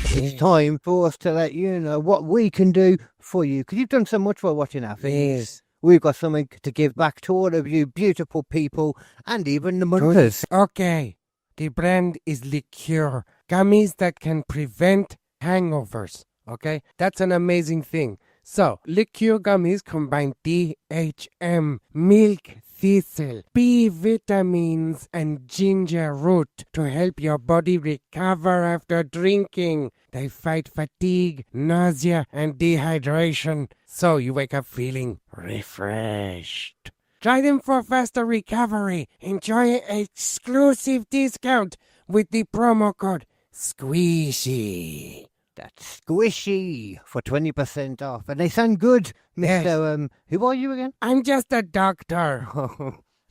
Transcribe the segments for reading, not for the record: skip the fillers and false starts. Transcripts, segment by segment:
It's time for us to let you know what we can do for you, because you've done so much for watching our things. We've got something to give back to all of you beautiful people and even the mothers. Okay, the brand is Liqueur. Gummies that can prevent hangovers. Okay, that's an amazing thing. So, Liqueur gummies combine DHM, milk thistle, B vitamins, and ginger root to help your body recover after drinking. They fight fatigue, nausea, and dehydration, so you wake up feeling refreshed. Try them for faster recovery. Enjoy an exclusive discount with the promo code SQUISHY. That's squishy for 20% off. And they sound good, Yes. Mr. Who are you again? I'm just a doctor.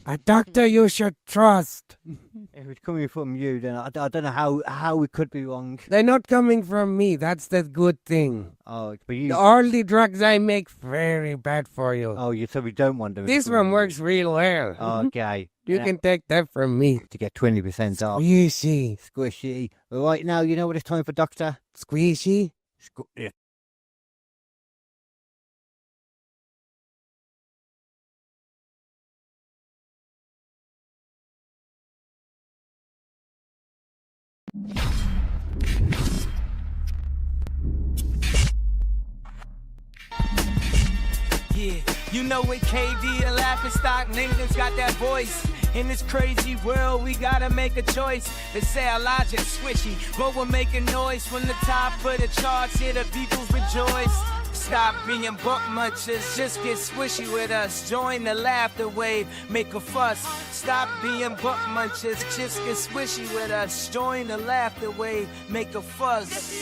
A doctor you should trust. If it's coming from you, then I don't know how we could be wrong. They're not coming from me. That's the good thing. Oh, but you... All the drugs I make very bad for you. Oh, you said we don't want them. This one works real well. Okay. You can take that from me. To get 20% off. Squishy. Squishy. Right now, you know what it's time for, Doctor? Squishy. Yeah. Yeah, you know it, KD, the laughing stock, England's got that voice. In this crazy world, we gotta make a choice. They say our logic swishy, but we're making noise from the top of the charts. Here the Beatles rejoice. Stop being buck munchers, just get swishy with us. Join the laughter wave, make a fuss. Stop being buck munchers, just get swishy with us. Join the laughter wave, make a fuss.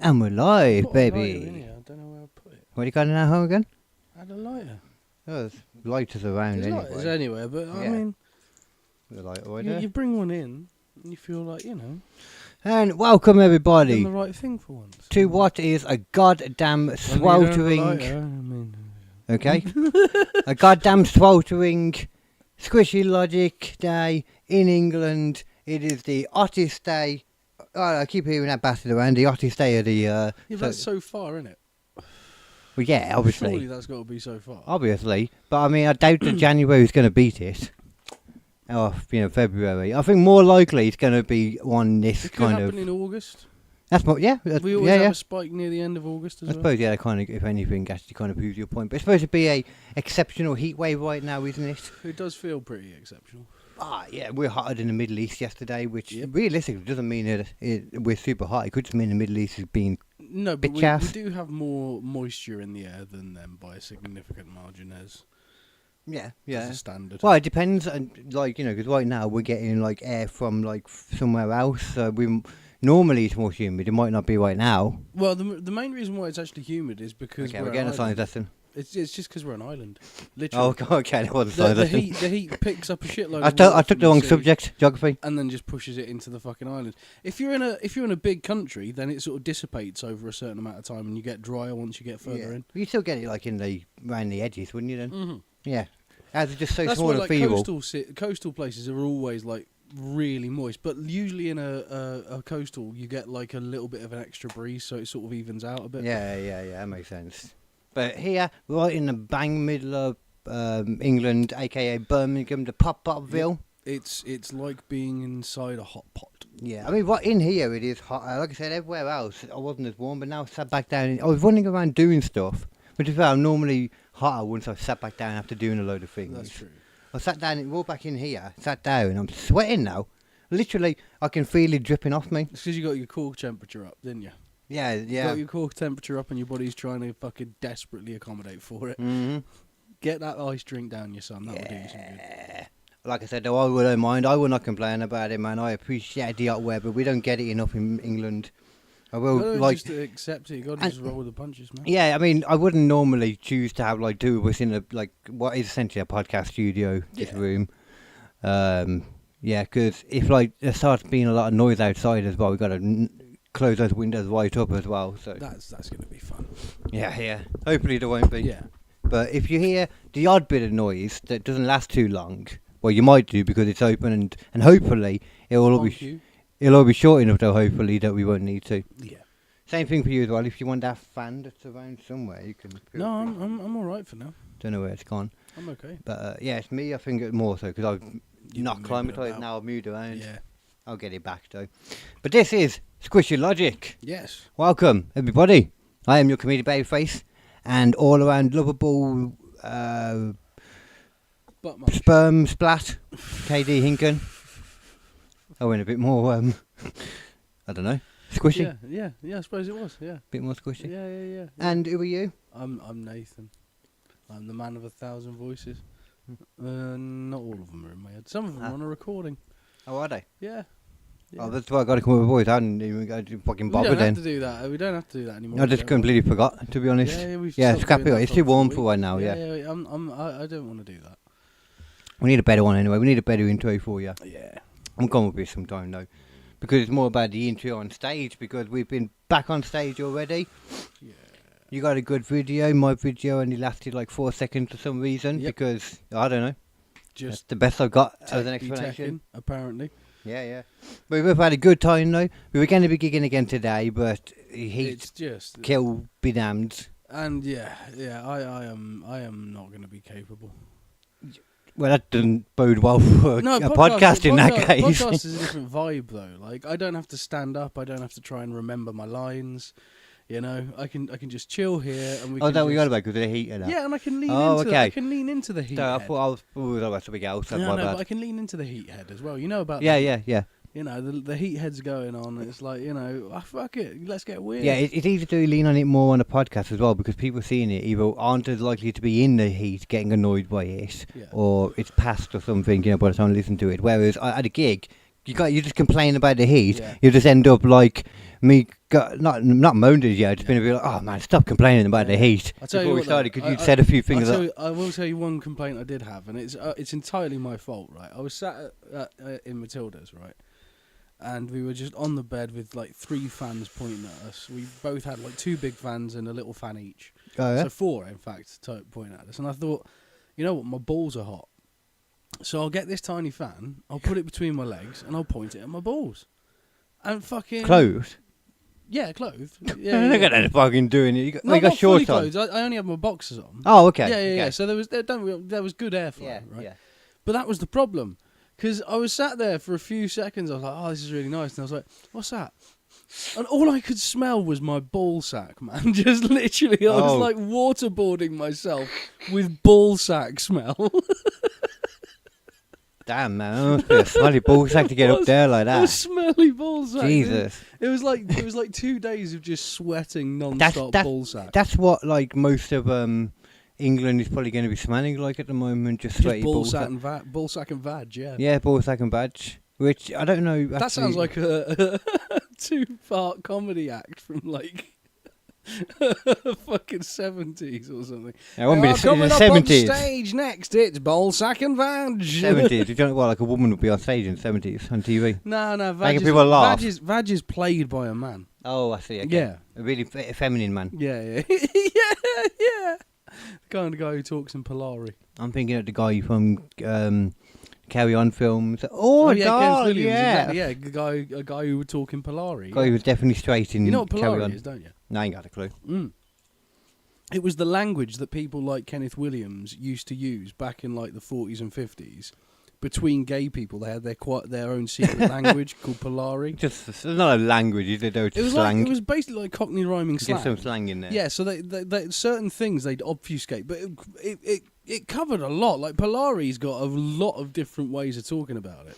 And we're live, Put a lighter in baby. here. I don't know where I put it. What you got in our home again? I had a lighter. Oh, there's lighters around There's anyway. lighters anywhere, but I Yeah. mean, The lighter right you, there. you bring one in, and you feel like, you know, And welcome done everybody the right thing for once. to what is a goddamn When you don't have a sweltering, lighter, I mean, okay, a goddamn sweltering squishy logic day in England. It is the hottest day. Oh, I keep hearing that bastard around. The hottest day of the. yeah, that's so far, isn't it? Well, yeah, obviously, Surely that's got to be so far. obviously. But I mean, I doubt that January is going to beat it. Or February. I think more likely it's going to be one this It could kind happen of. in August. That's more, yeah. We always yeah, have yeah. a spike near the end of August as I well. suppose, yeah, kind of, if anything, actually kind of proves your point. But it's supposed to be a exceptional heat wave right now, isn't it? It does feel pretty exceptional. Ah, yeah, we're hotter than the Middle East yesterday, which Yep. realistically doesn't mean that we're super hot. It could just mean the Middle East is being... No, but we Bitch-ass. do have more moisture in the air than them by a significant margin as Yeah, a standard. Well, it depends, because right now we're getting, air from, somewhere else. So normally it's more humid. It might not be right now. Well, the main reason why it's actually humid is because Okay, we're we're getting a an science island. lesson. It's just because we're an island. Literally. Oh, okay, that wasn't a the, science the lesson. heat picks up a shitload. I of water took from the wrong sea subject, geography. and then just pushes it into the fucking island. If you're in a big country, then it sort of dissipates over a certain amount of time, and you get drier once you get further in. You still get it around the edges, wouldn't you then? Mm-hmm. Yeah. As it's just so That's small why and feeble. coastal places are always really moist, but usually in a coastal you get a little bit of an extra breeze, so it sort of evens out a bit. Yeah, that makes sense. But here, right in the bang middle of England, aka Birmingham, the Pop-Popville. It's like being inside a hot pot. Yeah, I mean, in here it is hot. Like I said, everywhere else I wasn't as warm, but now I sat back down. I was running around doing stuff, which is why I'm normally hotter once I've sat back down after doing a load of things. That's true. I sat down and walked back in here, sat down, and I'm sweating now. Literally, I can feel it dripping off me. It's because you got your core temperature up, didn't you? Yeah. You got your core temperature up and your body's trying to fucking desperately accommodate for it. Mm-hmm. Get that ice drink down your son. That will do you some good. Like I said, though, I wouldn't mind. I will not complain about it, man. I appreciate the hot weather, but we don't get it enough in England. I will, You gotta just accept it. You got to just roll with the punches, man. Yeah, I mean, I wouldn't normally choose to have two of us in what is essentially a podcast studio, this room. Yeah, because if there starts being a lot of noise outside as well, we got to close those windows right up as well. So That's going to be fun. yeah. Hopefully there won't be. Yeah. But if you hear the odd bit of noise that doesn't last too long, well, you might do because it's open, and hopefully it'll all Thank be you. it'll all be short enough though. Hopefully that we won't need to. Yeah. Same thing for you as well. If you want that fan that's around somewhere, you can. No, I'm all right for now. Don't know where it's gone. I'm okay. But yeah, it's me. I think it's more so because I've You've not been moving climatised about. now. I've moved around. Yeah. I'll get it back though. But this is Squishy Logic. Yes. Welcome everybody. I am your comedic babyface and all around lovable But much. sperm splat. KD Hinken. I went a bit more. I don't know. Squishy. Yeah. I suppose it was. Yeah. Bit more squishy. Yeah. And who are you? I'm Nathan. I'm the man of 1,000 voices. Not all of them are in my head. Some of them are on a recording. How are they? Yeah. Oh, that's why I got to come up with a voice. I hadn't even got to fucking We bother don't then. have to do that. We don't have to do that anymore. I just don't we? completely forgot, to be honest. We've Yeah, stopped scrap doing it. that It's for too a warm week. for one now. Yeah. I don't want to do that. We need a better one anyway. We need a better intro for you. Yeah. I'm coming with it sometime though, because it's more about the intro on stage. Because we've been back on stage already. Yeah. You got a good video. My video only lasted like 4 seconds for some reason. Yep. Because I don't know. That's Just the best I've got as an techie explanation. teching, apparently. Yeah. But we've had a good time though. We were going to be gigging again today, but heat It's just kill be damned. and I am not going to be capable. Well, that doesn't bode well for a podcast in that case. Podcast is a different vibe though. Like I don't have to stand up. I don't have to try and remember my lines. You know, I can just chill here and we. Oh, can that we just, got about because of the heat and that. Yeah, and I can lean Oh, into. okay. I can lean into the heat. So I head. thought I was about something else. That's No, my no, bad. but I can lean into the heat head as well. You know about Yeah. You know, the heat head's going on. It's like, you know, fuck it, let's get weird. Yeah, it's easy to lean on it more on a podcast as well because people seeing it either aren't as likely to be in the heat getting annoyed by it Yeah. or it's past or something, you know, by the time they listen to it. Whereas at a gig, you just complain about the heat, Yeah. you just end up like me, not moaned at you, just been a bit like, oh man, stop complaining about the heat I'll tell you before we what, started though, because you'd said a few things. I will tell you one complaint I did have, and it's entirely my fault, right? I was sat in Matilda's, right? And we were just on the bed with like 3 fans pointing at us. We both had like 2 big fans and a little fan each. Oh, yeah? So 4, in fact, pointing at us. And I thought, you know what, my balls are hot. So I'll get this tiny fan, I'll put it between my legs, and I'll point it at my balls. And fucking... Clothed? Yeah, clothed. Yeah, Look at that fucking doing it. You got, No, you got not fully shorts on. clothed. I only have my boxers on. Oh, okay. Yeah. So there was good airflow, right? Yeah. But that was the problem, because I was sat there for a few seconds. I was like, "Oh, this is really nice," and I was like, "What's that?" And all I could smell was my ball sack, man. Just literally, I was like waterboarding myself with ball sack smell. Damn, man, that must be a smelly ball sack to get up there like A that. smelly ball sack. Jesus. It was like 2 days of just sweating non-stop ball sack. That's what like most of England is probably going to be smelling like at the moment. Just sweaty ball ball sack sack. and ball sack and vag. Yeah. Yeah, ball sack and badge. Which I don't know. That sounds like a 2-part comedy act from like fucking 70s or something. Yeah, it won't be coming in the up 70s. on stage next, it's ball sack and vag. 70s. You don't know what like a woman would be on stage in the 70s on TV. No, Making people laugh. Vag is played by a man. Oh, I see. Okay. Yeah. A really feminine man. Yeah. yeah. The kind of guy who talks in Polari. I'm thinking of the guy from Carry On films. Oh, yeah, God, Kenneth Williams, yeah. exactly. Yeah, a guy who would talk in Polari. Guy who was definitely straight in You know what Carry On. Polari is, don't you? No, I ain't got a clue. It was the language that people like Kenneth Williams used to use back in like the 40s and 50s. Between gay people, they had their own secret language called Polari. Just it's not a language, is it? Though, it's slang. It was basically like Cockney rhyming slang. Get some slang in there. Yeah, so they certain things they'd obfuscate, but it covered a lot. Like Polari's got a lot of different ways of talking about it.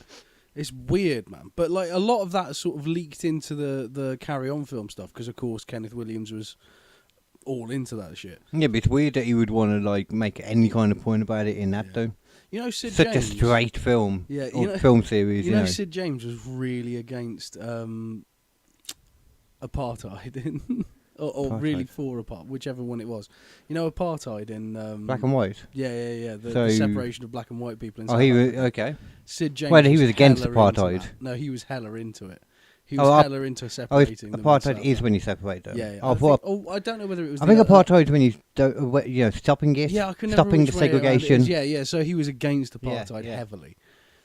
It's weird, man. But like a lot of that sort of leaked into the Carry On film stuff because, of course, Kenneth Williams was all into that shit. Yeah, but it's weird that you would want to like make any kind of point about it in that though. You know, Sid Such James. a straight film. Yeah, or film series. You know, Sid James was really against apartheid in, or Apartheid. really for apartheid, whichever one it was. You know, apartheid in Black and white. Yeah. The So- separation of black and white people. In Oh, South he was Africa. okay. Sid James. Well, he was against hella into apartheid. that. No, he was hella into it. He was hella into separating them. Apartheid is when you separate them. Yeah. I don't know whether it was. think apartheid is when you stopping it. Yeah, I can never stopping the which way around it is. segregation. Yeah. So he was against apartheid Yeah. heavily.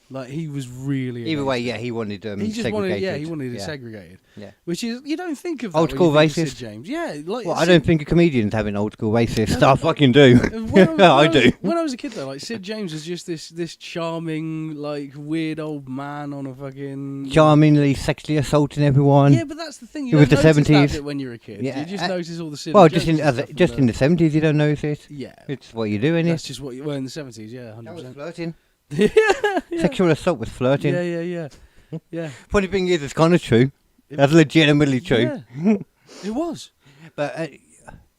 Like he was really. Either way, against it. he wanted He just segregated. he wanted it segregated. Yeah. Which is, you don't think of that Old when school you think of racist. Sid James. Yeah, like Well, I don't think a comedian's having old school racist. I fucking do. I do. When I was a kid, though, like Sid James was just this charming, like weird old man on a fucking Charmingly sexually assaulting everyone. Yeah, but that's the thing. It You was don't the notice that 70s. bit when you're a kid. Yeah, You just notice all the silly Well, jokes just and stuff in the 70s, you don't notice it. Yeah, It's what you do, innit? that's just what you were in the 70s. Yeah, That was 100%. flirting. yeah. Sexual assault was flirting. Yeah. Funny thing is, it's kind of true. That's legitimately true. Yeah. It was. But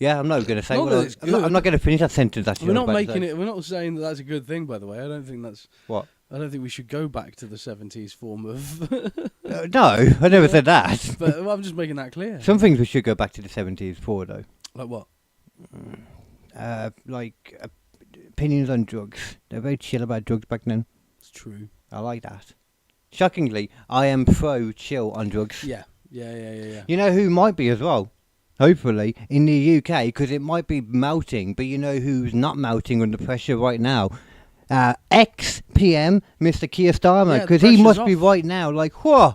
yeah, I'm not going to say. Not that it's I'm not going to finish that sentence. Actually, We're not making it. We're not saying that that's a good thing. By the way, I don't think that's. What? I don't think we should go back to the 70s form of. No, I never said that. But I'm just making that clear. Some things we should go back to the 70s for, though. Like what? Opinions on drugs. They're very chill about drugs back then. It's true. I like that. Shockingly, I am pro chill on drugs. Yeah. You know who might be as well? Hopefully, in the UK, because it might be melting, but you know who's not melting under pressure right now? Ex-PM, Mr. Keir Starmer, Yeah, because the he must pressure's be off. right now like, whoa,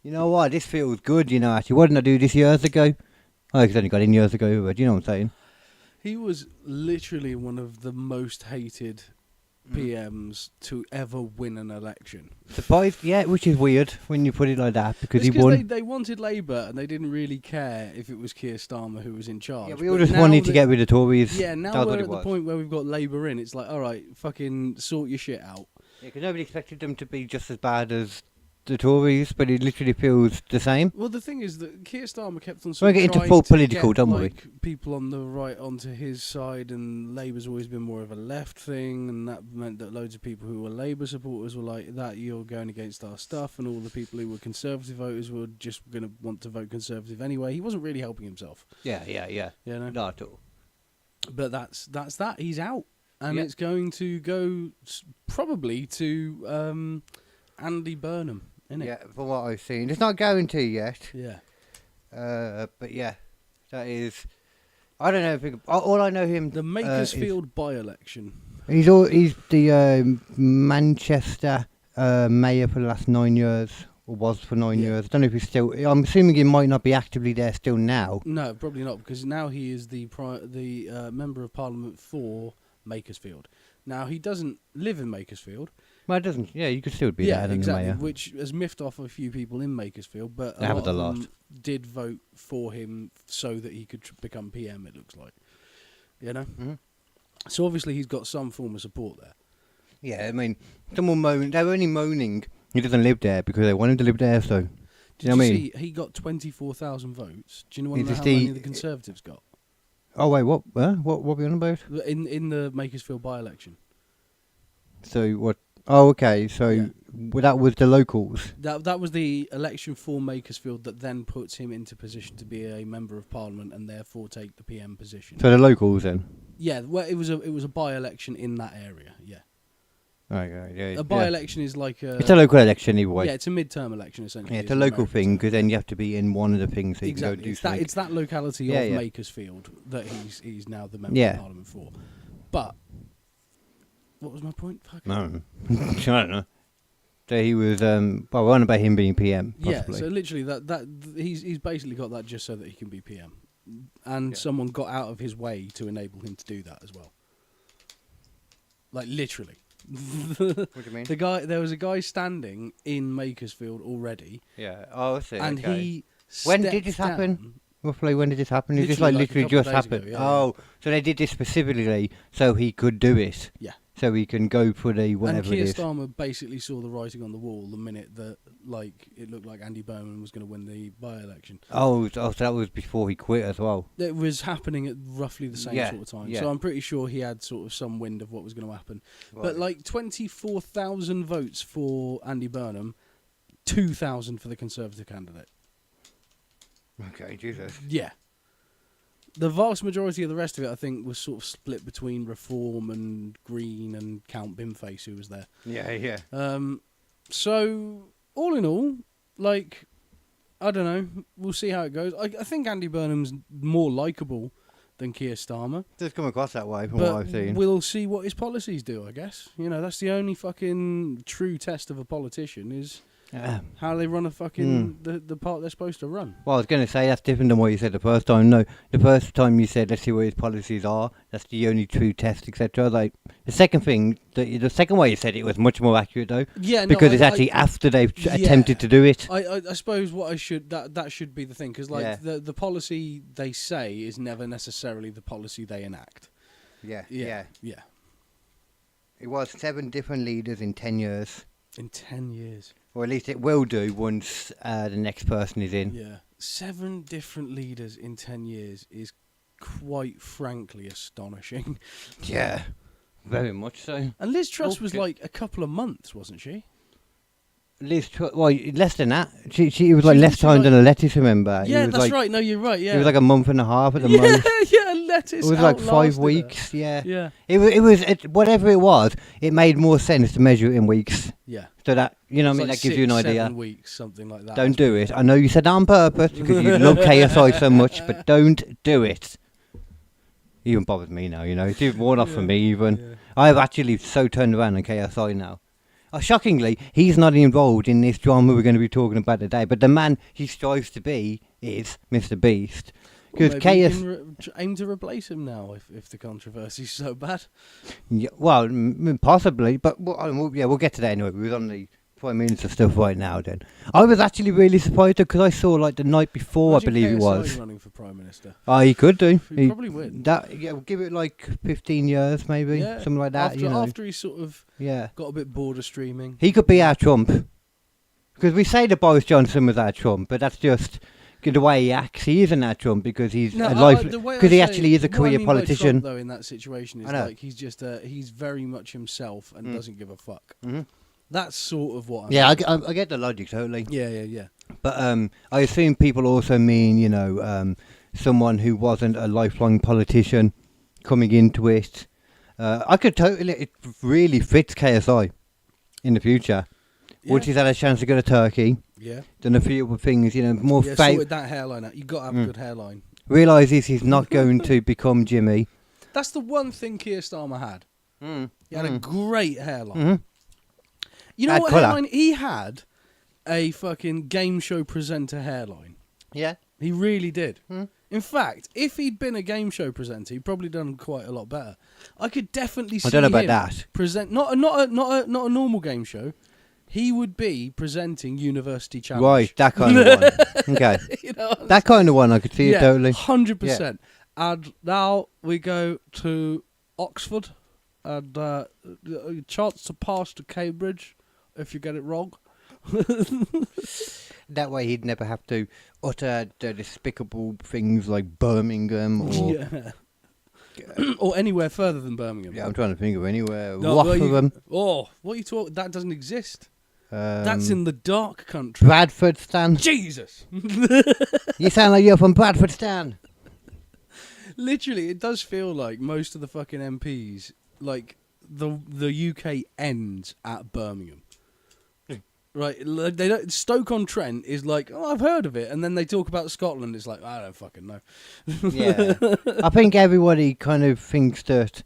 you know what, this feels good, actually. What didn't I do this years ago? Oh, he's only got in years ago, but you know what I'm saying? He was literally one of the most hated PMs to ever win an election. Surprised? Yeah, which is weird when you put it like that, because It's he won. They wanted Labour and they didn't really care if it was Keir Starmer who was in charge. Yeah, we all But just now wanted to that- get rid of Tories. Yeah, now That's we're what it at the was. point where we've got Labour in. It's like, all right, fucking sort your shit out. Yeah, because nobody expected them to be just as bad as the Tories, but it literally feels the same. Well, the thing is that Keir Starmer kept on We'll sort of get into trying full to political, get, don't worry. like, people on the right onto his side, and Labour's always been more of a left thing, and that meant that loads of people who were Labour supporters were like, that you're going against our stuff, and all the people who were Conservative voters were just going to want to vote Conservative anyway. He wasn't really helping himself, Yeah. you know? Not at all. But that's that. He's out, and Yeah. it's going to go probably to Andy Burnham, isn't it? Yeah, from what I've seen. It's not guaranteed yet. Yeah. But yeah, that is. I don't know. All I know him. The Makersfield by-election. He's the Manchester mayor for the last 9 years, or was for 9 Yeah. years. I don't know if he's still. I'm assuming he might not be actively there still now. No, probably not, because now he is the member of Parliament for Makersfield. Now, he doesn't live in Makersfield. Well, it doesn't. Yeah, you could still be Yeah, there, exactly, the mayor. which has miffed off a few people in Makersfield, but They a haven't lot a of lot. them did vote for him so that he could become PM, it looks like. You know? Mhm. So obviously he's got some form of support there. Yeah, I mean, someone moaning. They were only moaning he doesn't live there because they wanted to live there. So, Did you know what I mean? see he got 24,000 votes? Do you know Is this how the- many the Conservatives got? Oh wait, what? What were we on about? In the Makersfield by-election. So what? Oh, okay. So Yeah. that was the locals. That was the election for Makersfield that then puts him into position to be a member of Parliament and therefore take the PM position. So the locals then. Yeah, well, it was a by-election in that area. Yeah, Okay, yeah. a by-election is like a It's a local election either way. yeah, it's a mid-term election essentially. Yeah, it's is a an local American thing term. because then you have to be in one of the things so you Exactly, can go do it's something. that locality Yeah, of yeah. Makersfield that he's now the member Yeah. of Parliament for. But what was my point? Fuck. No, I don't know. So he was. Well, we're on about him being PM. Possibly. Yeah, so literally that he's basically got that just so that he can be PM, and Yeah. someone got out of his way to enable him to do that as well. Like literally, What do you mean? there was a guy standing in Makersfield already, Yeah. Oh, I see. and okay. he. When did stepped this happen? down- Roughly, when did this happen? Is this Literally, like like, a literally couple of just days ago, happened? yeah, Oh, so they did this specifically so he could do it. Yeah. So he can go for the And whatever Keir it is. Starmer basically saw the writing on the wall the minute that like it looked like Andy Burnham was going to win the by-election. So that was before he quit as well. It was happening at roughly the same Yeah, sort of time. yeah. So I'm pretty sure he had sort of some wind of what was going to happen. But like 24,000 votes for Andy Burnham, 2,000 for the Conservative candidate. Okay, Jesus. Yeah. The vast majority of the rest of it, I think, was sort of split between Reform and Green and Count Bimface, who was there. Yeah, yeah. So, all in all, like, I don't know. We'll see how it goes. I think Andy Burnham's more likeable than Keir Starmer. Does come across that way from But what I've seen. we'll see what his policies do, I guess. You know, that's the only fucking true test of a politician is how they run a fucking the part they're supposed to run. Well, I was going to say that's different than what you said the first time. No, the first time you said let's see what his policies are. That's the only true test, etc. Like the second thing, the second way you said it was much more accurate though. Yeah, because it's actually after they've attempted to do it. I suppose what I should that should be the thing because the policy they say is never necessarily the policy they enact. Yeah. It was 7 different leaders in 10 years. In 10 years. Or at least it will do once the next person is in. Yeah. 7 different leaders in 10 years is quite frankly astonishing. Yeah. Very much so. And Liz Truss was like a couple of months, wasn't she? Liz Truss, well, less than that. She was like less time than a lettuce, remember? Yeah, that's right. No, you're right. Yeah. It was like a month and a half at the most. Yeah, lettuce. It was like 5 weeks. Yeah. It was whatever it was. It made more sense to measure it in weeks. Yeah. So that Like that gives you an idea. 7 weeks, something like that. Don't do it. I know you said that on purpose because you love KSI so much, but don't do it. Even bothers me now, you know. It's even worn off for me. Even I've actually so turned around on KSI now. Shockingly, he's not involved in this drama we're going to be talking about today. But the man he strives to be is Mr. Beast. Because aim to replace him now if the controversy's so bad. Yeah, well, possibly, but we'll get to that anyway. We're on the 5 minutes of stuff right now. Then I was actually really surprised because I saw like the night before, Imagine I believe KSI it was. running for Prime Minister. Oh, he could do. He probably would. We'll give it like 15 years, maybe something like that. After he sort of got a bit bored of streaming, he could be our Trump. Because we say that Boris Johnson was our Trump, but that's just the way he acts. He isn't our Trump because he's because he actually is a career politician. Trump, though, in that situation, is like he's just he's very much himself and doesn't give a fuck. Mm-hmm. That's sort of what. I get the logic totally. Yeah. But I assume people also mean someone who wasn't a lifelong politician coming into it. I could totally. It really fits KSI in the future. Once he's had a chance to go to Turkey. Yeah. Done a few other things, more sorted that hairline out. You've got to have a good hairline. Realises he's not going to become Jimmy. That's the one thing Keir Starmer had. He had a great hairline. Mm-hmm. You know what hairline? He had a fucking game show presenter hairline. Yeah. He really did. In fact, if he'd been a game show presenter, he'd probably done quite a lot better. I could definitely see him present not a normal game show. He would be presenting University Challenge. Right, that kind of one. Okay. That kind of one, I could see it totally. 100%. And now we go to Oxford. And chance to pass to Cambridge if you get it wrong. That way he'd never have to utter the despicable things like Birmingham or... or anywhere further than Birmingham. Yeah, I'm trying to think of anywhere. Rotherham. What are you talking? That doesn't exist. That's in the dark country. Bradford, Stan. Jesus! You sound like you're from Bradford, Stan. Literally, it does feel like most of the fucking MPs, like the UK ends at Birmingham. Right, they don't. Stoke-on-Trent is like, I've heard of it, and then they talk about Scotland. It's like, I don't fucking know. Yeah, I think everybody kind of thinks that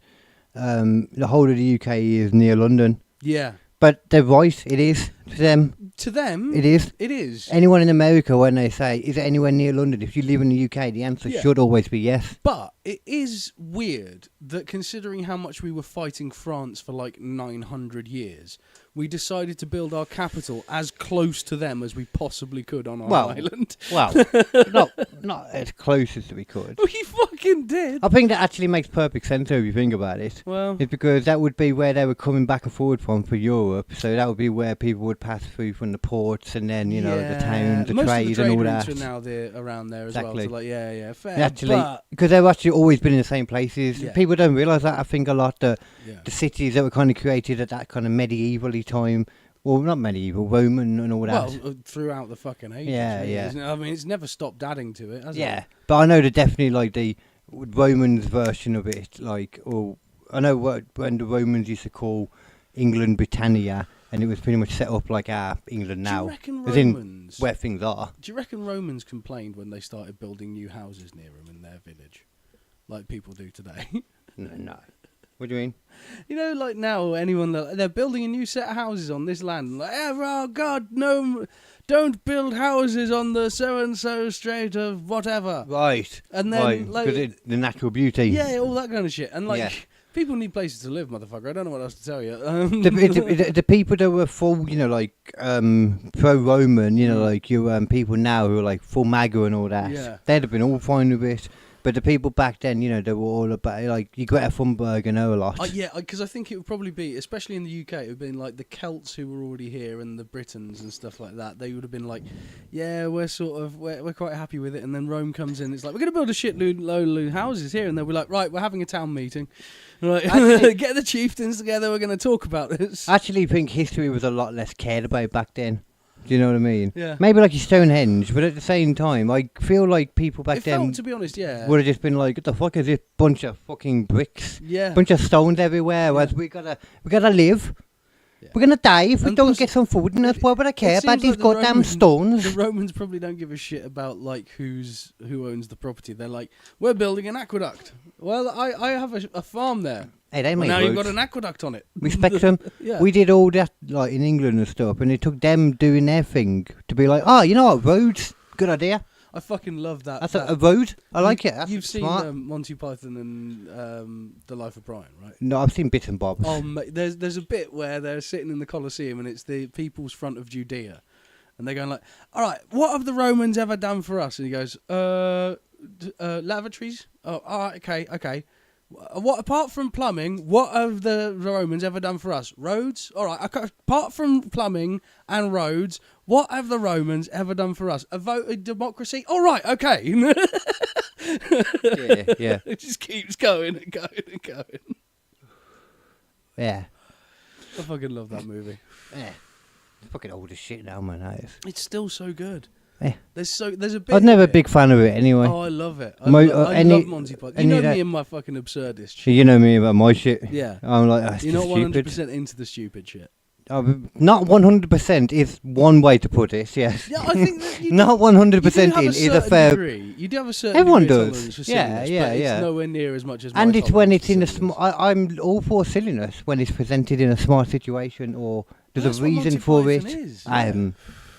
the whole of the UK is near London. Yeah, but they're right. It is to them. To them, it is. It is. Anyone in America, when they say, "Is it anywhere near London?" If you live in the UK, the answer should always be yes. But it is weird that considering how much we were fighting France for like 900 years. We decided to build our capital as close to them as we possibly could on our island. Well, not as close as we could. We fucking did. I think that actually makes perfect sense if you think about it. Well, it's because that would be where they were coming back and forward from for Europe. So that would be where people would pass through from the ports and then, the towns, the trade and all that. Most of the trade routes are now around there as well. So like, fair. Actually, because they've actually always been in the same places. Yeah. People don't realise that. I think a lot the cities that were kind of created at that kind of medieval-y time, well, not medieval, Roman and all that. Well, throughout the fucking ages. I mean, it's never stopped adding to it, has it? Yeah, but I know that definitely like the Romans version of it, like, or I know when the Romans used to call England Britannia, and it was pretty much set up like England Do you now, reckon as in Romans? where things are. Do you reckon Romans complained when they started building new houses near them in their village, like people do today? No. What do you mean? You know, like now, they're building a new set of houses on this land. Like, oh God, no, don't build houses on the so and so strait of whatever. Right. And then, like, because the natural beauty. yeah, all that kind of shit. And like, Yeah. people need places to live, motherfucker. I don't know what else to tell you. The people that were full, you know, like pro-Roman, you know, like your people now who are like full MAGA and all that, Yeah. they'd have been all fine with it. But the people back then, you know, they were all about like you Greta Thunberg and her a lot. Yeah, because I think it would probably be, especially in the UK, it would have been like the Celts who were already here and the Britons and stuff like that. They would have been like, yeah, we're quite happy with it. And then Rome comes in, it's like, we're going to build a shitload of houses here. And they'll be like, right, we're having a town meeting. Right, Actually- get the chieftains together, we're going to talk about this. I actually think history was a lot less cared about back then. Do you know what I mean? Yeah. Maybe like your Stonehenge, but at the same time, I feel like people back It then felt, to be honest, yeah. would have just been like, "What the fuck is this bunch of fucking bricks? Yeah. Bunch of stones everywhere. Whereas we gotta live. Yeah. We're gonna die if we And don't plus- get some food, and that's why would I care It about seems these like the goddamn Romans- stones? The Romans probably don't give a shit about like who owns the property. They're like, we're building an aqueduct. Well, I have a farm there. Hey, they Well, make now you've roads. got an aqueduct on it. Respect them. Yeah. We did all that like in England and stuff, and it took them doing their thing to be like, oh, you know what, roads, good idea. I fucking love that. That's a road. I like it. That's You've seen smart. Monty Python and The Life of Brian, right? No, I've seen bits and bobs. Oh, mate, there's a bit where they're sitting in the Colosseum and it's the people's front of Judea, and they're going like, "All right, what have the Romans ever done for us?" And he goes, "Lavatories. Oh, all right, okay. What apart from plumbing? What have the Romans ever done for us? Roads. All right. Okay, apart from plumbing and roads, what have the Romans ever done for us? A vote in democracy. All right. Okay." Yeah. It just keeps going and going and going. Yeah. I fucking love that movie. Yeah. It's fucking old as shit now, man. That is. It's still so good. Yeah. There's a bit. I was never of a it- big fan of it anyway. Oh, I love it. I Any- love Monty Python. You any know of that- me and my fucking absurdist shit. You know me about my shit. Yeah. I'm like, that's You're just not stupid. 100% into the stupid shit. Not 100% is one way to put it, yes. Yeah, I think that you Not you 100% do have in a is a certain fair... degree. You do have a certain Everyone degree of does. tolerance for Yeah, silliness, yeah, but yeah. it's nowhere near as much as my And it's when tolerance it's in for a silliness. I'm all for silliness when it's presented in a smart situation or there's That's a what reason Monty for it. Python is, yeah.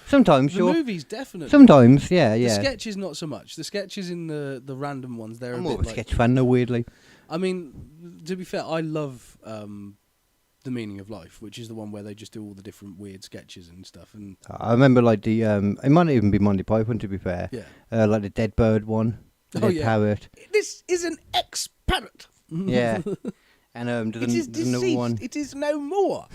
Sometimes, The sure. movies, definitely. Sometimes, yeah. The sketches, not so much. The sketches in the random ones, they're I'm a more bit of a like... sketch fan, though, weirdly. I mean, to be fair, I love The Meaning of Life, which is the one where they just do all the different weird sketches and stuff. And I remember, like, it might even be Monty Python, to be fair. yeah. Like the Dead Bird one. The Oh, Dead yeah. Parrot. This is an ex-parrot. Yeah. And It is there's another one. deceased. It is no more.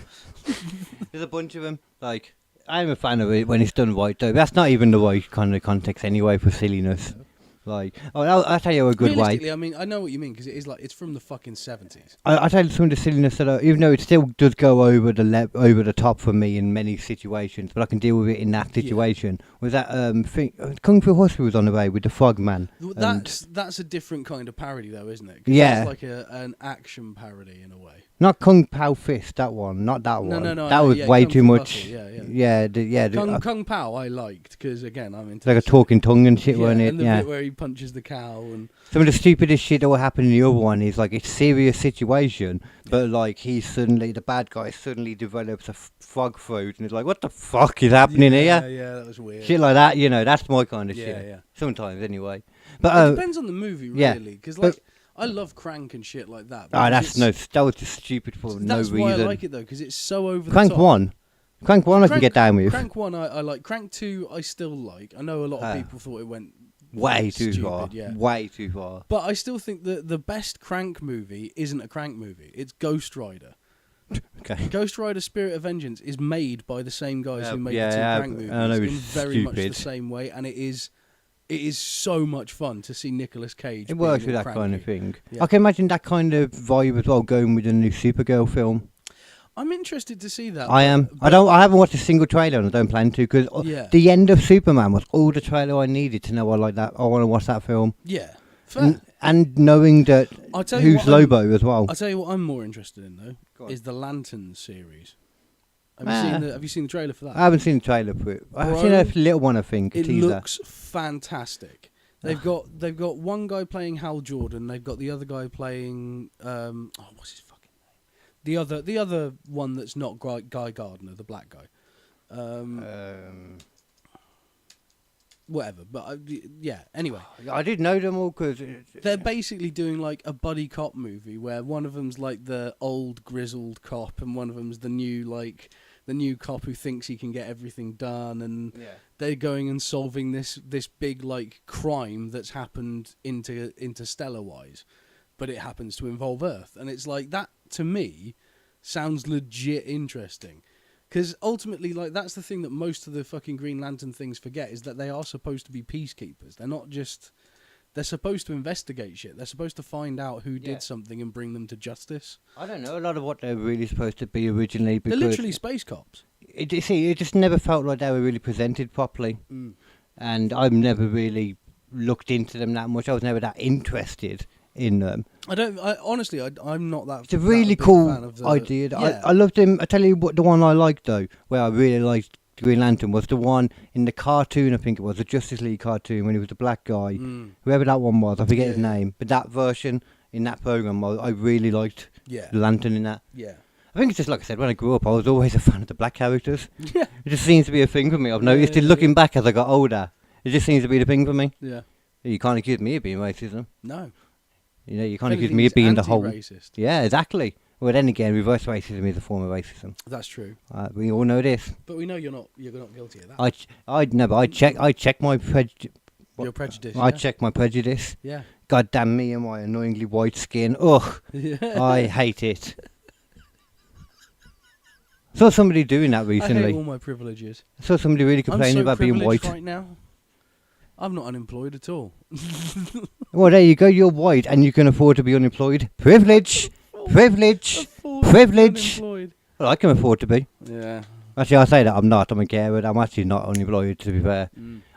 There's a bunch of them. Like, I'm a fan of it when it's done right, though. That's not even the right kind of context anyway for silliness. Like, I'll tell you a good way. Realistically, I mean, I know what you mean because it is like it's from the fucking 70s. I'll tell you some of the silliness that, even though it still does go over the top for me in many situations, but I can deal with it in that situation. Was that thing? Kung Fu Hustle was on the way with the Frog Man. That's a different kind of parody, though, isn't it? 'Cause Yeah. It's like an action parody in a way. Not Kung Pao Fist, that one. Not that one. No, That was yeah, way Kung too Fu much. Hustle, yeah. Yeah. Kung Pao, I liked because again, I'm into Like a this. talking tongue and shit, Yeah, wasn't it? and the Yeah. bit where he punches the cow and Some of the stupidest shit that will happen in the other one is like it's serious situation, but like the bad guy suddenly develops a frog throat and it's like, what the fuck is happening yeah, here? yeah, that was weird. Shit like that, that's my kind of Yeah, shit. yeah. Sometimes anyway. It But depends on the movie, yeah, really, because but- like I love Crank and shit like that. that because was just stupid for no that's reason. why I like it though, because it's so over Crank the top. 1. Crank 1 I can get down with. Crank 1 I like. Crank 2 I still like. I know a lot of people thought it went Way too stupid, far. yeah. Way too far. But I still think that the best Crank movie isn't a Crank movie. It's Ghost Rider. Okay. Ghost Rider Spirit of Vengeance is made by the same guys who made the two yeah, Crank movies I know in it's very much the stupid. same way, and it is so much fun to see Nicolas Cage. It works being with all that kind of cranky. thing. Yeah. I can imagine that kind of vibe as well going with the new Supergirl film. I'm interested to see that. I am. I haven't watched a single trailer, and I don't plan to because Yeah. the end of Superman was all the trailer I needed to know I like that. I want to watch that film, Yeah. Fair. and knowing that I'll tell you who's what I'm- Lobo as well. I'll tell you what I'm more interested in Go though on. is the Lanterns series. Have you seen the trailer for that? I haven't seen the trailer for it. I've seen a little one, I think. It teaser. looks fantastic. They've got one guy playing Hal Jordan. They've got the other guy playing what's his fucking name? The other one that's not Guy Gardner, the black guy. Whatever, but yeah. Anyway, I did know them all because they're basically doing like a buddy cop movie where one of them's like the old grizzled cop and one of them's the new cop who thinks he can get everything done, and they're going and solving this big like crime that's happened interstellar wise, but it happens to involve Earth, and it's like that to me sounds legit interesting. Because ultimately, like, that's the thing that most of the fucking Green Lantern things forget, is that they are supposed to be peacekeepers. They're not just... They're supposed to investigate shit. They're supposed to find out who did something and bring them to justice. I don't know a lot of what they're really supposed to be originally. Because they're literally space cops. It just never felt like they were really presented properly. And I've never really looked into them that much. I was never that interested in them. Honestly, I'm not that. It's a really cool idea. Yeah. I loved him. I tell you what, the one I liked though, where I really liked Green Lantern, was the one in the cartoon. I think it was the Justice League cartoon when he was the black guy, whoever that one was. I forget his name, but that version in that program, I really liked the Lantern in that. Yeah. I think it's just like I said, when I grew up, I was always a fan of the black characters. Yeah. It just seems to be a thing for me. I've noticed it looking back as I got older. It just seems to be the thing for me. Yeah. You can't accuse me of being racism. No. You know, you can't accuse me of being the whole... Racist. Yeah, exactly. Well, then again, reverse racism is a form of racism. That's true. We all know this. But we know you're not guilty of that. I check my prejudice. Your prejudice. I check my prejudice. Yeah. God damn me and my annoyingly white skin. Ugh. I hate it. Saw somebody doing that recently. I hate all my privileges. Saw somebody really complaining about being white. right now. I'm not unemployed at all. Well, there you go. You're white and you can afford to be unemployed. Privilege. Privilege. Privilege. Unemployed. Well, I can afford to be. Yeah. Actually, I say that I'm not. I'm a carer. I'm actually not unemployed, to be fair.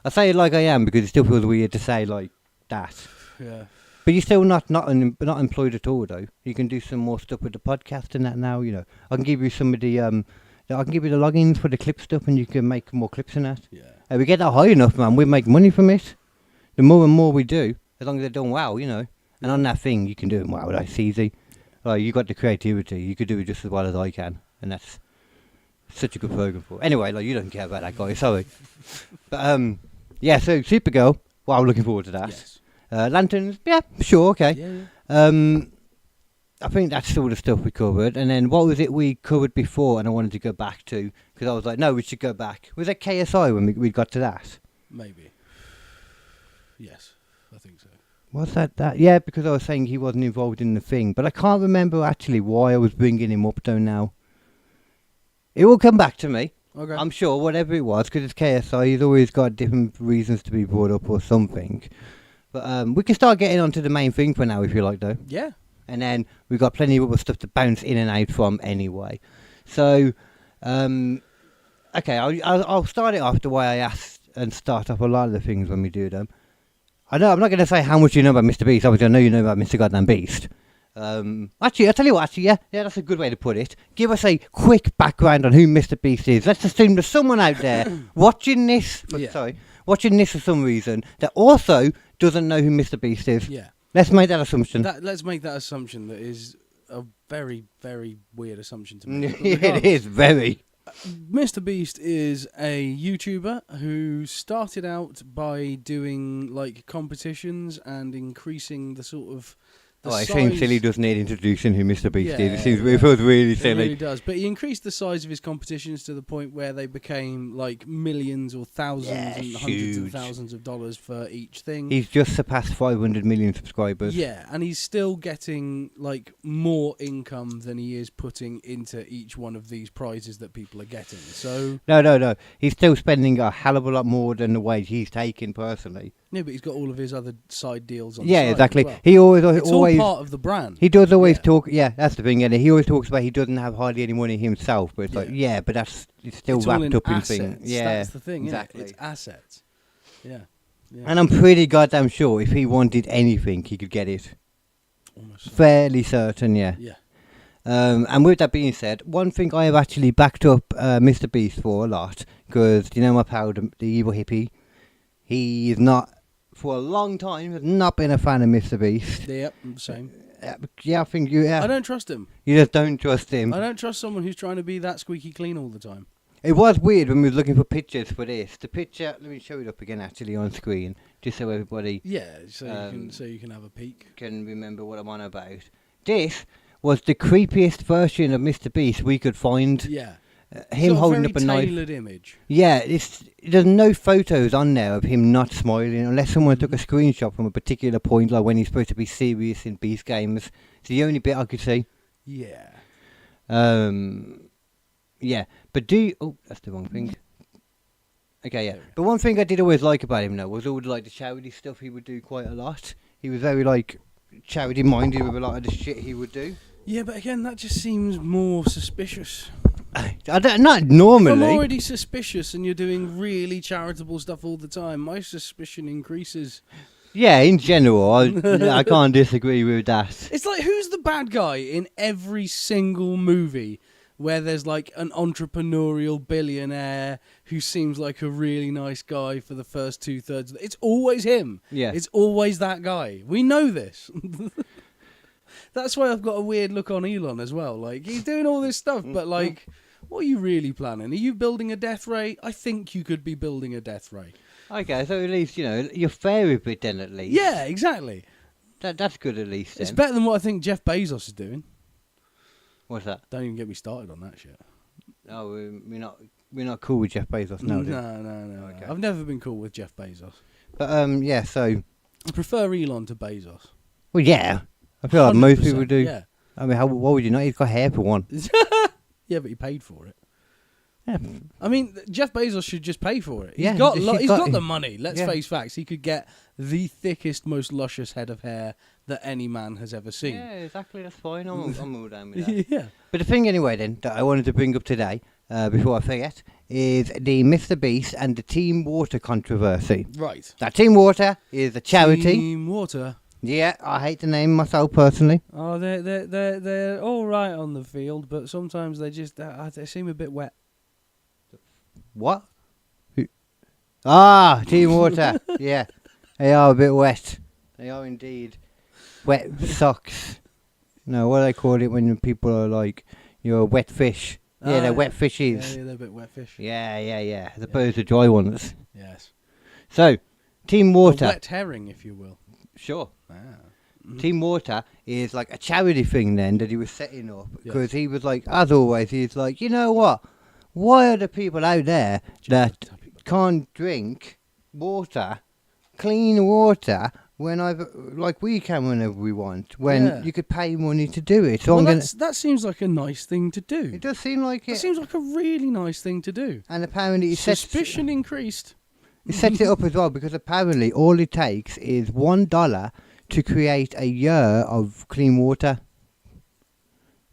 I say it like I am because it still feels weird to say like that. Yeah. But you're still not employed at all, though. You can do some more stuff with the podcast and that now. You know, I can give you some of the I can give you the logins for the clip stuff, and you can make more clips in that. Yeah. We get that high enough, man. We make money from it. The more and more we do, as long as they're done well, you know. And on that thing, you can do it well. That's easy. Like, you got the creativity. You could do it just as well as I can, and that's such a good program for. Anyway, like, you don't care about that guy. Sorry. But yeah. So Supergirl. Well, I'm looking forward to that. Yes. Lanterns. Yeah. Sure. Okay. Yeah. I think that's all the stuff we covered. And then what was it we covered before and I wanted to go back to? Because I was like, no, we should go back. Was it KSI when we got to that? Maybe. Yes, I think so. Was that? Yeah, because I was saying he wasn't involved in the thing. But I can't remember actually why I was bringing him up though now. It will come back to me. Okay. I'm sure, whatever it was, because it's KSI. He's always got different reasons to be brought up or something. But we can start getting onto the main thing for now if you like though. Yeah. And then we've got plenty of other stuff to bounce in and out from anyway. So, okay, I'll start it off the way I asked and start off a lot of the things when we do them. I know I'm not going to say how much you know about Mr. Beast. Obviously, I know you know about Mr. Goddamn Beast. Actually, I'll tell you what, yeah, that's a good way to put it. Give us a quick background on who Mr. Beast is. Let's assume there's someone out there watching this, watching this for some reason, that also doesn't know who Mr. Beast is. Yeah. Let's make that assumption. Let's make that assumption. That is a very, very weird assumption to make. It is very. Mr. Beast is a YouTuber who started out by doing like competitions and increasing the sort of the size. It seems silly, doesn't it, introducing who Mr. Beast is? It feels really silly. It really does. But he increased the size of his competitions to the point where they became like millions or thousands and hundreds of thousands of dollars for each thing. He's just surpassed 500 million subscribers. Yeah, and he's still getting like more income than he is putting into each one of these prizes that people are getting. So No. He's still spending a hell of a lot more than the wage he's taking personally. Yeah, but he's got all of his other side deals on the Yeah, side exactly. as well. He always It's all part of the brand. He does always talk. Yeah, that's the thing. And he always talks about he doesn't have hardly any money himself, but it's like, but it's still it's wrapped up in assets. things. Yeah, That's the thing. exactly. It's assets. Yeah. And I'm pretty goddamn sure if he wanted anything, he could get it. Almost. Fairly certain. Yeah. Yeah. And with that being said, one thing I have actually backed up Mr. Beast for a lot, because you know my pal, the evil hippie, he is not, for a long time, has not been a fan of Mr. Beast. Yep, I'm the same. Yeah, I think you. I don't trust him. You just don't trust him. I don't trust someone who's trying to be that squeaky clean all the time. It was weird when we was looking for pictures for this. The picture, let me show it up again actually on screen, just so everybody Yeah, so you can have a peek. can remember what I'm on about. This was the creepiest version of Mr. Beast we could find. Yeah. Him Sort of holding very up a knife. tailored image. Yeah, there's no photos on there of him not smiling, unless someone took a screenshot from a particular point, like when he's supposed to be serious in Beast games. It's the only bit I could see. Yeah. Yeah, but oh, that's the wrong thing. Okay, yeah. But one thing I did always like about him, though, was all like the charity stuff he would do quite a lot. He was very, like, charity-minded with a lot of the shit he would do. Yeah, but again, that just seems more suspicious. Not normally. If I'm already suspicious and you're doing really charitable stuff all the time, my suspicion increases. Yeah, in general, I can't disagree with that. It's like, who's the bad guy in every single movie where there's like an entrepreneurial billionaire who seems like a really nice guy for the first 2/3? It's always him. Yeah. It's always that guy. We know this. That's why I've got a weird look on Elon as well. Like, he's doing all this stuff, but like, what are you really planning? Are you building a death ray? I think you could be building a death ray. Okay, so at least, you know, you're fair with it then, at least. Yeah, exactly. That's good at least then. It's better than what I think Jeff Bezos is doing. What's that? Don't even get me started on that shit. Oh, we're not cool with Jeff Bezos now, then. No. Okay. I've never been cool with Jeff Bezos. But, yeah, so... I prefer Elon to Bezos. Well, yeah. I feel like most people 100%, do. Yeah. I mean, why would you not? He's got hair for one. Yeah, but he paid for it. Yeah. I mean, Jeff Bezos should just pay for it. Yeah, He's got, he's got the money. Let's yeah. face facts. He could get the thickest, most luscious head of hair that any man has ever seen. Yeah, exactly. That's fine. I'm all down with that. Yeah. But the thing anyway then that I wanted to bring up today, before I forget, is the Mr. Beast and the Team Water controversy. Right. Now, Team Water is a charity. Team Water. Yeah, I hate the name myself personally. Oh, they're all right on the field, but sometimes they just they seem a bit wet. What? Ah, Team Water. Yeah, they are a bit wet. They are indeed. Wet socks. No, what do they call it when people are like, you're a wet fish? Yeah, they're wet fishes. Yeah, they're a bit wet fish. Yeah. As opposed to dry ones. Yes. So, Team Water. A wet herring, if you will. Sure. Ah. Team Water is like a charity thing then that he was setting up. Yes. Because he was like, as always, he's like, you know what? Why are the people out there that can't drink water, clean water, when we can whenever we want, when you could pay money to do it? So Well, I'm that seems like a nice thing to do. It does seem like it. It seems like a really nice thing to do. And apparently Suspicion increased. He sets it up as well because apparently all it takes is $1 to create a year of clean water.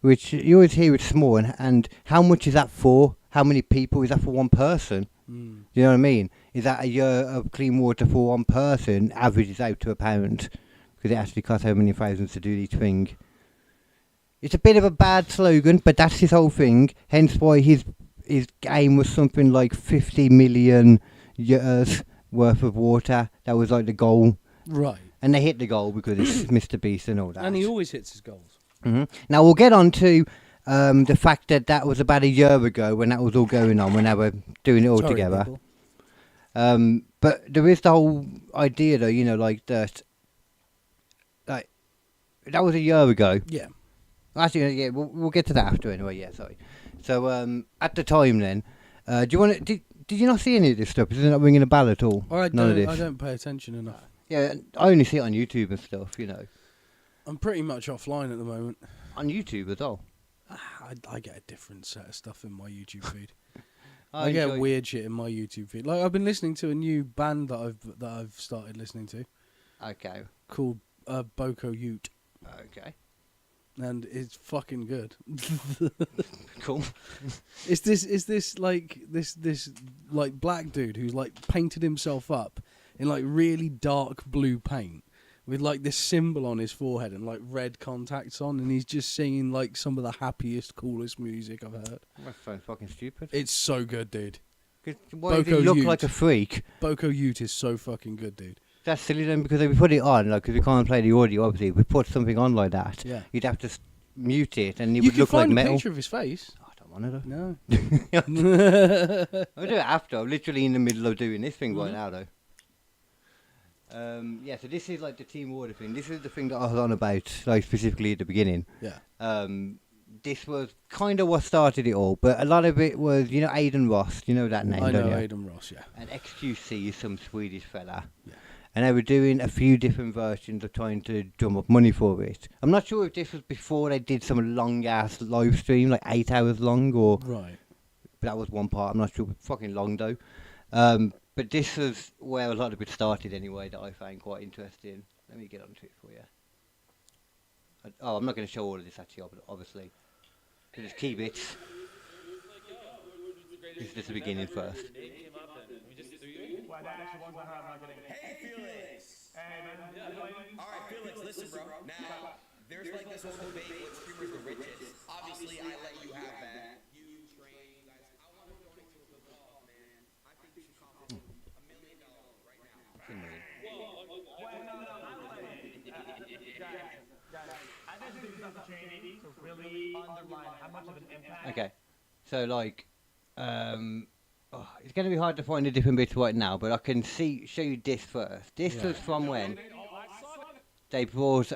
Which you always hear it's small, and how much is that for? How many people? Is that for one person? Mm. You know what I mean? Is that a year of clean water for one person averages out to £1? Because it actually costs how many thousands to do each thing. It's a bit of a bad slogan, but that's his whole thing. Hence why his aim was something like 50 million years worth of water. That was like the goal. Right. And they hit the goal because it's Mr. Beast and all that. And he always hits his goals. Mm-hmm. Now we'll get on to the fact that was about a year ago when that was all going on, when they were doing it all together. But there is the whole idea, though, you know, like that. Like that was a year ago. Yeah. Actually, yeah, we'll get to that after anyway. Yeah, sorry. So at the time, then, do you want to? Did you not see any of this stuff? Is it not ringing a bell at all? None of this. I don't pay attention enough. Yeah, I only see it on YouTube and stuff. You know. I'm pretty much offline at the moment. On YouTube as well. I get a different set of stuff in my YouTube feed. I I get weird shit in my YouTube feed. Like I've been listening to a new band that I've started listening to. Okay. Called Boko Ute, Okay. and it's fucking good. Cool. It's this black dude who's like painted himself up in like really dark blue paint with like this symbol on his forehead and like red contacts on, and he's just singing like some of the happiest, coolest music I've heard. That sounds fucking stupid. It's so good, dude. Why does he Boko look Ute. like a freak? Boko Ute is so fucking good, dude. That's silly then, because if we put it on, like, because we can't play the audio, obviously, if we put something on like that, Yeah. you'd have to mute it, and it You would can look like find a metal. picture of his face. I don't want to though. No. I'll do it after. I'm literally in the middle of doing this thing right Mhm. now, though. Yeah, so this is like the team order thing. This is the thing that I was on about, like specifically at the beginning. Yeah. This was kind of what started it all, but a lot of it was, you know, Aidan Ross. You know that name, I don't know you? Aidan Ross, yeah. And XQC is some Swedish fella. Yeah. And they were doing a few different versions of trying to drum up money for it. I'm not sure if this was before they did some long ass live stream, like 8 hours long, or Right. but that was one part. I'm not sure. Fucking long though. But this was where a lot of it started anyway. That I found quite interesting. Let me get onto it for you. I'm not going to show all of this actually, obviously. There's key bits. This is just the beginning first. Hey, Felix! Alright, Felix, listen, bro. Now, there's like this whole debate with streamers the richest. Obviously, I let you have that. You train, you guys. I want to donate to a good cause, man. I think you should contribute $1 million right now. I just think it's an opportunity to really underline how much of an impact. Okay, so like, it's going to be hard to find the different bits right now, but I can show you this first. This was from when they brought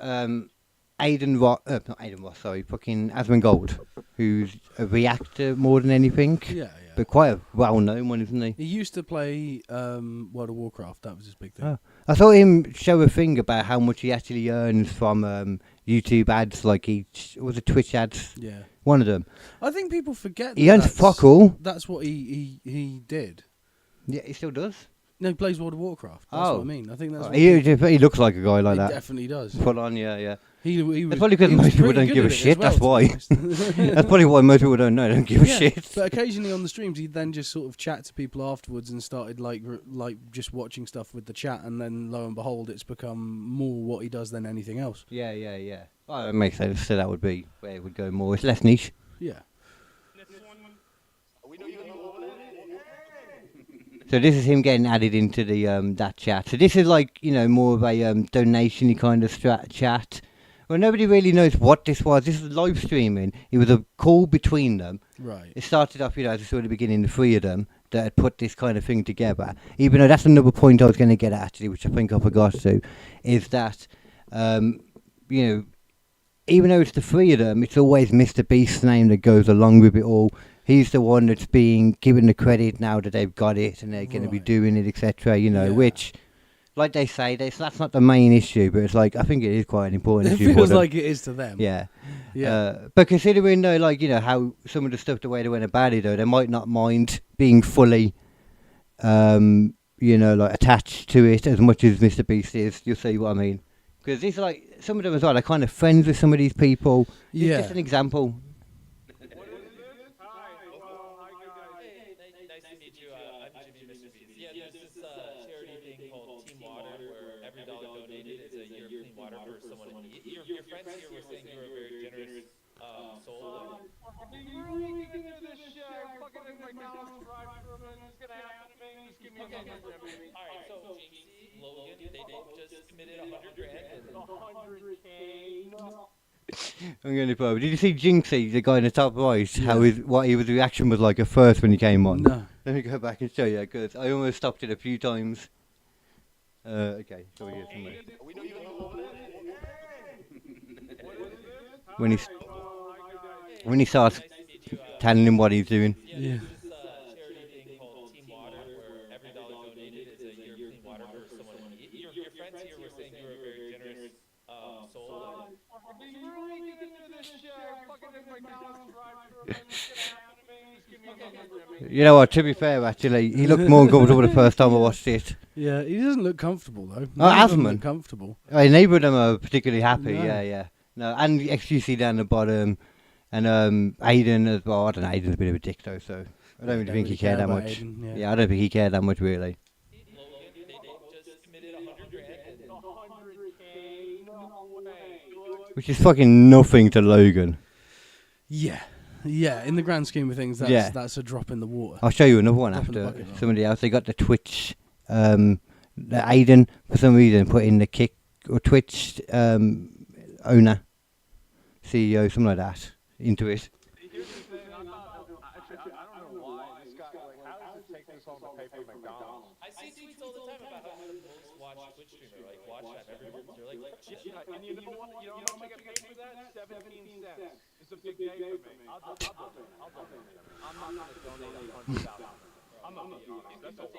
Aidan Ross, not Aidan Ross, sorry, fucking Asmongold, who's a reactor more than anything, Yeah, yeah. but quite a well-known one, isn't he? He used to play World of Warcraft. That was his big thing. Oh. I saw him show a thing about how much he actually earns from YouTube ads, like was it Twitch ads? Yeah. One of them. I think people forget He that earns that's- fuck all. That's what he did. Yeah, he still does. No, he plays World of Warcraft. That's Oh. what I mean. I think that's what He looks like a guy like he that. definitely does. Full on, yeah. He was, That's probably because he was most people pretty don't good give a at it as shit, that's well, why. to be honest. That's probably why most people don't know. Don't give a shit. But occasionally on the streams, he'd then just sort of chat to people afterwards and started like just watching stuff with the chat, and then lo and behold, it's become more what he does than anything else. Yeah. Well, it makes sense. So that would be where it would go more. It's less niche. Yeah. So this is him getting added into the that chat. So this is like, you know, more of a donation-y kind of chat. Well, nobody really knows what this was. This is live streaming. It was a call between them. Right. It started off, you know, as I saw at the beginning, the three of them that had put this kind of thing together. Even though that's another point I was going to get at, actually, which I think I forgot to, is that, you know, even though it's the three of them, it's always Mr. Beast's name that goes along with it all. He's the one that's being given the credit now that they've got it and they're going to be Right. doing it, etc. You know, Yeah. which, like they say, that's not the main issue, but it's like, I think it is quite an important It issue. for feels them. like it is to them. Yeah. Yeah. But considering though, like, you know, how some of the stuff, the way they went about it, though, they might not mind being fully, you know, like attached to it as much as Mr. Beast is. You'll see what I mean. Because these are like, some of them as well, they're kind of friends with some of these people. It's Yeah. just an example. Nice to meet you. I'm Jimmy Mr. Beast. Yeah, there's this charity thing called Team Water, where every dollar donated is a year of clean water for someone. Your friends here were saying you're a very generous soul. Alright, so JC, Logan, they just committed $100,000. I'm going to probably. Did you see Jinxie, the guy in the top right? How what his reaction was like at first when he came on? No. Let me go back and show you, because I almost stopped it a few times. Okay, so we get somewhere. When he starts telling him what he's doing. Yeah. This charity thing called Team Water, where every dollar donated is a year of clean water for someone. Your friends here were saying you're a very generous soul. You know what, to be fair, actually, he looked more uncomfortable the first time I watched it. Yeah, he doesn't look comfortable though. Oh, None of them Asman. look comfortable. Neither of them are particularly happy, No. yeah. No, and XQC down the bottom, and Aiden as well. I don't know, Aiden's a bit of a dick though, so I don't really think he cared that about much. Aiden, Yeah, I don't think he cared that much, really. Logan, they just committed $100,000. Which is fucking nothing to Logan. Yeah. Yeah, in the grand scheme of things, that's a drop in the water. I'll show you another one Drop in the after bucket, somebody else. They got the Twitch, the Aiden, for some reason, put in the kick, or Twitch owner, CEO, something like that, into it. Here's the thing, I don't know why this guy, like, how does it take this long to pay for McDonald's? I see tweets all the time about how I'm the most watched Twitch streamer, like watch time every month. They're like, Yeah, and you know what? You know how much I get paid for that? 17 cents. It's a big day for me. I'll donate. I'm not gonna donate $100,000. I'm not being honest. That's a lot.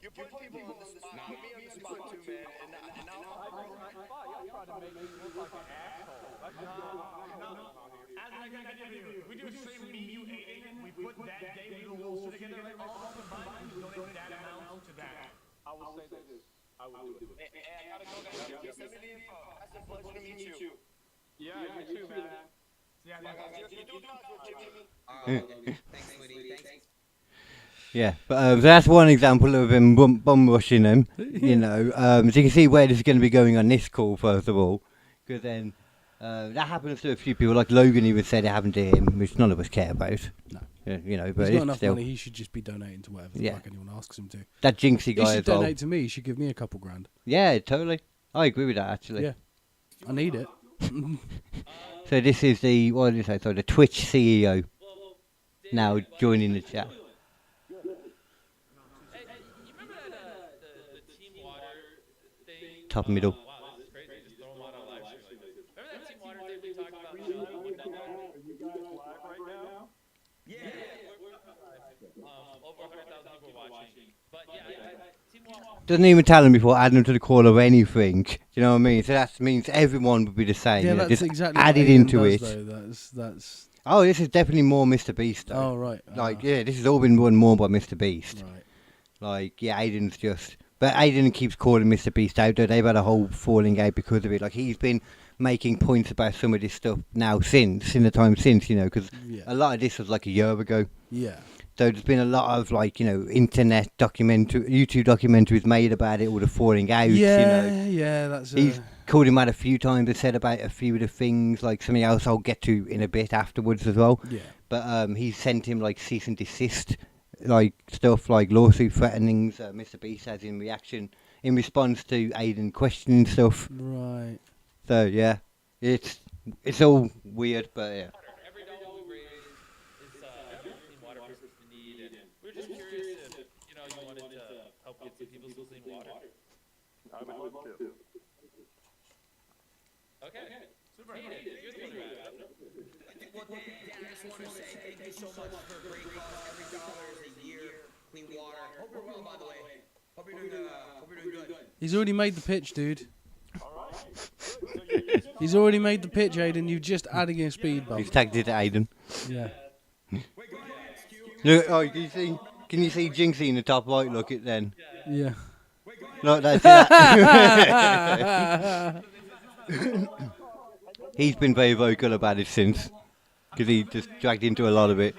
You're putting people on the spot. Put me on the spot too, man. And now Y'all trying to make me look like an asshole. That's not. As I got you, we do a stream, me, you, Aiden. We put that day, we do a little shit together, like all combined, we donate that amount to that. I will say this. I will do it. I gotta go, guys. Send me the info. That's a pleasure to meet you. Yeah, you too, man. Yeah, You're doing good, Jimmy. Thanks, sweetie. Thanks. Yeah, but so that's one example of him bum rushing him. You know, so you can see where this is going to be going on this call first of all, because then that happens to a few people. Like Logan even said it happened to him, which none of us care about. No. You know, but He's got it's enough still money, he should just be donating to whatever the fuck anyone asks him to. that Jinxie He guy should as well. donate to me, he should give me a couple grand. Yeah, totally. I agree with that actually. Yeah. I need it. So this is the what did I say? So the Twitch CEO now joining the chat. Hey, you remember that the Team Water thing? Top middle. Wow, this is crazy. Just throw them on a live stream like this. Remember that Team Water thing we talked about? Over 100,000 people watching. But yeah, Team Water. Doesn't even tell them before adding them to the call or anything. Do you know what I mean? So that means everyone would be the same. Yeah, you know, that's just exactly added what Aiden into does, it. though. That's Oh, this is definitely more Mr. Beast though. oh right. Like yeah, this has all been run more by Mr. Beast. Right. Like yeah, Aiden's just. But Aiden keeps calling Mr. Beast out. Though they've had a whole falling out because of it. Like he's been making points about some of this stuff now since in the time since you know because Yeah. a lot of this was like a year ago. Yeah. So there's been a lot of like you know internet YouTube documentaries made about it, all the falling out. Yeah, You know, yeah, that's he's called him out a few times and said about a few of the things like something else I'll get to in a bit afterwards as well. yeah. But he sent him like cease and desist like stuff like lawsuit threatenings. Mr. Beast has in response to Aiden questioning stuff. Right. So yeah, it's all weird, but yeah. Every dollar we raise is clean water for the need, and we're just curious if you wanted to help get some people some clean water. I would love to. Okay. Super. Hey, you're the one who asked. Well, Dan, I just want to say thank you so much for a great cause. Every dollar is a year. Clean water. Hope you're well, by the way. Hope you're doing good. He's already made the pitch, dude. He's already made the pitch, Aiden. You're just adding a speed bump. He's tagged it to Aiden. Yeah. Look, oh, can you see Jinxie in the top right? Look it then. Yeah. Look, that's it. He's been very vocal about it since, because he just dragged into a lot of it.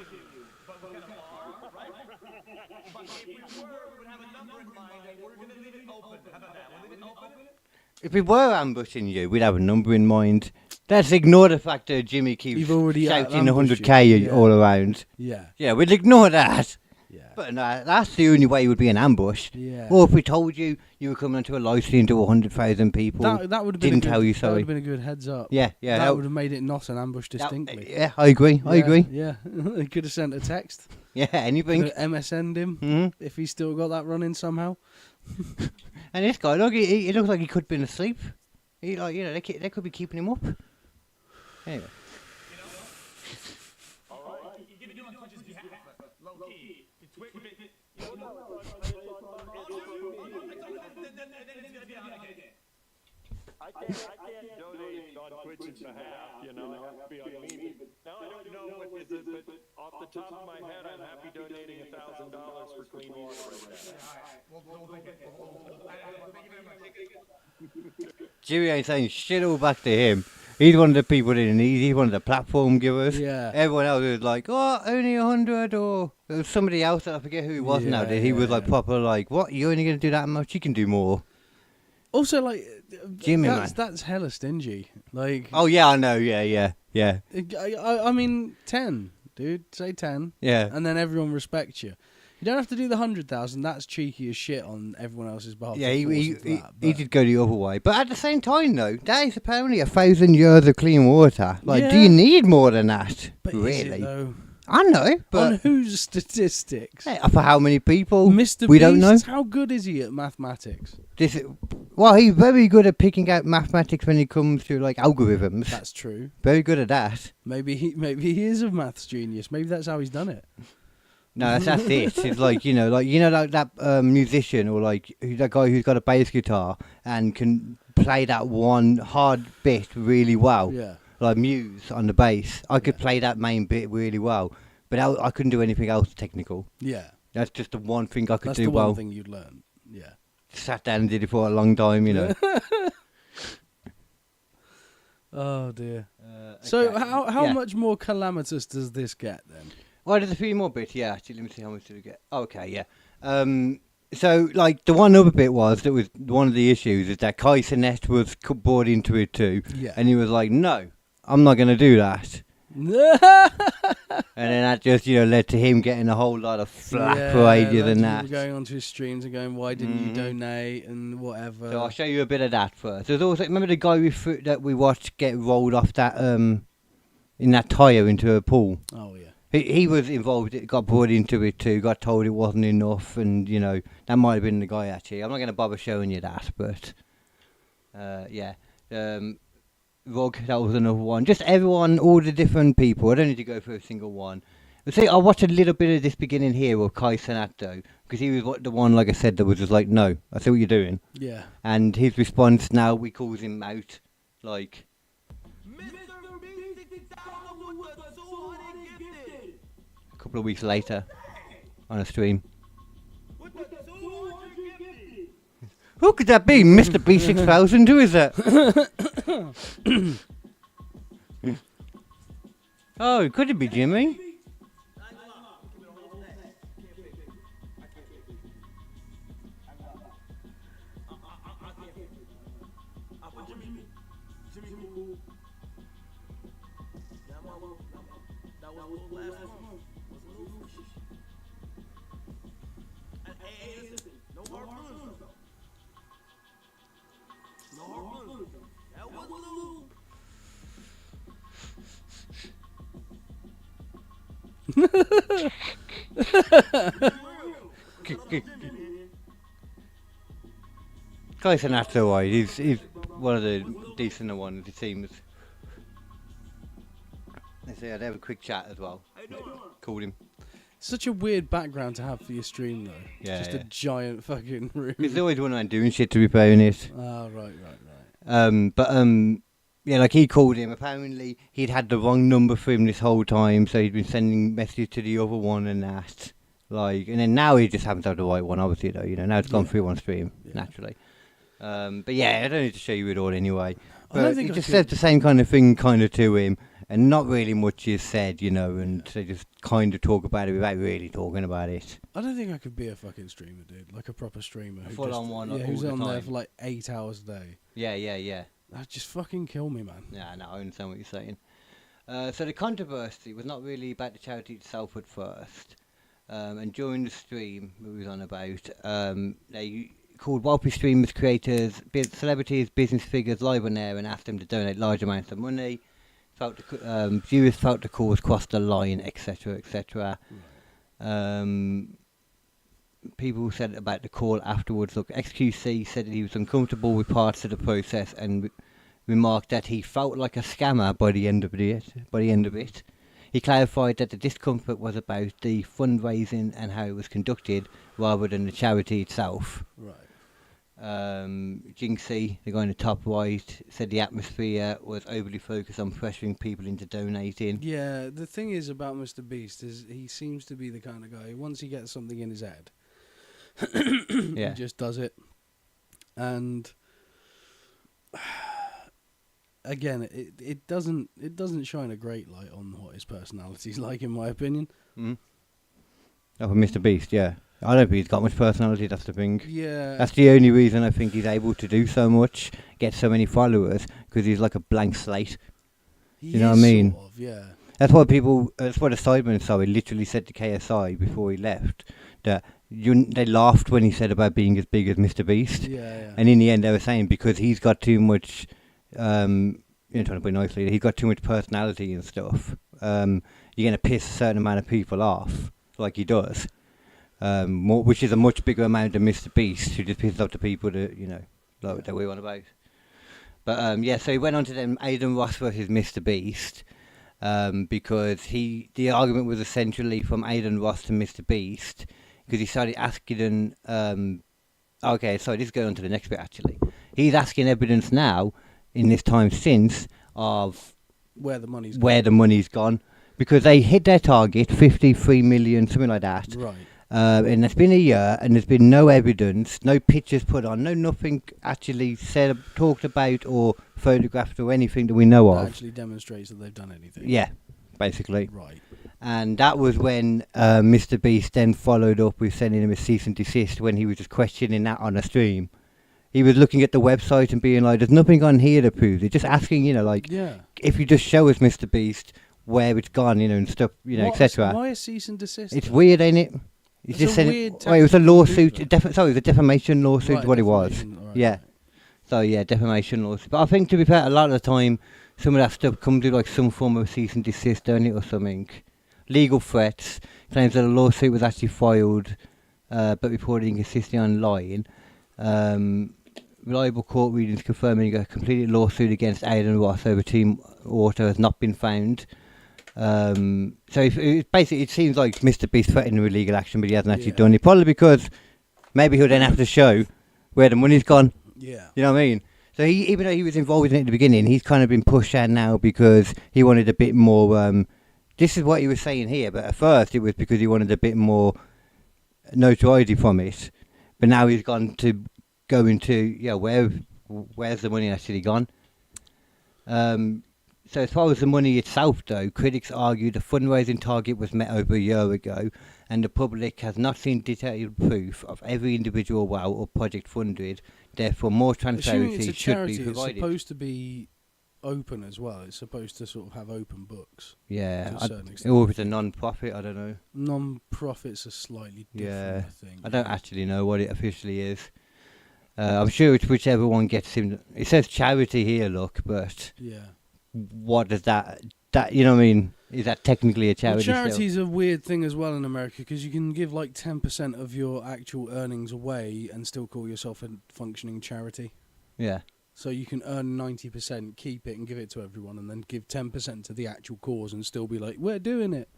If we were ambushing you, we'd have a number in mind. Let's ignore the fact that Jimmy keeps You've already shouting ambushed 100k you, yeah. all around. Yeah. Yeah, we'd ignore that. Yeah. But no, that's the only way it would be an ambush. Yeah. Or if we told you you were coming onto a live stream to 100,000 people, That would have been didn't a good, tell you, That would sorry. have been a good heads up. Yeah, That would have made it not an ambush distinctly. Yeah, I agree. I agree. Yeah. He could have sent a text. Yeah, anything. Could have MSN'd him hmm if he's still got that running somehow. And this guy, look, he looks like he could have been asleep. He like, you know, they could be keeping him up. Anyway. You can do on Twitch's behalf, low key. I can't donate on Twitch's behalf, you know, I have to be on me. Now I don't know what is it, but off the top of my head, I'm happy donating $1,000 for clean water right now. Jimmy ain't saying shit all back to him. He's one of the people in the need. He's one of the platform givers. Yeah. Everyone else was like, oh, only 100, or there was somebody else, I forget who he was now. Yeah, He was like yeah. proper like, what, you're only going to do that much? You can do more. Also, like, Jimmy, that's hella stingy. Like, Oh yeah, I know. Yeah. I mean, 10, dude. Say 10. Yeah. And then everyone respects you. You don't have to do the 100,000. That's cheeky as shit on everyone else's behalf. Yeah, to force he, them to he, that, he but- did go the other way. But at the same time, though, that is apparently 1,000 years of clean water. Like, do Yeah. you need more than that? But is it, really? though? I know, On but whose statistics? for how many people? Mr. We Beast, don't know. how good is he at mathematics? Well, he's very good at picking out mathematics when it comes to like algorithms. That's true. Very good at that. Maybe he is a maths genius. Maybe that's how he's done it. No, that's it. It's like that musician or like that guy who's got a bass guitar and can play that one hard bit really well. Yeah. Like Muse on the bass. I could play that main bit really well, but I couldn't do anything else technical. Yeah. That's just the one thing I could That's do the well. one thing you'd learn. Yeah. Sat down and did it for a long time, you know. Oh dear. So Okay. how Yeah. much more calamitous does this get then? Well, there's a few more bits, yeah. Actually, let me see how much did we get. Okay, yeah. So, like, the one other bit was one of the issues is that Kai Cenat was brought into it too. Yeah. And he was like, no, I'm not going to do that. And then that just, led to him getting a whole lot of flack for ages and that. Going onto his streams and going, why didn't you donate and whatever. So I'll show you a bit of that first. There's also, remember the guy that we watched get rolled off that, in that tyre into a pool? Oh yeah. He was involved, got brought into it too, got told it wasn't enough, and, that might have been the guy actually. I'm not going to bother showing you that, but, yeah. Rog, that was another one. Just everyone, all the different people. I don't need to go through a single one. See, I watched a little bit of this beginning here of Kai Cenat though, because he was the one, like I said, that was just like, no, I see what you're doing. Yeah. And his response now, we calls him out, like... A couple of weeks later, on a stream. Who could that be? Mr. B6000, who is that? Oh, could it be Jimmy? Kai Cenat's alright. He's one of the decenter ones, it seems. Let's see, I'd have a quick chat as well. Called him. Such a weird background to have for your stream though. Yeah, Just yeah. a giant fucking room. He's always one around doing shit to be fair in it. Oh, right. Yeah, like he called him. Apparently, he'd had the wrong number for him this whole time, so he'd been sending messages to the other one and that. Like, and then now he just happens to have the right one, obviously, though. Now it's gone through on stream, naturally. But yeah, I don't need to show you it all anyway. I don't But think he I just could- said the same kind of thing kind of to him, and not really much is said, and they just kind of talk about it without really talking about it. I don't think I could be a fucking streamer, dude. Like a proper streamer. Who full-on just, one yeah, all who's the on there time. for like 8 hours a day. Yeah. That'd just fucking kill me, man. Yeah, no, I understand what you're saying. So the controversy was not really about the charity itself at first. And during the stream we was on about, they called wealthy streamers, creators, celebrities, business figures live on air and asked them to donate large amounts of money. Viewers felt the cause crossed the line, etc., etc. People said about the call afterwards. Look, XQC said that he was uncomfortable with parts of the process and remarked that he felt like a scammer by the end of it. He clarified that the discomfort was about the fundraising and how it was conducted, rather than the charity itself. Right. Jinxie, the guy in the top right, said the atmosphere was overly focused on pressuring people into donating. Yeah, the thing is about Mr. Beast is he seems to be the kind of guy, once he gets something in his head, he just does it. And again, it doesn't shine a great light on what his personality's like, in my opinion. Oh, for Mr. Beast, yeah. I don't think he's got much personality. That's the thing. Yeah. That's the only reason I think he's able to do so much, get so many followers, because he's like a blank slate. He you know what I is mean? Sort of, yeah. That's what people. That's what the Sidemen literally said to KSI before he left. That they laughed when he said about being as big as Mr. Beast. Yeah. And in the end, they were saying because he's got too much. Trying to put it nicely, he's got too much personality and stuff. You're gonna piss a certain amount of people off, like he does. Which is a much bigger amount than Mr. Beast, who just pisses off the people that that we want about. But so he went on to them Aiden Ross versus Mr. Beast. Because the argument was essentially from Aiden Ross to Mr. Beast, because he started asking this is going on to the next bit actually. He's asking evidence now, in this time since, of where the money's gone, because they hit their target, 53 million, something like that. Right. And it's been a year, and there's been no evidence, no pictures put on, nothing actually said, talked about, or photographed, or anything that we know That of. actually demonstrates that they've done anything. Yeah, basically. Right. And that was when Mr. Beast then followed up with sending him a cease and desist when he was just questioning that on a stream. He was looking at the website and being like, there's nothing on here to prove it. Just asking, if you just show us Mr. Beast where it's gone, and stuff, etc. Why a cease and desist? It's weird, ain't it? He's just said it was a lawsuit. It was a defamation lawsuit. Right, What it was. right, Yeah. right. So defamation lawsuit. But I think, to be fair, a lot of the time, some of that stuff comes with like some form of cease and desist, don't it, or something. Legal threats, claims that a lawsuit was actually filed, but reported inconsistently online. Reliable court readings confirming a completed lawsuit against Aidan Ross over Team Water has not been found. So basically, it seems like Mr. Beast threatened with legal action, but he hasn't actually done it. Probably because maybe he'll then have to show where the money's gone. Yeah. You know what I mean? So even though he was involved in it at the beginning, he's kind of been pushed out now because he wanted a bit more. This is what he was saying here, but at first it was because he wanted a bit more notoriety from it. But now he's gone to go into where's the money actually gone? So as far as the money itself, though, critics argue the fundraising target was met over a year ago, and the public has not seen detailed proof of every individual well or project funded. Therefore, more transparency should be provided. It's supposed to be open as well. It's supposed to sort of have open books. Yeah, to a certain extent. or if it's a non-profit, I don't know. Non-profits are slightly different, I think. I don't actually know what it officially is. I'm sure it's whichever one gets him. It says charity here, look, but what does that you know what I mean? Is that technically a charity? Well, charity's a weird thing as well in America, because you can give like 10% of your actual earnings away and still call yourself a functioning charity. Yeah. So you can earn 90%, keep it and give it to everyone, and then give 10% to the actual cause and still be like, we're doing it.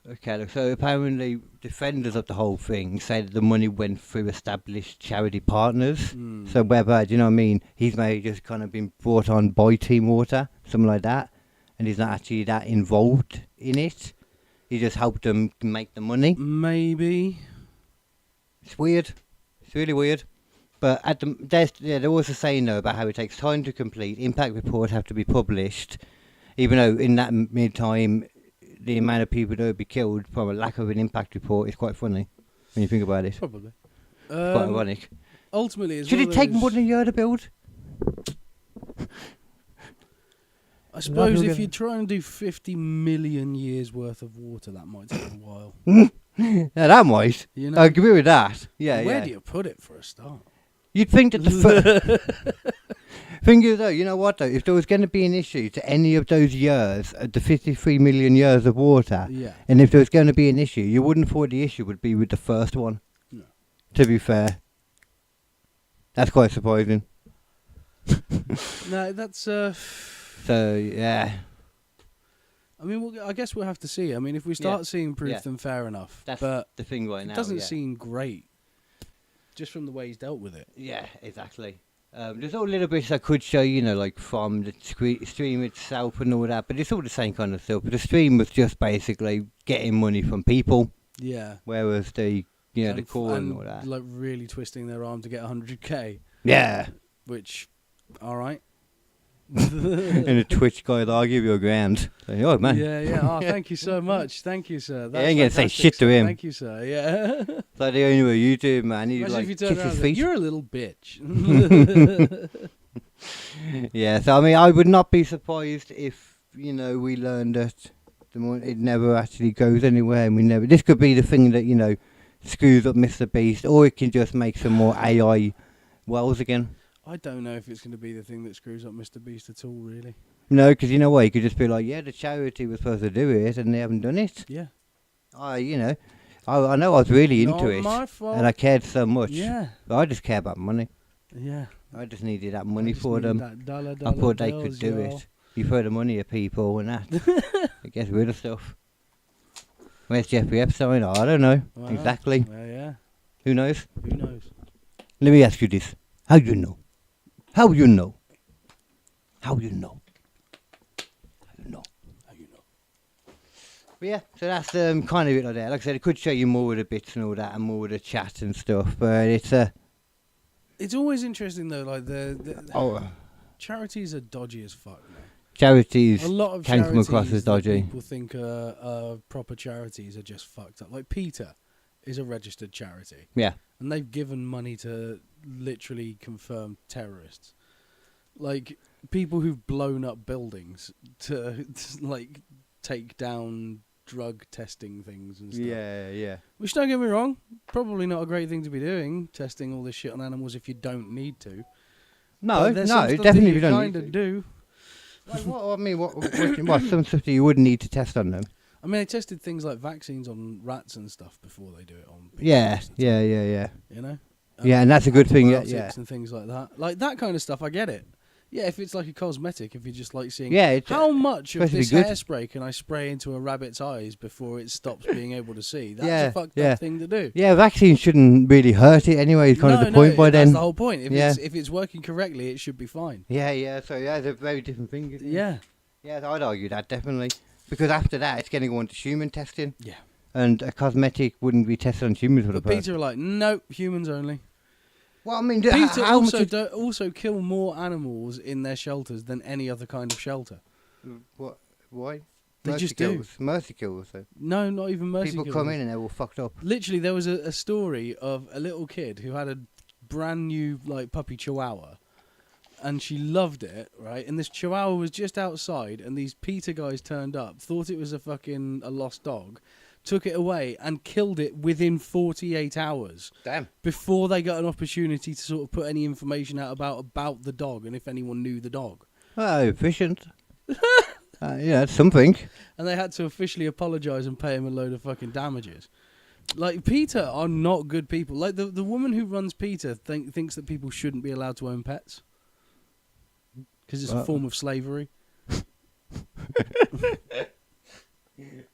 Okay, so apparently defenders of the whole thing say that the money went through established charity partners. So whether, do you know what I mean, he's maybe just kind of been brought on by Team Water, something like that, and he's not actually that involved in it. He just helped them make the money. Maybe. It's weird. It's really weird. But they're also saying, though, about how it takes time to complete. Impact reports have to be published, even though in that mid-time, the amount of people that would be killed from a lack of an impact report is quite funny when you think about it. Probably. Quite ironic. Ultimately, should it take more than a year to build? I suppose if you're trying to do 50 million years worth of water, that might take a while. Yeah, that might. You know? I agree with that. Yeah, Where do you put it for a start? You'd think that the thing is, though, you know what, though? If there was going to be an issue to any of those years, the 53 million years of water, and if there was going to be an issue, you wouldn't have thought the issue would be with the first one. No. To be fair. That's quite surprising. No, that's... So, yeah. I mean, I guess we'll have to see. I mean, if we start seeing proof, then fair enough. That's but the thing right now. It doesn't seem great, just from the way he's dealt with it. Yeah, exactly. There's all little bits I could show, like from the stream itself and all that, but it's all the same kind of stuff. But the stream was just basically getting money from people. Yeah. Whereas the call and all that. Like really twisting their arm to get 100k. Yeah. Which, all right. And a Twitch guy, I'll give you a grand. Like, oh, man. Yeah. Oh, thank you so much. Thank you, sir. I ain't going to say fantastic, shit to sir. him. Thank you, sir. Yeah. It's like the only way you do, man. He'd Imagine like if you turn kiss around his and feet. you're a little bitch. Yeah, so I mean, I would not be surprised if, we learned that it never actually goes anywhere, and this could be the thing that, screws up Mr. Beast, or it can just make some more AI wells again. I don't know if it's going to be the thing that screws up Mr. Beast at all, really. No, because you know what, you could just be like, yeah, the charity was supposed to do it, and they haven't done it. Yeah. I know I was really into Not it, my fault. and I cared so much. Yeah. But I just care about money. Yeah. I just needed that money just for needed them. that dollar I thought they bills, could do y'all. it. You throw the money at people and that. It gets rid of stuff. Where's Jeffrey Epstein? I don't know. Well, Exactly. Yeah. Who knows? Who knows? Let me ask you this. How do you know? How you know? How you know? How you know? How you know? But yeah, so that's kind of it like that. Like I said, it could show you more of the bits and all that, and more of the chat and stuff. But it's It's always interesting though, like oh, charities are dodgy as fuck, man. charities A lot of can come charities across as that dodgy. people think are proper charities are just fucked up. Like PETA is a registered charity, Yeah. and they've given money to literally confirmed terrorists, like people who've blown up buildings to like take down drug testing things and stuff. Yeah. Which, don't get me wrong, probably not a great thing to be doing, testing all this shit on animals if you don't need to. No, But there's some stuff definitely that you don't kind need of to. do. Like what? I mean, what some stuff that you wouldn't need to test on them. I mean, they tested things like vaccines on rats and stuff before they do it on people. Yeah. You know? Yeah, and that's a good thing. Yeah. Antibiotics and things like that. Like that kind of stuff, I get it. Yeah, if it's like a cosmetic, if you're just like seeing Yeah, it's how much of supposed to be this good. hairspray can I spray into a rabbit's eyes before it stops being able to see? That's Yeah, a fucked yeah. up thing to do. Yeah, vaccines shouldn't really hurt it anyway. Is kind of the point by that's then. the whole point. Yeah. If it's working correctly, it should be fine. Yeah. So yeah, it's a very different thing. Isn't it? Yeah. Yeah, I'd argue that definitely, because after that, it's getting on to human testing. Yeah. And a cosmetic wouldn't be tested on humans for the But purpose. PETA are like, nope, humans only. Well, I mean, PETA how also much? also kill more animals in their shelters than any other kind of shelter. What? Why? They Mercy just do. kills. Mercy kills. So No, not even mercy people kills. come in and they're all fucked up. Literally, there was a story of a little kid who had a brand new like puppy chihuahua, and she loved it, right? And this chihuahua was just outside, and these PETA guys turned up, thought it was a lost dog, took it away and killed it within 48 hours Damn. before they got an opportunity to sort of put any information out about the dog and if anyone knew the dog. Oh, efficient. Yeah, it's something. And they had to officially apologise and pay him a load of fucking damages. Like, PETA are not good people. Like, the woman who runs PETA thinks that people shouldn't be allowed to own pets. Because it's a form of slavery.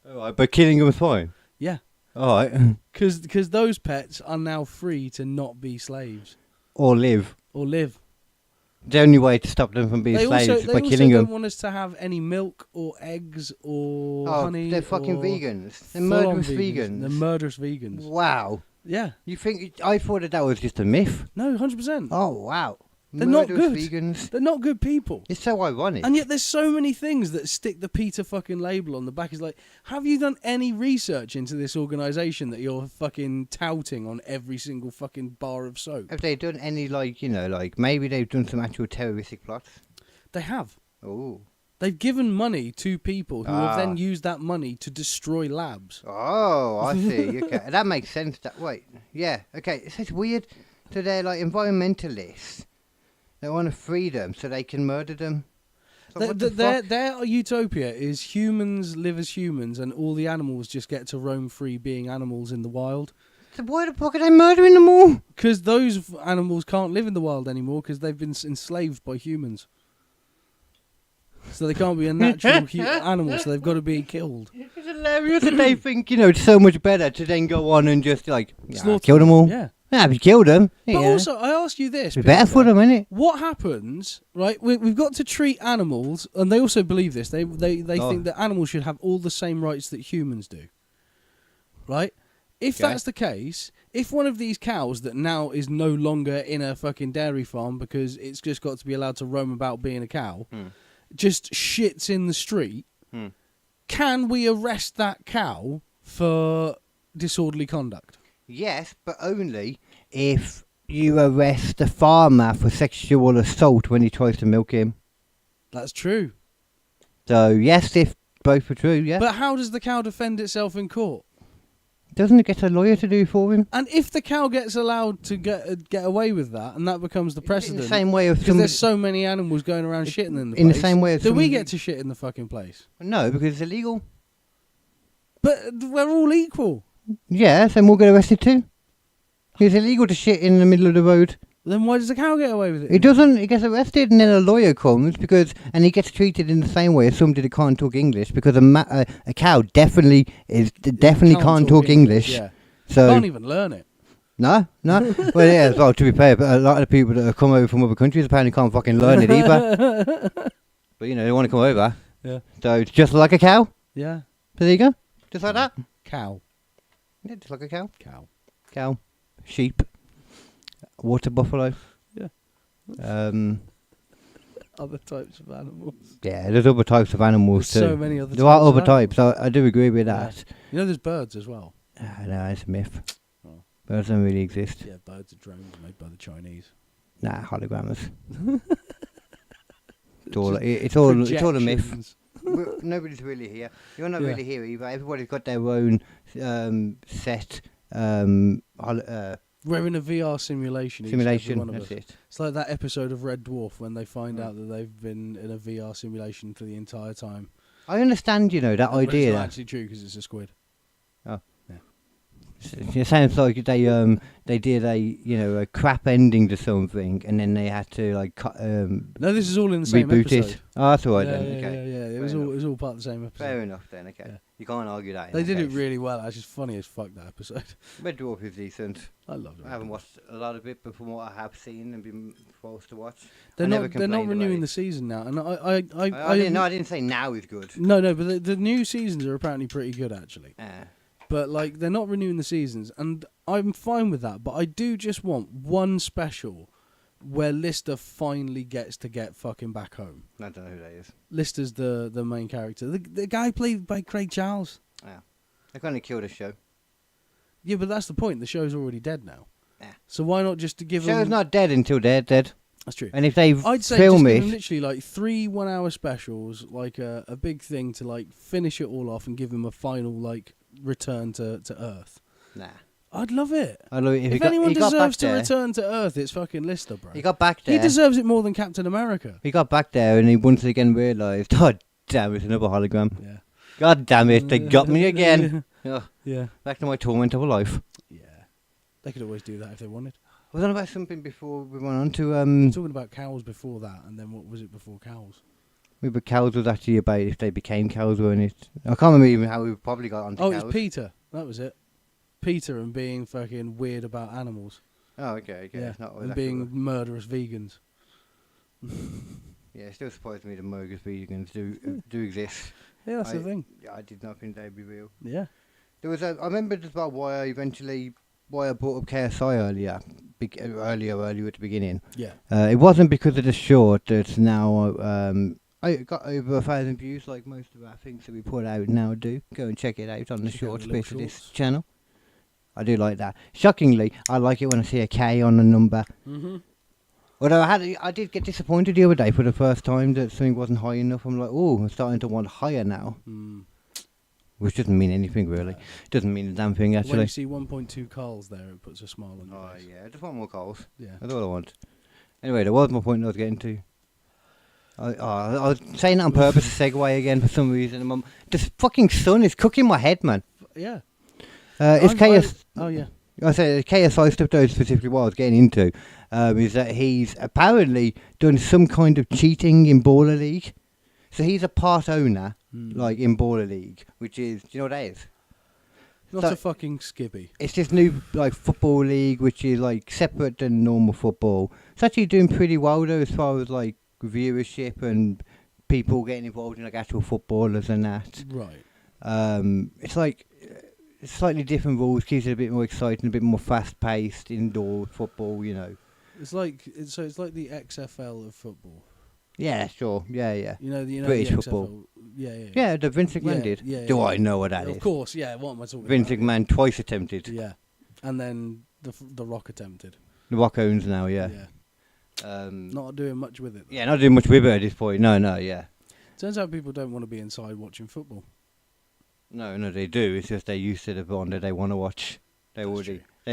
Alright, but killing them is fine. Yeah. Alright. Because those pets are now free to not be slaves. Or live. Or live. The only way to stop them from being slaves is by killing don't them. want us to have any milk or eggs or honey. They're fucking or vegans. They're full-on murderous vegans. They're murderous vegans. Wow. Yeah. You think? I thought that was just a myth. No, 100%. Oh wow. They're not Murderous good. vegans. They're not good people. It's so ironic. And yet there's so many things that stick the PETA fucking label on the back. It's like, have you done any research into this organisation that you're fucking touting on every single fucking bar of soap? Have they done any, like maybe they've done some actual terroristic plots? They have. Oh. They've given money to people who have then used that money to destroy labs. Oh, I see. Okay, that makes sense. Wait, yeah. Okay, it's weird. So they're like environmentalists. They want to free them so they can murder them. So what the fuck? Their utopia is humans live as humans and all the animals just get to roam free being animals in the wild. So why the fuck are they murdering them all? Because those animals can't live in the wild anymore because they've been enslaved by humans. So they can't be a natural animal, so they've got to be killed. It's hilarious that they think, it's so much better to then go on and just, Slaughter kill them all. Yeah. Yeah, if you kill them. But also, I ask you this. It's better for them, isn't it? What happens, right? We've got to treat animals, and they also believe this. They think that animals should have all the same rights that humans do. Right? If Okay. that's the case, if one of these cows that now is no longer in a fucking dairy farm because it's just got to be allowed to roam about being a cow, just shits in the street, can we arrest that cow for disorderly conduct? Yes, but only if you arrest the farmer for sexual assault when he tries to milk him. That's true. So, yes, if both are true, yeah. But how does the cow defend itself in court? Doesn't it get a lawyer to do for him? And if the cow gets allowed to get away with that, and that becomes the precedent, In the same way of because there's so many animals going around shitting in the place. In the same way as do we somebody- get to shit in the fucking place? No, because it's illegal. But we're all equal. Yeah, then we'll get arrested too. It's illegal to shit in the middle of the road. Then why does the cow get away with it? It doesn't. He gets arrested, and then a lawyer comes and he gets treated in the same way as somebody that can't talk English, because a cow definitely can't talk English. Yeah. So Can't even learn it. no. Well, yeah. Well, to be fair, but a lot of the people that have come over from other countries apparently can't fucking learn it either. But they want to come over. Yeah. So it's just like a cow. Yeah. So there you go. Just like that. Cow. Yeah, just like a cow. Cow. Sheep. Water buffalo. Yeah. Other types of animals. Yeah, there's other types of animals There's too. so many other There are types of other types. I do agree with that. There's birds as well. No, it's a myth. Oh. Birds don't really exist. Yeah, birds are drones made by the Chinese. Nah, hologrammers. It's all a myth. Projections. Nobody's really here. You're not Yeah. really here either. Everybody's got their own set We're in a VR simulation. Each and every one of That's us. it. It's like that episode of Red Dwarf when they find out that they've been in a VR simulation for the entire time. I understand, that But idea. it's not actually true because it's a squid. It sounds like they did a crap ending to something, and then they had to No, this is all in the same reboot episode. it. Oh, that's all right yeah, then. yeah, Okay. yeah. It Fair was enough. all part of the same episode. Fair enough then. Okay. Yeah. You can't argue that. in They that did it case. really well. Actually, it's funny as fuck, that episode. Red Dwarf is decent. I loved it. I haven't watched a lot of it, but from what I have seen and been forced to watch, They're I never not. They're not complained about renewing it. the season now, and I didn't say now is good. No, but the new seasons are apparently pretty good actually. Ah. But they're not renewing the seasons, and I'm fine with that. But I do just want one special where Lister finally gets to get fucking back home. I don't know who that is. Lister's the main character, the guy played by Craig Charles. Yeah. They kind of killed the show. Yeah, but that's the point. The show's already dead now. Yeah. So why not just to give Show's him? not dead until they're dead. That's true. And if they I'd say film just it, give him literally 3 1-hour specials, a big thing to finish it all off and give him a final return to Earth. nah. I'd love it. I love it. If anyone deserves to return to Earth, it's fucking Lister, bro. He got back there. He deserves it more than Captain America. He got back there, and he once again realised, oh damn, it's another hologram. Yeah. God damn it, they got me again. Ugh, Yeah. back to my torment of a life. Yeah. They could always do that if they wanted. Was on about something before we went on to Talking about cows before that, and then what was it before cows? maybe cows was actually about if they became cows, weren't it? I can't remember even how we probably got onto Oh, cows. it was Peter. That was it. Peter and being fucking weird about animals. Oh, okay. Yeah. It's not And exactly being what- murderous vegans. Yeah, it still surprised me the Mogus vegans do exist. Yeah, that's the thing. I did not think they'd be real. Yeah. There was I remember just about why I brought up KSI earlier at the beginning. Yeah. It wasn't because of the short that's now I got over 1,000 views like most of our things that we put out now do. Go and check it out on the Check out short the little space of this shorts. channel. I do like that. Shockingly, I like it when I see a K on the number. Mm-hmm. Although I did get disappointed the other day for the first time that something wasn't high enough. I'm like, oh, I'm starting to want higher now. Mm. Which doesn't mean anything really. Doesn't mean a damn thing When actually. you see 1.2 Carls there, it puts a smile on your Oh face. yeah, I just want more coals. Yeah. That's all I want. Anyway, that was my point I was getting to. I was saying that on purpose to segue again for some reason. This fucking sun is cooking my head, man. Yeah. It's KS. Oh, yeah. I say KSI stuff though, specifically what I was getting into, is that he's apparently done some kind of cheating in Baller League. So he's a part owner, in Baller League, which is, do you know what that is? Not So- a fucking skibby. It's this new football league, which is separate than normal football. It's actually doing pretty well though, as far as viewership and people getting involved in actual footballers and that. Right. It's slightly different rules, keeps it a bit more exciting, a bit more fast-paced indoor football. It's like it's like the XFL of football. Yeah, sure. Yeah. British British the football. XFL. Yeah. Yeah, the Vince McMahon did. Do I know what that is? Of course, yeah. What am I talking Vince about? McMahon twice attempted. Yeah, and then the Rock attempted. The Rock owns now, yeah. Not doing much with it, though. Yeah, not doing much with it at this point. No, yeah. Turns out people don't want to be inside watching football. No, they do. It's just they're used to the one that they want to watch. They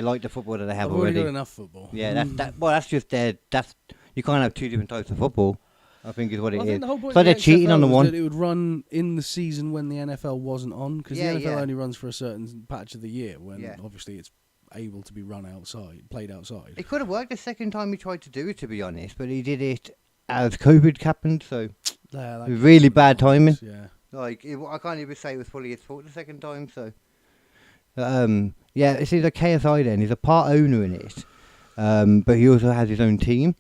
like the football that they have I've already already. got enough football. Yeah, that's just you can't have two different types of football. I think is what it I is. think the whole point It's like of the they're cheating on the XFL was one. that it would run in the season when the NFL wasn't on, because the NFL Yeah. only runs for a certain patch of the year when Yeah. obviously it's able to be played outside. It could have worked the second time he tried to do it, to be honest, but he did it as COVID happened, so That really bad timing. Yeah. Like I can't even say it was fully his fault the second time. So, yeah, it seems like KSI. Then he's a part owner in it, but he also has his own team,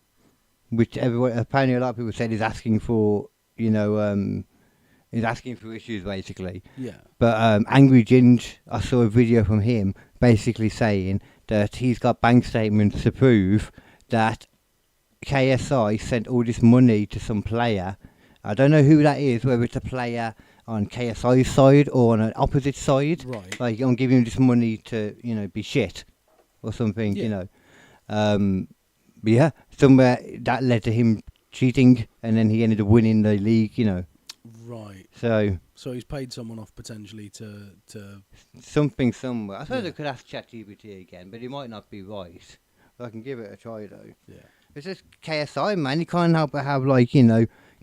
which apparently a lot of people said is asking for, is asking for issues basically. Yeah. But Angry Ginge, I saw a video from him basically saying that he's got bank statements to prove that KSI sent all this money to some player. I don't know who that is, whether it's a player on KSI's side or on an opposite side. Right. Like, I'm giving him this money to, be shit or something, But yeah, somewhere that led to him cheating, and then he ended up winning the league, Right. So he's paid someone off potentially to something somewhere. I suppose I could ask ChatGPT again, but it might not be right. But I can give it a try though. Yeah. It's just KSI, man. You can't help but have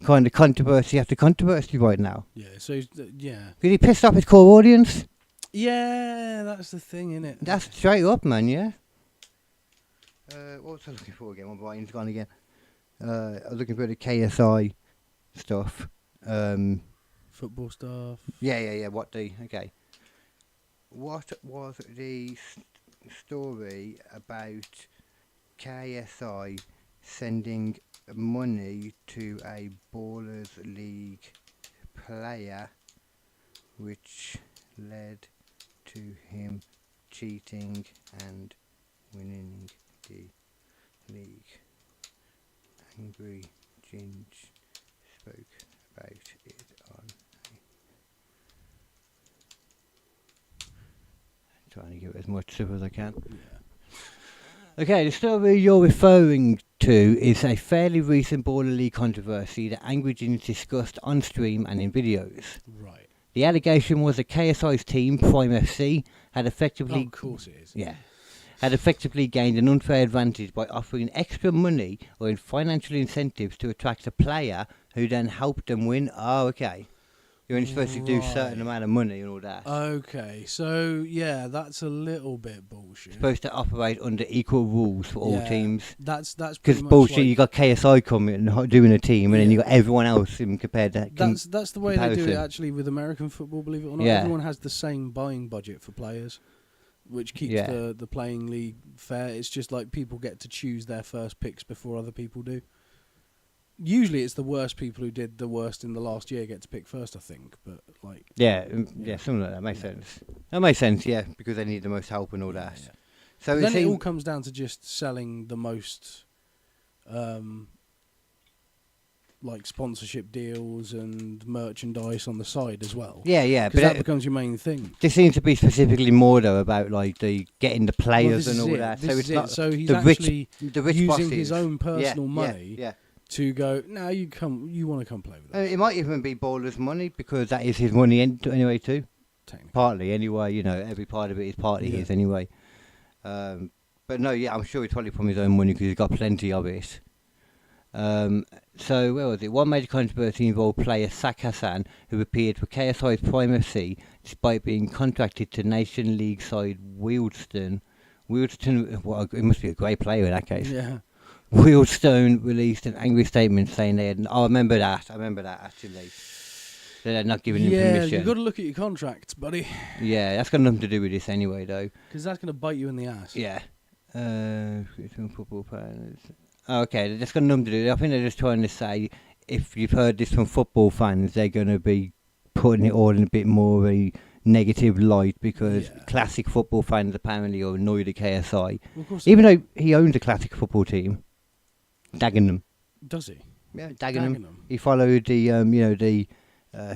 kind of controversy after controversy right now. Yeah. So yeah. Because he pissed off his core audience. Yeah, that's the thing, innit? That's straight up, man. Yeah. What was I looking for again? My brain's gone again. I was looking for the KSI stuff. Football stuff. Yeah. Okay. What was the story about KSI sending money to a Ballers League player, which led to him cheating and winning the league? Angry Ginge spoke about it on trying to give it as much stuff as I can. Yeah. Okay, the story you're referring to is a fairly recent Baller League controversy that Angry Ginge discussed on stream and in videos. Right. The allegation was that KSI's team, Prime FC, had effectively... of course it is. Yeah. Had effectively gained an unfair advantage by offering extra money or in financial incentives to attract a player who then helped them win. Oh, okay. You're only supposed to do a certain amount of money and all that. Okay, so yeah, that's a little bit bullshit. Supposed to operate under equal rules for all teams. That's Because pretty much bullshit, like, you got KSI coming and doing a team, and then you got everyone else in compared to. That's the way they do it comparison. actually with American football. Believe it or not, Yeah. everyone has the same buying budget for players, which keeps the playing league fair. It's just like people get to choose their first picks before other people do. Usually, it's the worst people who did the worst in the last year get to pick first, I think. But like, Yeah, something like that makes sense. That makes sense, yeah, because they need the most help and all that. yeah. So Then it all comes down to just selling the most, like sponsorship deals and merchandise on the side as well. yeah, because but that becomes your main thing. this seems to be specifically more though about like the getting the Well, players this and is all it. that. This So is it's it. not So he's the actually rich using bosses. his own personal Yeah, money Yeah. to go. Now you want to come play with us. It might even be Baller's money because that is his money anyway too. Technically. Partly anyway, every part of it is partly Yeah. his anyway. But no, yeah, I'm sure it's probably from his own money because he's got plenty of it. So where was it? One major controversy involved player Sak Hassan, who appeared for KSI's Prime FC despite being contracted to Nation League side Wealdstone. Well, it must be a great player in that case. Yeah. Wealdstone released an angry statement saying they had. I remember that actually. They're not giving him permission. Yeah, you've got to look at your contracts, buddy, Yeah, that's got nothing to do with this anyway, though. because that's going to bite you in the ass. Yeah. Football fans. Oh, okay, that's got nothing to do. I think they're just trying to say if you've heard this from football fans, they're going to be putting it all in a bit more of a negative light because Yeah. classic football fans apparently are annoyed at KSI, Well, of course, even though he owns a classic football team, Dagenham. does he? Yeah, Dagenham. Dagenham. He followed the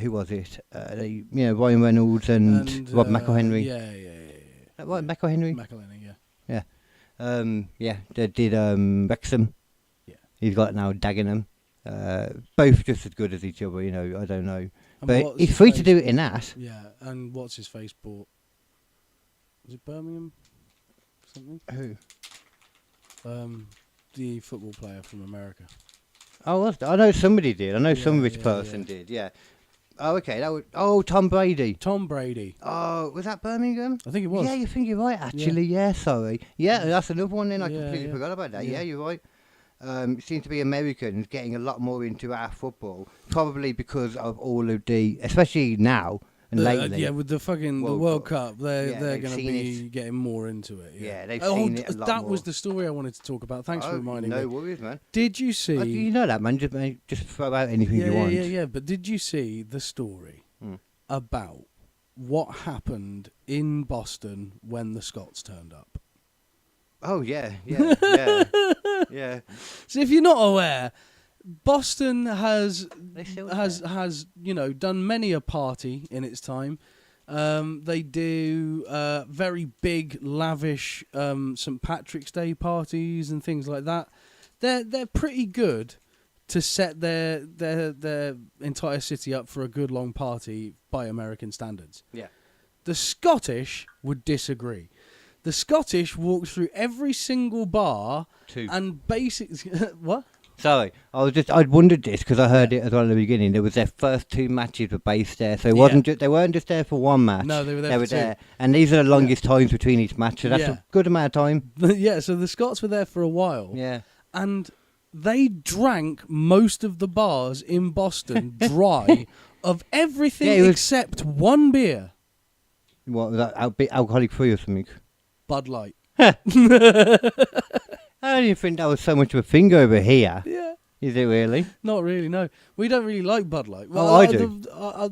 who was it? Ryan Reynolds and Rob McElhenry. Yeah. Right, McElhenry. McElhenry, Yeah, they did Wrexham. Yeah. He's got now Dagenham. Both just as good as each other, I don't know. And But what's he's his free to face- do it in that. Yeah, and what's his face bought? Was it Birmingham? Something? Who? The football player from America. Oh, I know somebody did. I know Yeah, some rich yeah, person yeah. did, yeah. Oh, okay. Tom Brady. Tom Brady. Oh, was that Birmingham? I think it was. Yeah, you think you're right, actually. Yeah, sorry. Yeah, that's another one then. I Yeah, completely yeah. forgot about that. Yeah. Yeah, you're right. It seems to be Americans getting a lot more into our football, probably because of all of especially now and lately. Yeah, with the fucking the World World Cup. Cup, they're Yeah, they're they've going to seen be getting more into it. Yeah, they've Oh, seen it a lot that was more. the story I wanted to talk about. Thanks for reminding no me. worries, man. Did you see? You know that, man. Just throw out anything you want. Yeah. But did you see the story about what happened in Boston when the Scots turned up? Oh, yeah. Yeah. So if you're not aware, Boston has They still has done many a party in its time. They do very big, lavish St. Patrick's Day parties and things like that. They're pretty good to set their entire city up for a good long party by American standards. Yeah. The Scottish would disagree. The Scottish walked through every single bar and basically what? Sorry, I'd wondered this because I heard it as well at the beginning. There was their first 2 matches were based there, so it wasn't they weren't just there for one match. No, they were there for 2. there, and these are the longest times between each match, so that's Yeah. a good amount of time. Yeah, so the Scots were there for a while. Yeah, And they drank most of the bars in Boston dry of everything Yeah, it was- except one beer, what was that? Alcoholic free or something? Bud Light. I don't even think that was so much of a thing over here. Yeah. Is it really? Not really, no. We don't really like Bud Light. Oh, I do.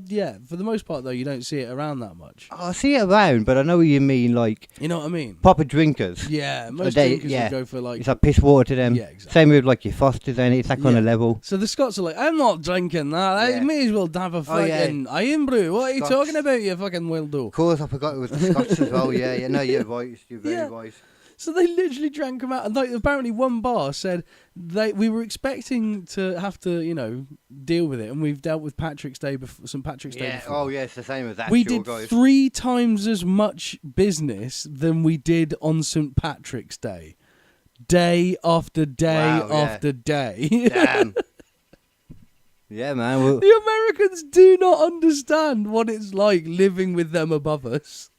Yeah, for the most part, though, you don't see it around that much. Oh, I see it around, but I know what you mean. Like You know what I mean? proper drinkers. Yeah, most They- drinkers yeah. would go for like... It's like piss water to them. Yeah, exactly. Same with like your Fosters, and it's that kind of Yeah. level. So the Scots are like, I'm not drinking that. I Yeah. may as well have a Oh, yeah. fucking iron brew. What are you Scots. talking about, you fucking wildo? Of course, I forgot it was the Scots as well. Yeah. No, you're right. You're very Yeah. right. So they literally drank them out, and like apparently one bar said we were expecting to have to deal with it, and we've dealt with Patrick's Day before, St. Patrick's Day Yeah. before. Oh, yeah. It's the same as that. We sure, did guys. 3 times as much business than we did on St. Patrick's Day. Day after day Wow, yeah. after day. Damn. Yeah, man. Well, The Americans do not understand what it's like living with them above us.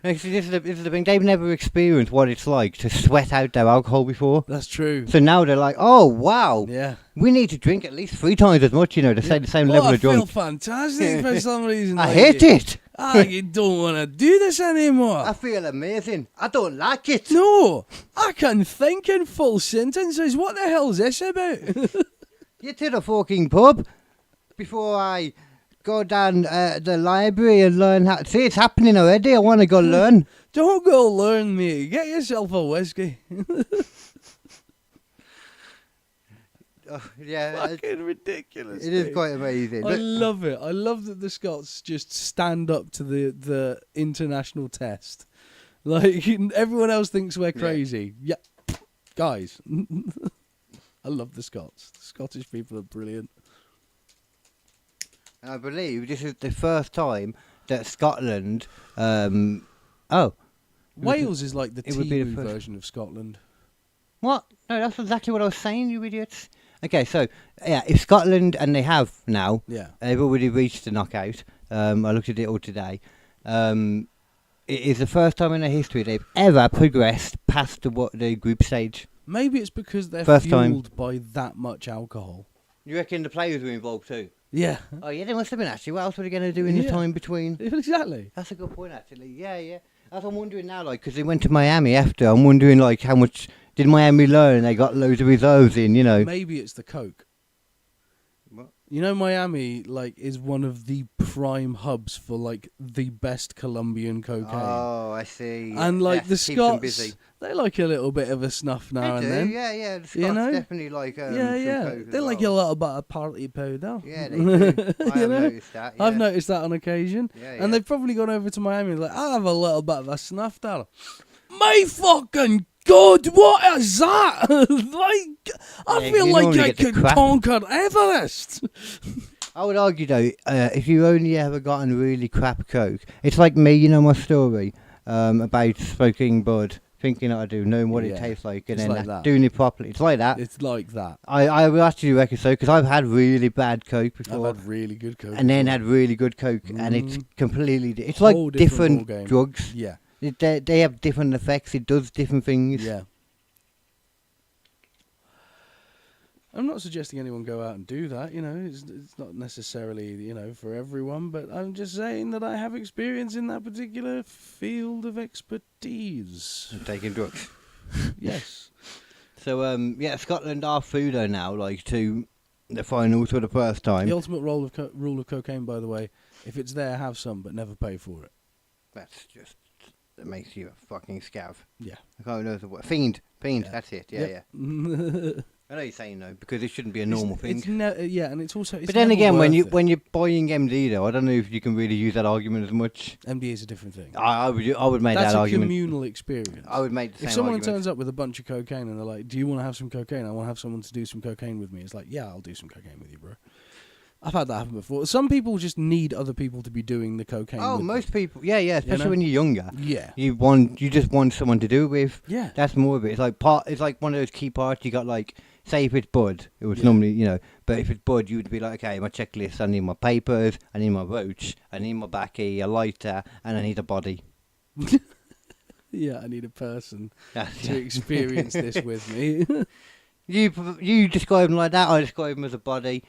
actually, this is the thing. They've never experienced what it's like to sweat out their alcohol before. That's true. So now they're like, oh, wow. Yeah. We need to drink at least 3 times as much, to stay the same level I of feel drunk. fantastic for some reason. I like hate it. You don't want to do this anymore. I feel amazing. I don't like it. No, I can think in full sentences. What the hell's this about? Get to the fucking pub before I go down the library and learn how to see it's happening already. I want to go learn. Don't go learn me. Get yourself a whiskey. Yeah, Fucking ridiculous. it is dude. quite amazing. I But- love it. I love that the Scots just stand up to the international test. Like everyone else thinks we're crazy. Yeah, guys. I love the Scots. The Scottish people are brilliant. I believe this is the first time that Scotland. Wales is like the it would be the Timu first- version of Scotland. What? No, that's exactly what I was saying, you idiots. Okay, so yeah, if Scotland, and they have now, Yeah. they've already reached the knockout. I looked at it all today. It is the first time in their history they've ever progressed past the group stage. Maybe it's because they're First time. fueled by that much alcohol. You reckon the players were involved too? Yeah. Oh yeah, they must have been actually. What else were they going to do in the Yeah. time between? Exactly. That's a good point, actually. Yeah. As I'm wondering now, like, because they went to Miami after, I'm wondering, like, how much did Miami learn? They got loads of reserves in, Maybe it's the Coke. What? You know, Miami like is one of the prime hubs for like the best Colombian cocaine. Oh, I see. And like That the keeps them Scots, busy. they like a little bit of a snuff now They and do, then. yeah. The Scots You know? definitely like Yeah, some yeah. coke as They like a well. little bit of party powder. Yeah, they do. I You have know? noticed that. Yeah. I've noticed that on occasion. Yeah, And yeah. they've probably gone over to Miami and like, I'll have a little bit of a snuff down. My fucking God, what is that? Like, I Yeah, feel you like normally I get the could crap. conquer Everest. I would argue though, if you only ever gotten really crap coke, it's like me, you know my story about smoking bud, thinking I do, knowing what it Yeah, tastes like, and it's then like that. doing it properly. It's like that. It's like that. I would actually reckon so, because I've had really bad coke I've before, had really good coke. and then before. had really good coke, and it's Mm. completely. It's like Whole different different ballgame. drugs. Yeah, They have different effects. It does different things. yeah. I'm not suggesting anyone go out and do that. You know, it's not necessarily for everyone. But I'm just saying that I have experience in that particular field of expertise. Taking drugs. Yes. So Scotland are through though now, like to the finals for the first time. The ultimate rule of cocaine, by the way, if it's there, have some, but never pay for it. That makes you a fucking scav. Yeah. I can't know the word. Fiend. Yeah. That's it. Yeah, Yep. yeah. I know you're saying no because it shouldn't be a normal thing. Yeah, and it's also. It's But then never again, worth it. when you're buying MD though, I don't know if you can really use that argument as much. MD is a different thing. I would make That's that a argument. communal experience. I would make the same If someone argument. turns up with a bunch of cocaine and they're like, "Do you want to have some cocaine? I want to have someone to do some cocaine with me." It's like, "Yeah, I'll do some cocaine with you, bro." I've had that happen before. Some people just need other people to be doing the cocaine. Oh, with most them. people, yeah, especially know? when you're younger. Yeah. You just want someone to do it with. Yeah. That's more of it. It's like one of those key parts. You got like, say if it's bud, it was Yeah. normally but if it's bud, you would be like, okay, my checklist. I need my papers. I need my roach. I need my backy, a lighter, and I need a body. Yeah, I need a person That's to experience this with me. You describe them like that. I describe them as a body.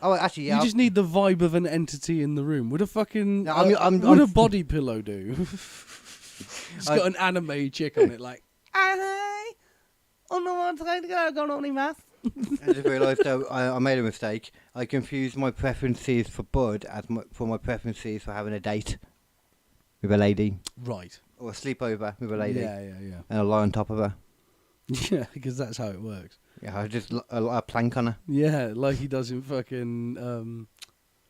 Oh, actually, yeah. You just need the vibe of an entity in the room. Would a fucking No, I'm- would a body pillow do? It's I- got an anime chick on it, like. Hey, oh no, I'm trying to go on math. I just realised though I made a mistake. I confused my preferences for bud for my preferences for having a date with a lady Right. or a sleepover with a lady, Yeah, yeah, yeah. and I lie on top of her. Yeah, because that's how it works. Yeah, I just a plank on her Yeah, like he does in fucking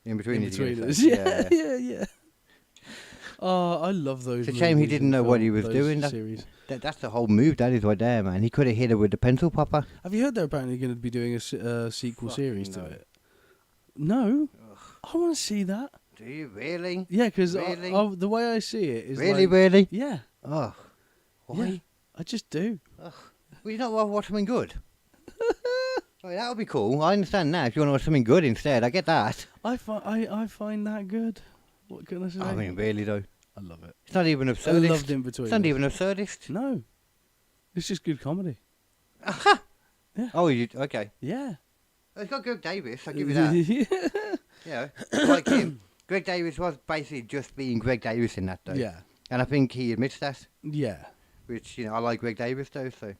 in between. In his Between ears, Us. so, Yeah, yeah. Oh, I love those. It's a shame he movies didn't and know what he film- was those doing. Series. That's the whole move. That is right there, man. He could have hit her with the pencil popper. Have you heard they're apparently going to be doing a sequel Fucking series to no. it? No, I want to see that. Do you really? Yeah, because Really? the way I see it is Really, like, really? yeah, Oh, why? yeah, I just do. Well, you don't want to watch something good. Oh, that would be cool. I understand that. If you want to watch something good instead, I get that. I find that good. What can I say? I mean, really though, I love it. it's not even I absurdist. loved In Between. It's not Us. even absurdist. No, it's just good comedy. Oh, you okay? Yeah. It's got Greg Davis. I'll give you that. Yeah, like him. Greg Davis was basically just being Greg Davis in that though. Yeah. And I think he admits that. Yeah. Which I like Greg Davis though. So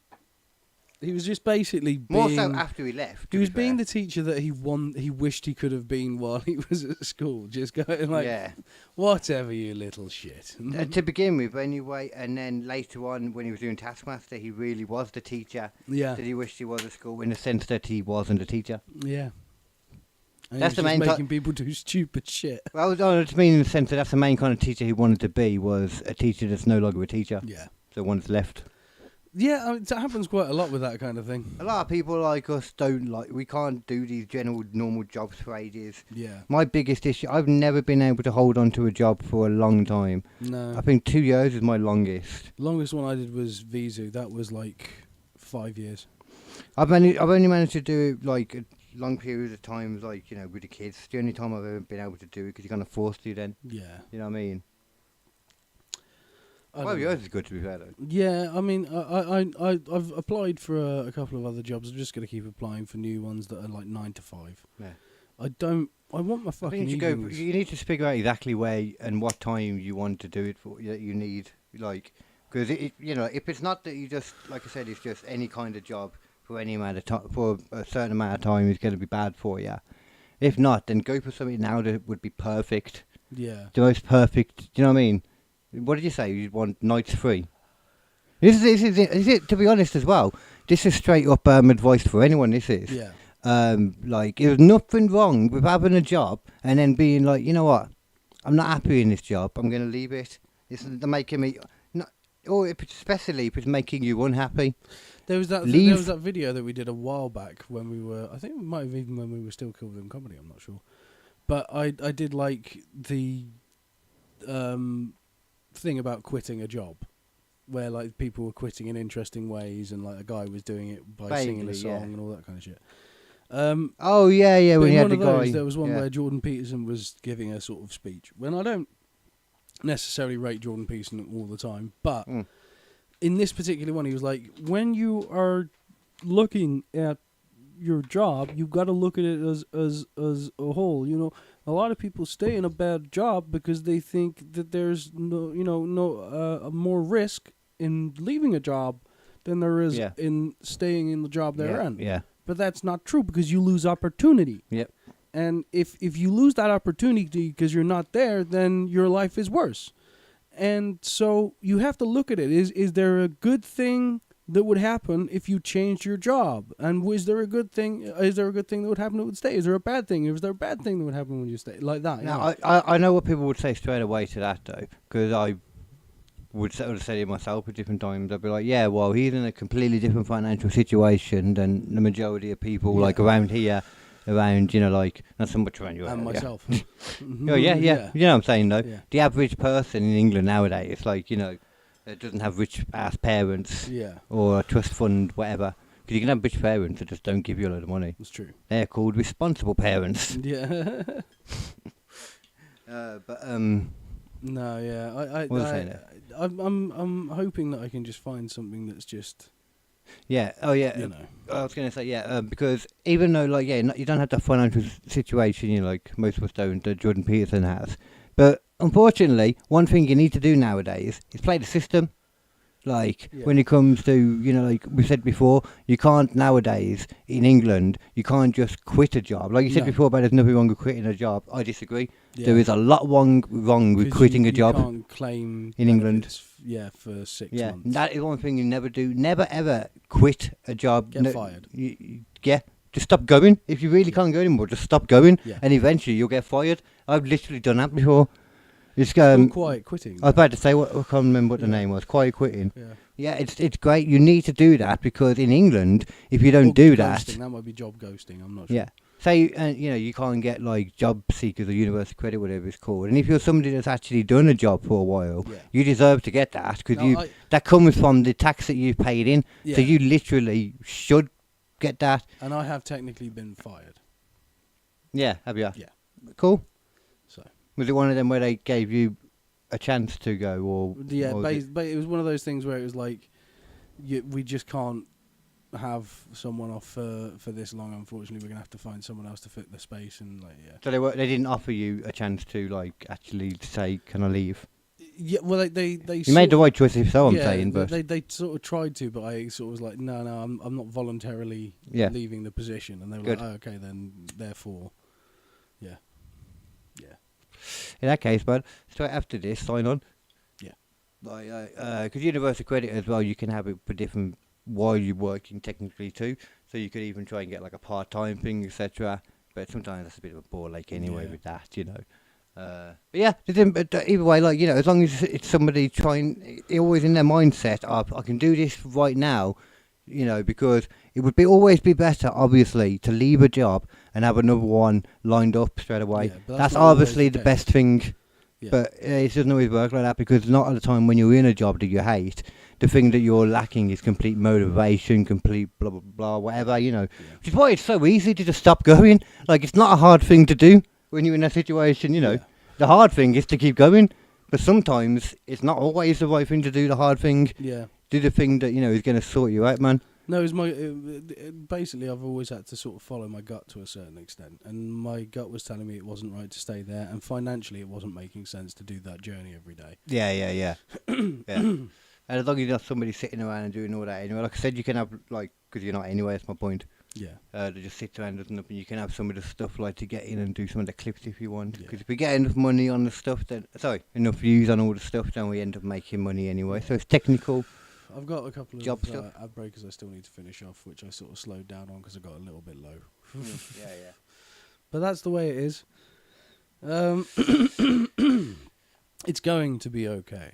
He was just basically more being, so after he left. He was being the teacher that he wished he could have been while he was at school. Just going like, yeah. whatever, you little shit. To begin with, anyway, and then later on, when he was doing Taskmaster, he really was the teacher Yeah. that he wished he was at school, in the sense that he wasn't a teacher. Yeah. And That's he the was main just making people do stupid shit. Well, I just mean in the sense that that's the main kind of teacher he wanted to be, was a teacher that's no longer a teacher. Yeah. The one that's left. Yeah, I mean, it happens quite a lot with that kind of thing. A lot of people like us we can't do these general normal jobs for ages. Yeah. My biggest issue, I've never been able to hold on to a job for a long time. No. I think 2 years is my longest. Longest one I did was Vizu. That was like 5 years. I've only managed to do it like a long periods of times, like, with the kids. It's the only time I've ever been able to do it, because you're kind of forced to then. Yeah. You know what I mean? I 5 don't years know. is good, to be fair, though. Yeah, I mean, I've applied for a couple of other jobs. I'm just going to keep applying for new ones that are like 9 to 5. Yeah. I want my I fucking think evenings. you need to figure out exactly where and what time you want to do it for. That you need, like, because if it's not that you just, like I said, it's just any kind of job for any amount of time, for a certain amount of time, is going to be bad for you. If not, then go for something now that would be perfect. Yeah. The most perfect. Do you know what I mean? What did you say? You want nights free? This is it. To be honest, as well, this is straight up advice for anyone. This is. Yeah. Like, there's nothing wrong with having a job and then being like, you know what, I'm not happy in this job. I'm going to leave it. It's making me, not, or especially if it's making you unhappy. There was that video that we did a while back when we were, I think it might have even when we were still Kill Them Company, I'm not sure. But I did like the thing about quitting a job, where like people were quitting in interesting ways, and like a guy was doing it by singing a song and all that kind of shit. Oh yeah, when you had the guy. There was one where Jordan Peterson was giving a sort of speech. When I don't necessarily rate Jordan Peterson all the time, but in this particular one, he was like, when you are looking at your job, you've got to look at it as a whole. You know, a lot of people stay in a bad job because they think that there's no more risk in leaving a job than there is in staying in the job they're in. Yeah. But that's not true, because you lose opportunity. Yep. And if you lose that opportunity because you're not there, then your life is worse. And so you have to look at it. Is there a good thing that would happen if you changed your job? And is there a good thing? Is there a good thing that would happen that would stay? Is there a bad thing? Is there a bad thing that would happen when you stay? Like that. Now, I know what people would say straight away to that, though, because I would have said it myself at different times. I'd be like, yeah, well, he's in a completely different financial situation than the majority of people, like around here, like, not so much around you. And myself. Oh, yeah. You know what I'm saying, though? Yeah. The average person in England nowadays, like, doesn't have rich-ass parents or a trust fund, whatever. Because you can have rich parents that just don't give you a lot of money. That's true. They're called responsible parents. Yeah. No, yeah. I'm hoping that I can just find something that's just. Yeah. Oh, yeah. I was going to say, because even though, like, you don't have the financial situation, like most of us don't, that Jordan Peterson has. But unfortunately, one thing you need to do nowadays is play the system. Like, when it comes to, like we said before, you can't nowadays, in England, you can't just quit a job. Like you said before about there's nothing wrong with quitting a job. I disagree. Yeah. There is a lot wrong with quitting a job. You can't claim in England. For 6 months. That is one thing you never do. Never, ever quit a job. Get fired. Just stop going. If you really can't go anymore, just stop going. Yeah. And eventually you'll get fired. I've literally done that before. It's quiet quitting. I was about to say, I can't remember what the name was. Quiet quitting. Yeah, it's great. You need to do that, because in England, if you don't do that, that might be job ghosting. I'm not sure. Yeah. Say, you can't get like job seekers or university credit, whatever it's called. And if you're somebody that's actually done a job for a while, you deserve to get that, because that comes from the tax that you've paid in. Yeah. So you literally should get that. And I have technically been fired. Yeah, have you? Yeah. Cool. So. Was it one of them where they gave you a chance to go, or? Yeah, but it was one of those things where it was like, we just can't have someone off for this long. Unfortunately, we're gonna have to find someone else to fit the space, and So they didn't offer you a chance to like actually say, "Can I leave?" Yeah, well, they you made the right choice, if so. I'm saying, but they sort of tried to, but I sort of was like, no, I'm not voluntarily leaving the position, and they were like, oh, okay, then therefore, yeah. In that case, bud, straight after this, sign on. Yeah. Because university credit as well, you can have it for different while you're working technically too. So you could even try and get like a part-time thing, etc. But sometimes that's a bit of a bore like anyway with that, But yeah, either way, like, as long as it's somebody trying, always in their mindset of, I can do this right now, because it would always be better, obviously, to leave a job and have another one lined up straight away. Yeah, that's obviously the best thing. Yeah. But it doesn't always work like that, because not all the time when you're in a job that you hate, the thing that you're lacking is complete motivation, complete blah, blah, blah, whatever, Which is why it's so easy to just stop going. Like, it's not a hard thing to do when you're in that situation, Yeah. The hard thing is to keep going. But sometimes it's not always the right thing to do, the hard thing. Yeah. Do the thing that, is going to sort you out, man. No, basically I've always had to sort of follow my gut to a certain extent, and my gut was telling me it wasn't right to stay there, and financially it wasn't making sense to do that journey every day. Yeah. Yeah. And as long as you're not somebody sitting around and doing all that anyway, like I said, you can have, like, because you're not anyway, that's my point. Yeah. That just sits around does nothing. You can have some of the stuff like to get in and do some of the clips if you want. Yeah. Because if we get enough money on the stuff, then enough views on all the stuff, then we end up making money anyway. So it's technical. I've got a couple Job of stuff. ad breakers I still need to finish off, which I sort of slowed down on because I got a little bit low. Yeah. But that's the way it is. It's going to be okay.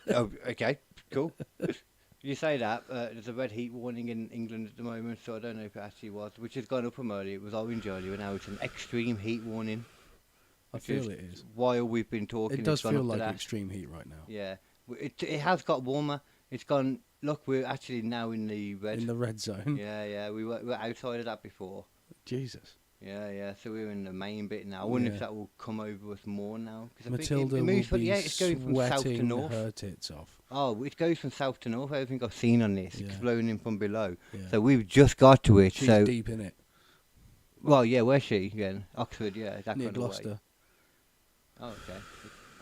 Oh, okay, cool. You say that, there's a red heat warning in England at the moment, so I don't know if it actually was, which has gone up from earlier. It was orange earlier, and now it's an extreme heat warning. I feel it is. While we've been talking, It does it's gone feel up to like that. extreme heat right now. Yeah, it has got warmer. It's gone. Look, we're actually now in the red. In the red zone. Yeah, we were outside of that before. Jesus. Yeah, so we're in the main bit now. I wonder Yeah. if that will come over us more now. 'Cause I think Matilda it will moves be it's going from south to sweating north. her tits off. Oh, it goes from south to north. Everything I've seen on this, it's Yeah. blowing in from below. Yeah. So we've just got to it. She's so, deep in it. well, yeah, where's she again? Oxford, yeah, that Near kind of way. Gloucester. Oh, okay.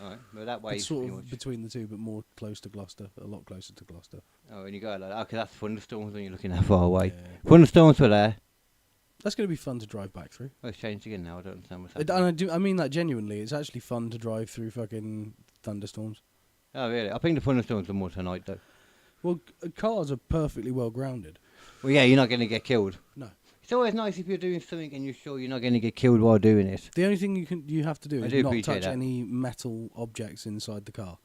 All right. Well, that way It's is sort pretty of much. between the two, but more close to Gloucester. A lot closer to Gloucester. Oh, and you go like that. Okay, that's thunderstorms when you're looking that far away. Yeah. Thunderstorms were there. That's going to be fun to drive back through. Oh, it's changed again now. I don't understand what's And happening. I mean that genuinely. It's actually fun to drive through fucking thunderstorms. Oh, really? I think the thunderstorms are more tonight, though. Well, cars are perfectly well grounded. Well, yeah, you're not going to get killed. No. It's always nice if you're doing something and you're sure you're not going to get killed while doing it. The only thing you have to do I is do not appreciate touch that. any metal objects inside the car.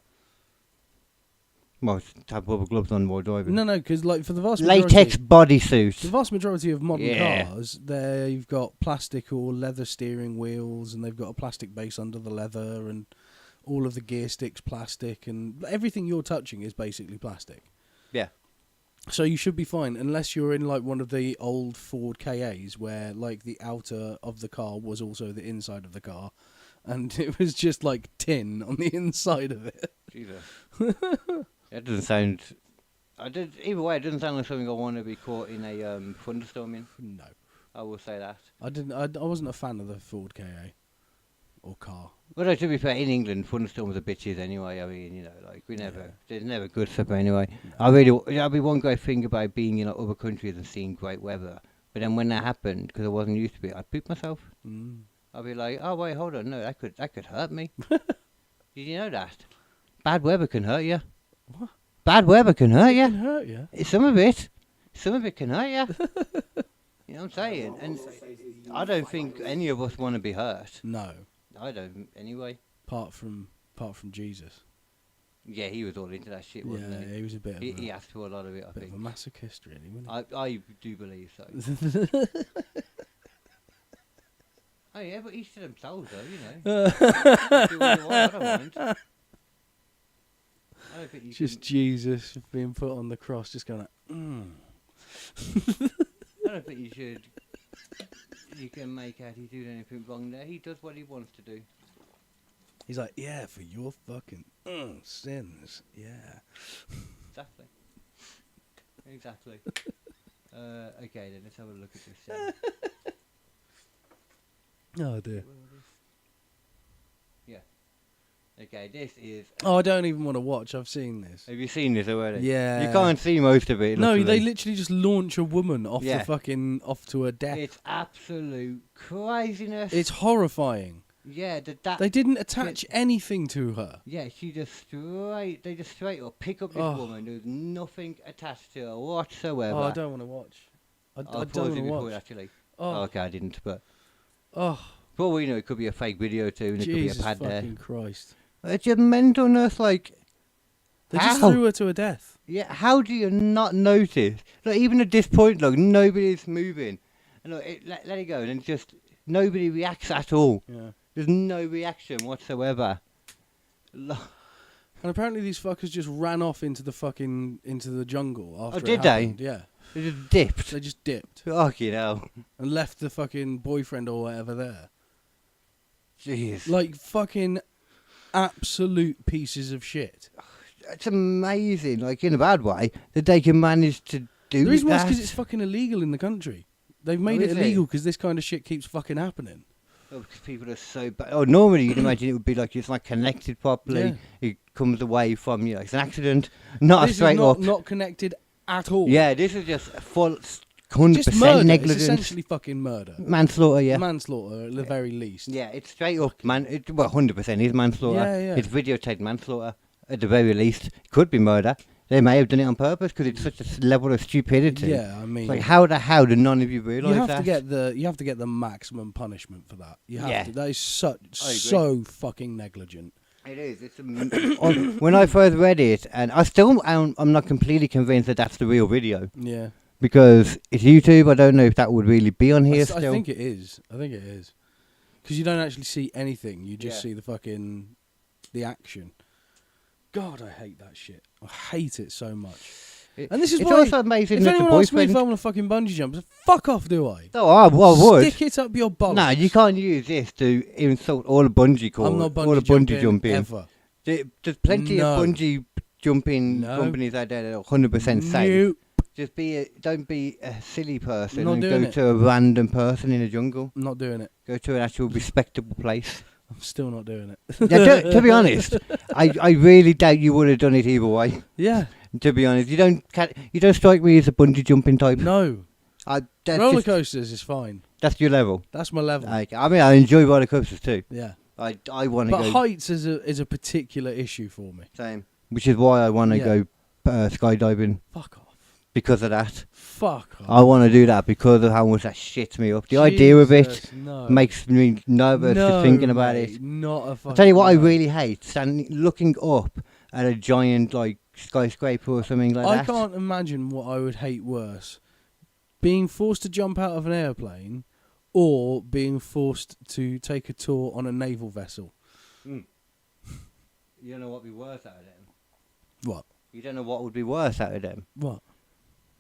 Well, to have rubber gloves on while driving. No, because like for the vast majority, Latex bodysuit. the vast majority of modern Yeah. cars, they've got plastic or leather steering wheels, and they've got a plastic base under the leather, and all of the gear sticks plastic, and everything you're touching is basically plastic. Yeah. So you should be fine, unless you're in like one of the old Ford KAs where like the outer of the car was also the inside of the car, and it was just like tin on the inside of it. Jesus. That doesn't sound. Either way, it doesn't sound like something I want to be caught in a thunderstorm in. No, I will say that. I wasn't a fan of the Ford KA or car. Well, no, to be fair, in England, thunderstorms are bitches anyway. I mean, you know, like there's never good stuff anyway. That'd be one great thing about being in other countries and seeing great weather. But then when that happened, because I wasn't used to it, I'd poop myself. I'd be like, oh wait, hold on, no, that could hurt me. Did you know that? Bad weather can hurt you. What? Bad weather can hurt you. It hurt you. Some of it can hurt you. You know what I'm saying? And I don't think any of us want to be hurt. No, I don't, anyway. apart from Jesus. Yeah, he was all into that shit, wasn't Yeah, he was a bit of He a, asked for a lot of it, I bit of think. a masochist, really, wasn't he? I do believe so. Oh yeah, but each to themselves, though, you know. Do what you want, I don't mind. I don't think you Just Jesus being put on the cross, just going like, I don't think you should. You can make out he did anything wrong there. He does what he wants to do. He's like, yeah, for your fucking sins, yeah. Exactly. Okay, then let's have a look at this. Oh dear. Yeah. Okay, this is. Oh, I don't even want to watch. I've seen this. Have you seen this already? Yeah. You can't see most of it. No, luckily. they literally just launch a woman off Yeah. the fucking off to her death. It's absolute craziness. It's horrifying. Yeah, They didn't attach anything to her. Yeah, they just straight up pick up this Oh. woman. There's nothing attached to her whatsoever. Oh, I don't want to watch. I I'll don't pause want it to before watch. actually. Oh, Okay, I didn't, but oh, for all we know, it could be a fake video too, and it could be Jesus a pad there. fucking Christ! It's just mentalness, like. They just How? threw her to her death. Yeah, how do you not notice? Like, even at this point, look, nobody's moving. And look, let it go, and then just nobody reacts at all. Yeah. There's no reaction whatsoever. And apparently these fuckers just ran off into the jungle after it did they? happened. Yeah. They just dipped. They just dipped Fucking hell. and left the fucking boyfriend or whatever there. Jeez. Like fucking absolute pieces of shit. It's amazing, like in a bad way, that they can manage to do The reason why is that. because it's fucking illegal in the country. They've made Oh, it is illegal it? because this kind of shit keeps fucking happening. Oh, because people are so bad. Oh, normally you'd imagine it would be like it's like connected properly. Yeah. It comes away from you. It's an accident, not This a straight is not, up. not connected at all. Yeah, this is just full 100% Just murder. It's negligence. essentially fucking murder. Manslaughter, yeah. Manslaughter at the very least. Yeah, it's straight up, man. Well, 100% is manslaughter. Yeah, yeah. It's videotaped manslaughter, at the very least. It could be murder. They may have done it on purpose because it's such a level of stupidity. Yeah, I mean, It's like, how the hell did none of you realise you have that? you have to get the maximum punishment for that. You have Yeah. to. That is so fucking negligent. It is. It's when I first read it, and I'm not completely convinced that that's the real video. Yeah. Because it's YouTube, I don't know if that would really be on here I still. think it is. Because you don't actually see anything. You just Yeah. see the action. God, I hate that shit. I hate it so much. And this is it's why. also amazing If that the anyone asks me boyfriend. if I want a fucking bungee jump, fuck off, do I? Oh, I would. Stick it up your bollocks. No, you can't use this to insult all the bungee calls. I'm not all the bungee jumping. ever. There's plenty No. of bungee jumping No. companies out there that are 100% safe. Nope. Just don't be a silly person Not and doing go it. to a random person in a jungle. I'm not doing it. Go to an actual respectable place. I'm still not doing it. Yeah, to be honest, I really doubt you would have done it either way. Yeah. To be honest, you don't strike me as a bungee jumping type. No. That's Roller just- coasters is fine. That's your level. That's my level. Like, I mean, I enjoy roller coasters too. Yeah. I want to But go heights is a particular issue for me. same, which is why I want to Yeah. go skydiving Fuck off. because of that. Fuck off. I want to do that because of how much that shits me up. The idea of it Jesus, no. makes me nervous no, just thinking about mate, it. Not a fucking I'll tell you what I no. really hate, looking up at a giant like skyscraper or something like I that. can't imagine what I would hate worse. Being forced to jump out of an airplane or being forced to take a tour on a naval vessel. You don't know what would be worse out of them. What? You don't know what would be worse out of them. What?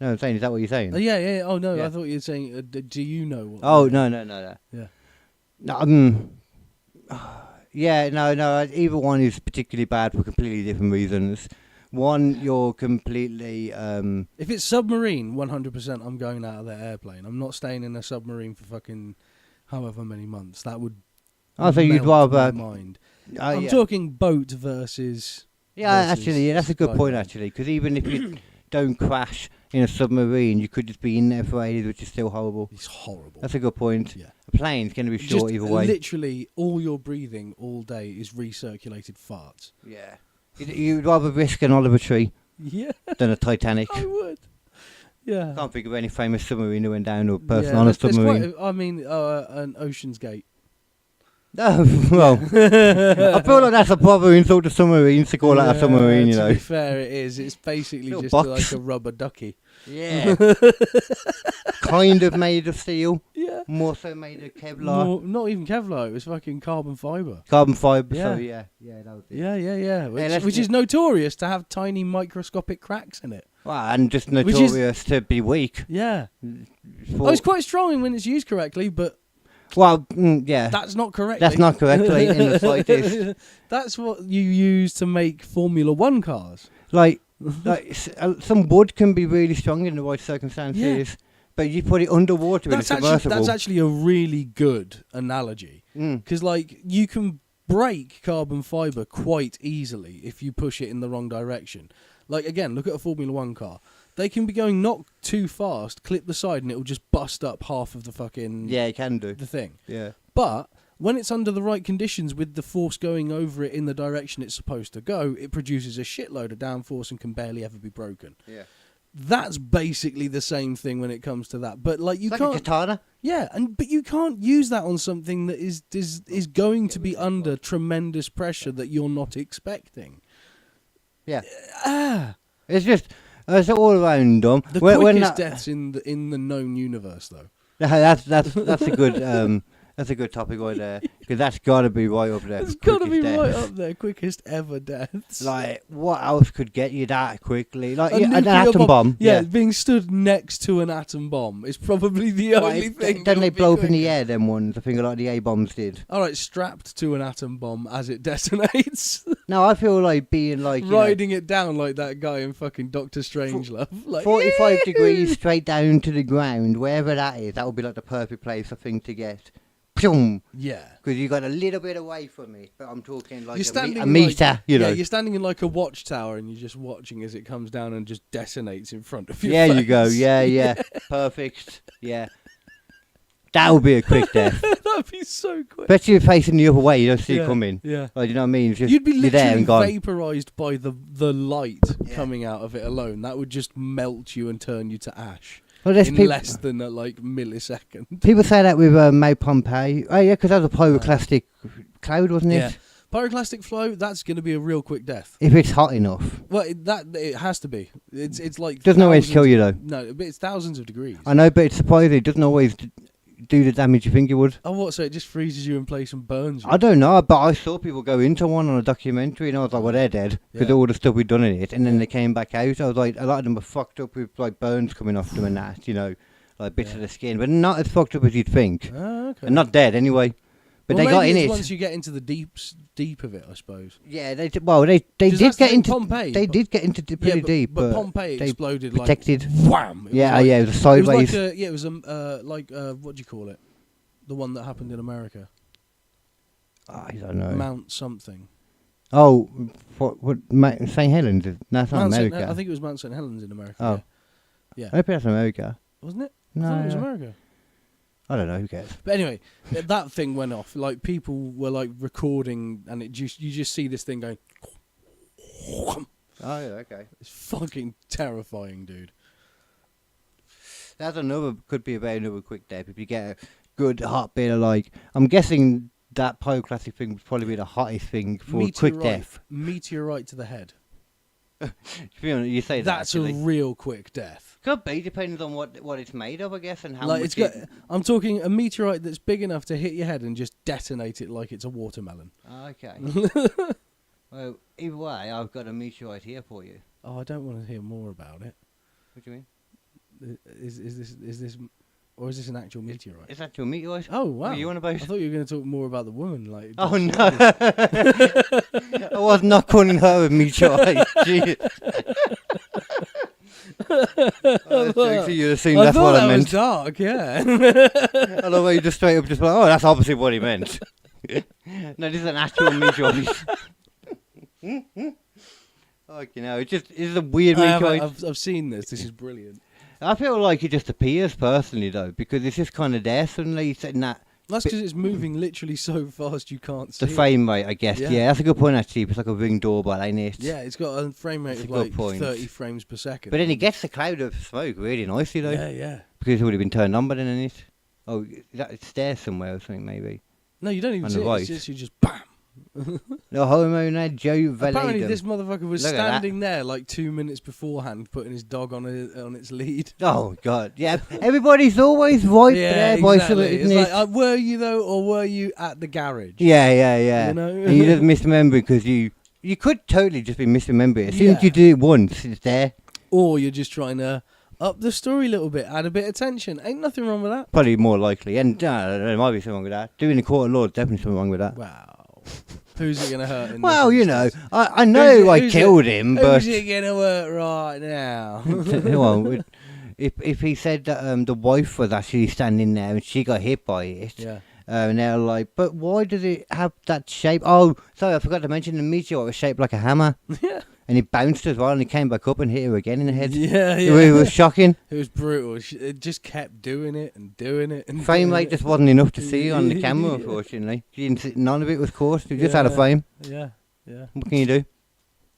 No, I'm saying, is that what you're saying? Yeah. Oh, no, Yeah. I thought you were saying, do you know what? Oh, no. Yeah. No, yeah, no. Either one is particularly bad for completely different reasons. One, you're completely. If it's submarine, 100% I'm going out of that airplane. I'm not staying in a submarine for fucking however many months. That would Oh, so you'd melt my rather. mind. I'm I'm talking boat versus... Yeah, versus actually, that's a good point. skydiving. Actually, because even if you don't crash in a submarine, you could just be in there for ages, which is still horrible. It's horrible. That's a good point. Yeah. A plane's going to be short Just either way. literally all your breathing all day is recirculated farts. Yeah. You'd rather risk an Oliver Tree Yeah, than a Titanic. I would. Yeah. Can't think of any famous submarine who went down or person Yeah, on a there's submarine. quite an Ocean's Gate. No, well, I feel like that's a proper insult to submarines to call that a submarine, you To know. be fair, it is. It's basically Little just box. like a rubber ducky. Yeah. Kind of made of steel, Yeah. more so made of Kevlar. Not even Kevlar. It was fucking carbon fibre. Carbon fibre, Yeah. sorry, yeah. Yeah, that was it. Yeah. let's Which ju- is notorious to have tiny microscopic cracks in it. Well, and just Which is- notorious to be weak. Yeah. For- Oh, it's quite strong when it's used correctly, but well, yeah. that's not correctly. That's not correctly in the slightest. That's what you use to make Formula One cars. Like some wood can be really strong in the right circumstances, but you put it underwater and it's submersible. That's actually a really good analogy. Mm. Because, like, you can break carbon fibre quite easily if you push it in the wrong direction. Like, again, look at a Formula One car. They can be going not too fast, clip the side, and it will just bust up half of the fucking... Yeah, it can do. the thing. Yeah. But when it's under the right conditions with the force going over it in the direction it's supposed to go, it produces a shitload of downforce and can barely ever be broken. Yeah. That's basically the same thing when it comes to that. But like you It's can't like a katana. yeah, but you can't use that on something that is going to be under tremendous pressure that you're not expecting. Yeah. Ah, It's just it's all around dumb. the When quickest that- deaths in the known universe though. That's a good that's a good topic right there, because that's got to be right up there. It's for got to be quickest right deaths. up there, quickest ever deaths. Like, what else could get you that quickly? Like, A an nuclear atom bomb. Yeah, being stood next to an atom bomb is probably the only thing. Don't they that'll be blow up in the quicker. air? Them ones, I think a lot of the A bombs did. All right, strapped to an atom bomb as it detonates, No, I feel like being like riding it down like that guy in fucking Doctor Strangelove. Like 45 degrees straight down to the ground, wherever that is. That would be like the perfect place, I think, to get boom, Yeah. because you got a little bit away from it. But I'm talking like You're standing a in meter, like, you know. Yeah, you're standing in like a watchtower and you're just watching as it comes down and just detonates in front of you. Yeah, you go. Yeah. Perfect. Yeah. That would be a quick death. That'd be so quick. Especially if you're facing the other way, you don't see it Yeah, coming. Yeah. Like, you know what I mean? It's just, You'd be you're there literally and gone. vaporized by the light Yeah. coming out of it alone. That would just melt you and turn you to ash Well, there's in peop- less than a millisecond. People say that with May Pompey. Oh, yeah, because that was a pyroclastic cloud, wasn't it? Yeah. Pyroclastic flow, that's going to be a real quick death. If it's hot enough. Well, it has to be. It's like Doesn't always kill you, though. No, but it's thousands of degrees. I know, but it's surprising. It doesn't always do the damage you think it would. Oh, what? So it just freezes you in place and burns you? I don't know, but I saw people go into one on a documentary, and I was like, well, they're dead, because Yeah. all the stuff we'd done in it, and then they came back out. I was like, a lot of them were fucked up with, like, burns coming off them and that, you know, like bits of the skin, but not as fucked up as you'd think. Oh, okay. And not dead, anyway. But Well, they got maybe in it's it. once you get into the deep of it, I suppose. Yeah, they did Because did that's get like into Pompeii. They did get into pretty deep, but Pompeii they exploded protected. like wham. It Yeah, was like, yeah, it was It was sideways. like it was what do you call it? The one that happened in America, I don't know. Mount something. Oh, what St. Helens? That's not Mount St. America. I think it was Mount St. Helens in America. Oh. Yeah. I hope that's America. Wasn't it? No, I thought it was yeah. America. I don't know. Who cares? But anyway, that thing went off. Like people were like recording, and you just see this thing going. Oh yeah, okay. It's fucking terrifying, dude. That's could be about another quick death if you get a good hot bit of like. I'm guessing that pyroclastic thing would probably be the hottest thing for a quick death. Meteorite to the head. To be honest, you say that. That's a actually. real quick death. Could be, depends on what it's made of, I guess, and how Like much it's got, I'm talking a meteorite that's big enough to hit your head and just detonate it like it's a watermelon. Okay. Well, either way, I've got a meteorite here for you. Oh, I don't want to hear more about it. What do you mean? Is this, or is this an actual meteorite? Is that your meteorite? Oh wow! What are you on about? I thought you were going to talk more about the woman. Like, Oh no! I was not calling her a meteorite. Jeez. So you'd have seen I that's thought what I that was meant. dark. Yeah. I love how you just straight up just like, oh, that's obviously what he meant. No, this is an actual meteorite. Like, you know, it's a weird meteorite. I've seen this. This is brilliant. I feel like it just appears personally though, because it's just kind of there suddenly, sitting that That's because it's moving literally so fast you can't see the it. frame rate, I guess. Yeah. Yeah, that's a good point actually. It's like a ring doorbell, ain't it? Yeah, it's got a frame rate That's of a good like point. 30 frames per second. But then it gets the cloud of smoke really nicely though, Yeah. because it would have been turned on by then, isn't it? Oh, it's there somewhere or something maybe. No, you don't even On see the it. right. It's just, you just bam. The homo Joe Apparently, Valedum. this motherfucker was Look at that. standing there like 2 minutes beforehand, putting his dog on its lead. Oh god, yeah. Everybody's always right there by something, It's isn't like, it? were you though, or were you at the garage? Yeah. You know? And you just misremember because you could totally just be misremembering. As soon as Yeah. you do it once, it's there. Or you're just trying to up the story a little bit, add a bit of tension. Ain't nothing wrong with that. Probably more likely. And there might be something wrong with that. Doing the court of law, definitely something wrong with that. Wow. Who's it going to hurt? In Well, this you know, instance? I know I Who's killed him, but Who's it going to hurt right now? well, if he said that the wife was actually standing there and she got hit by it, Yeah. and they're like, but why does it have that shape? Oh, sorry, I forgot to mention the meteor was shaped like a hammer. Yeah. And it bounced as well, and it came back up and hit her again in the head. Yeah. It was shocking. It was brutal. It just kept doing it and doing it. And Frame doing rate it. just wasn't enough to see on the camera, Yeah. unfortunately. None of it was caught. You just had a Yeah. frame. Yeah. What can you do?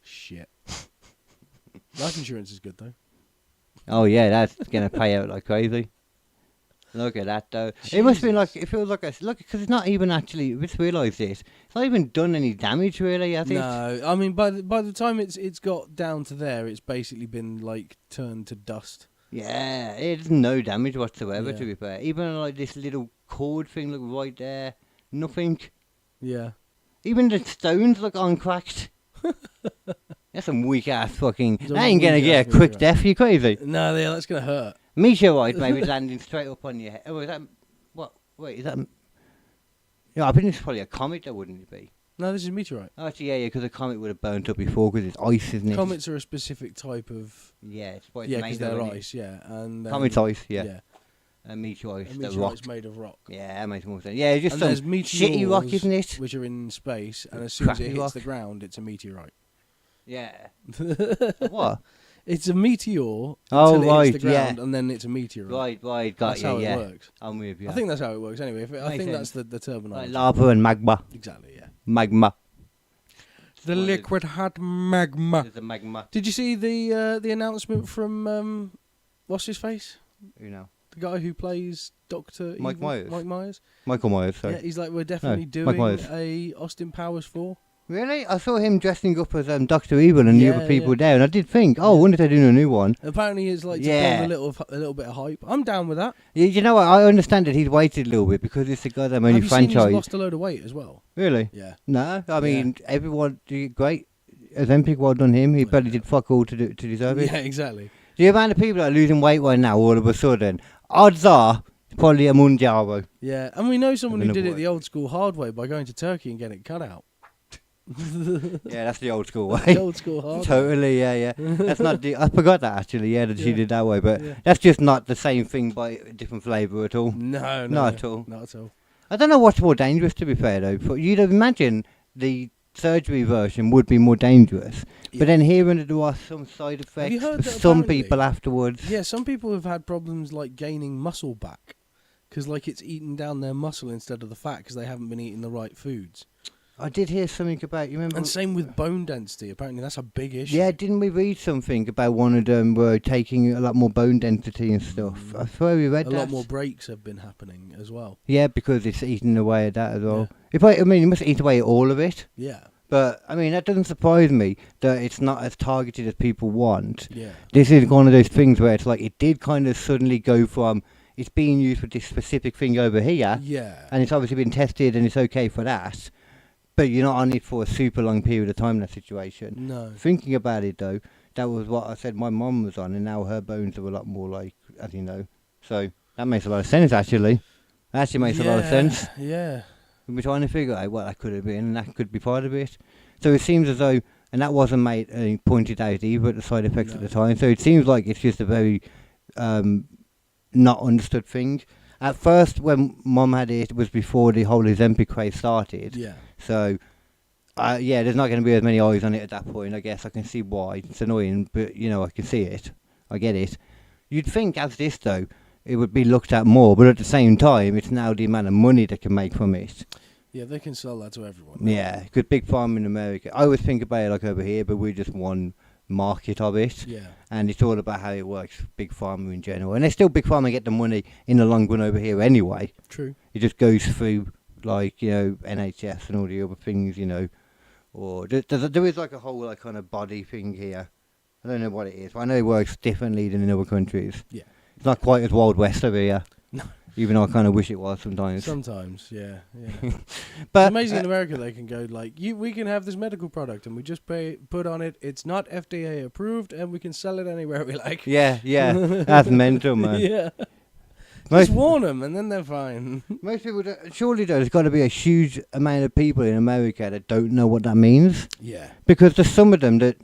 Shit. Life insurance is good though. Oh yeah, that's gonna pay out like crazy. Look at that though. It must be like, it feels like because it's not even actually. We just realised this. It's not even done any damage really, has it? No, I mean by the time it's got down to there, it's basically been like turned to dust. Yeah, it's no damage whatsoever. Yeah. To be fair, even like this little cord thing, look right there, nothing. Yeah. Even the stones look uncracked. That's some weak ass fucking. It's a That ain't gonna weak-ass get a quick meteorite. death. You crazy? No, yeah, that's gonna hurt. Meteorite maybe landing straight up on your head. Oh, is that what? Wait, is that? Yeah, I think it's probably a comet, though, wouldn't it be? No, this is meteorite. Oh, actually, yeah, because a comet would have burnt up before because it's ice, isn't it? Comets are a specific type of Yeah, it's what it's yeah, made because of. they're isn't it? ice. Yeah, and Comet's ice, yeah. A meteorite, A the rock. meteorite's made of rock. Yeah, that makes more sense. Yeah, it's just And some there's shitty rock, meteors, isn't it? which are in space, and as soon as it Crappy hits rock. the ground, it's a meteorite. Yeah. What? It's a meteor Oh, until it right, hits the ground, yeah. and then it's a meteorite. Right, got That's you, how yeah. it works. I'm with you. I think that's how it works. Anyway, I Makes think that's sense. the terminology. like lava and magma. Exactly. Yeah. Magma. The liquid hot magma. There's a magma. Did you see the announcement from what's his face? You know. The guy who plays Doctor Mike Evil? Myers. Mike Myers. Michael Myers, sorry. Yeah, he's like, we're definitely Mike doing Myers. a Austin Powers 4. Really? I saw him dressing up as Doctor Evil and the Yeah, other people yeah. there, and I did think, I wonder if they're doing a new one. Apparently, it's like to Yeah. build a little bit of hype. I'm down with that. You know what? I understand that he's waited a little bit because it's the goddamn only Have you seen he's franchise. lost a load of weight as well? Really? Yeah. No, I mean everyone did great. Ozempic, well done him. He barely did fuck all to deserve it. Yeah, exactly. The amount of people that are losing weight right now, all of a sudden, odds are it's probably a Munjaro. Yeah, and we know someone who Having a did it boy. the old school hard way by going to Turkey and getting it cut out. Yeah, that's the old school The way. old school hard way. Totally, yeah. That's not. I forgot that actually. Yeah, that she Yeah. did that way, but Yeah. that's just not the same thing by a different flavour at all. No, Not at all. Not at all. I don't know what's more dangerous, to be fair though. But you'd imagine the surgery version would be more dangerous, Yeah. but then hearing that there are some side you effects heard for that some apparently- people afterwards. Yeah, some people have had problems like gaining muscle back because like it's eaten down their muscle instead of the fat because they haven't been eating the right foods. I did hear something about. You remember? And same with bone density. Apparently, that's a big issue. Yeah, didn't we read something about one of them were taking a lot more bone density and stuff? I swear we read a that. lot more breaks have been happening as well. Yeah, because it's eating away at that as well. Yeah. If I mean, you must eat away at all of it. Yeah, But I mean, that doesn't surprise me that it's not as targeted as people want. yeah, This is one of those things where it's like it did kind of suddenly go from it's being used for this specific thing over here, yeah. and it's obviously been tested and it's okay for that. But you're not on it for a super long period of time in that situation. No. Thinking about it though, that was what I said my mum was on, and now her bones are a lot more like, as you know. So that makes a lot of sense actually. That actually makes a lot of sense. Yeah. We're trying to figure out what that could have been, and that could be part of it. So it seems as though, and that wasn't made pointed out either at the side effects at the time. So it seems like it's just a very not understood thing. At first, when Mum had it, it was before the whole Ozempic craze started. Yeah. So, yeah, there's not going to be as many eyes on it at that point. I guess I can see why. It's annoying, but, you know, I can see it. I get it. You'd think, as this, though, it would be looked at more, but at the same time, it's now the amount of money they can make from it. Yeah, they can sell that to everyone. Yeah, because Big Pharma in America, I always think about it like over here, but we're just one market of it. Yeah. And it's all about how it works for Big Pharma in general. And they still Big Pharma get the money in the long run over here anyway. True. It just goes through, like, you know, NHS and all the other things, you know. Or there is like a whole like kind of body thing here. I don't know what it is, but I know it works differently than in other countries. Yeah. It's not quite as Wild West over here. No. Even though I kind of wish it was sometimes. Sometimes, yeah. It's But amazing in America they can go like, we can have this medical product and we just put on it, it's not FDA approved and we can sell it anywhere we like. yeah, that's mental, man. Yeah. Most, Just warn them and then they're fine. most people, surely though, there's got to be a huge amount of people in America that don't know what that means. Yeah. Because there's some of them that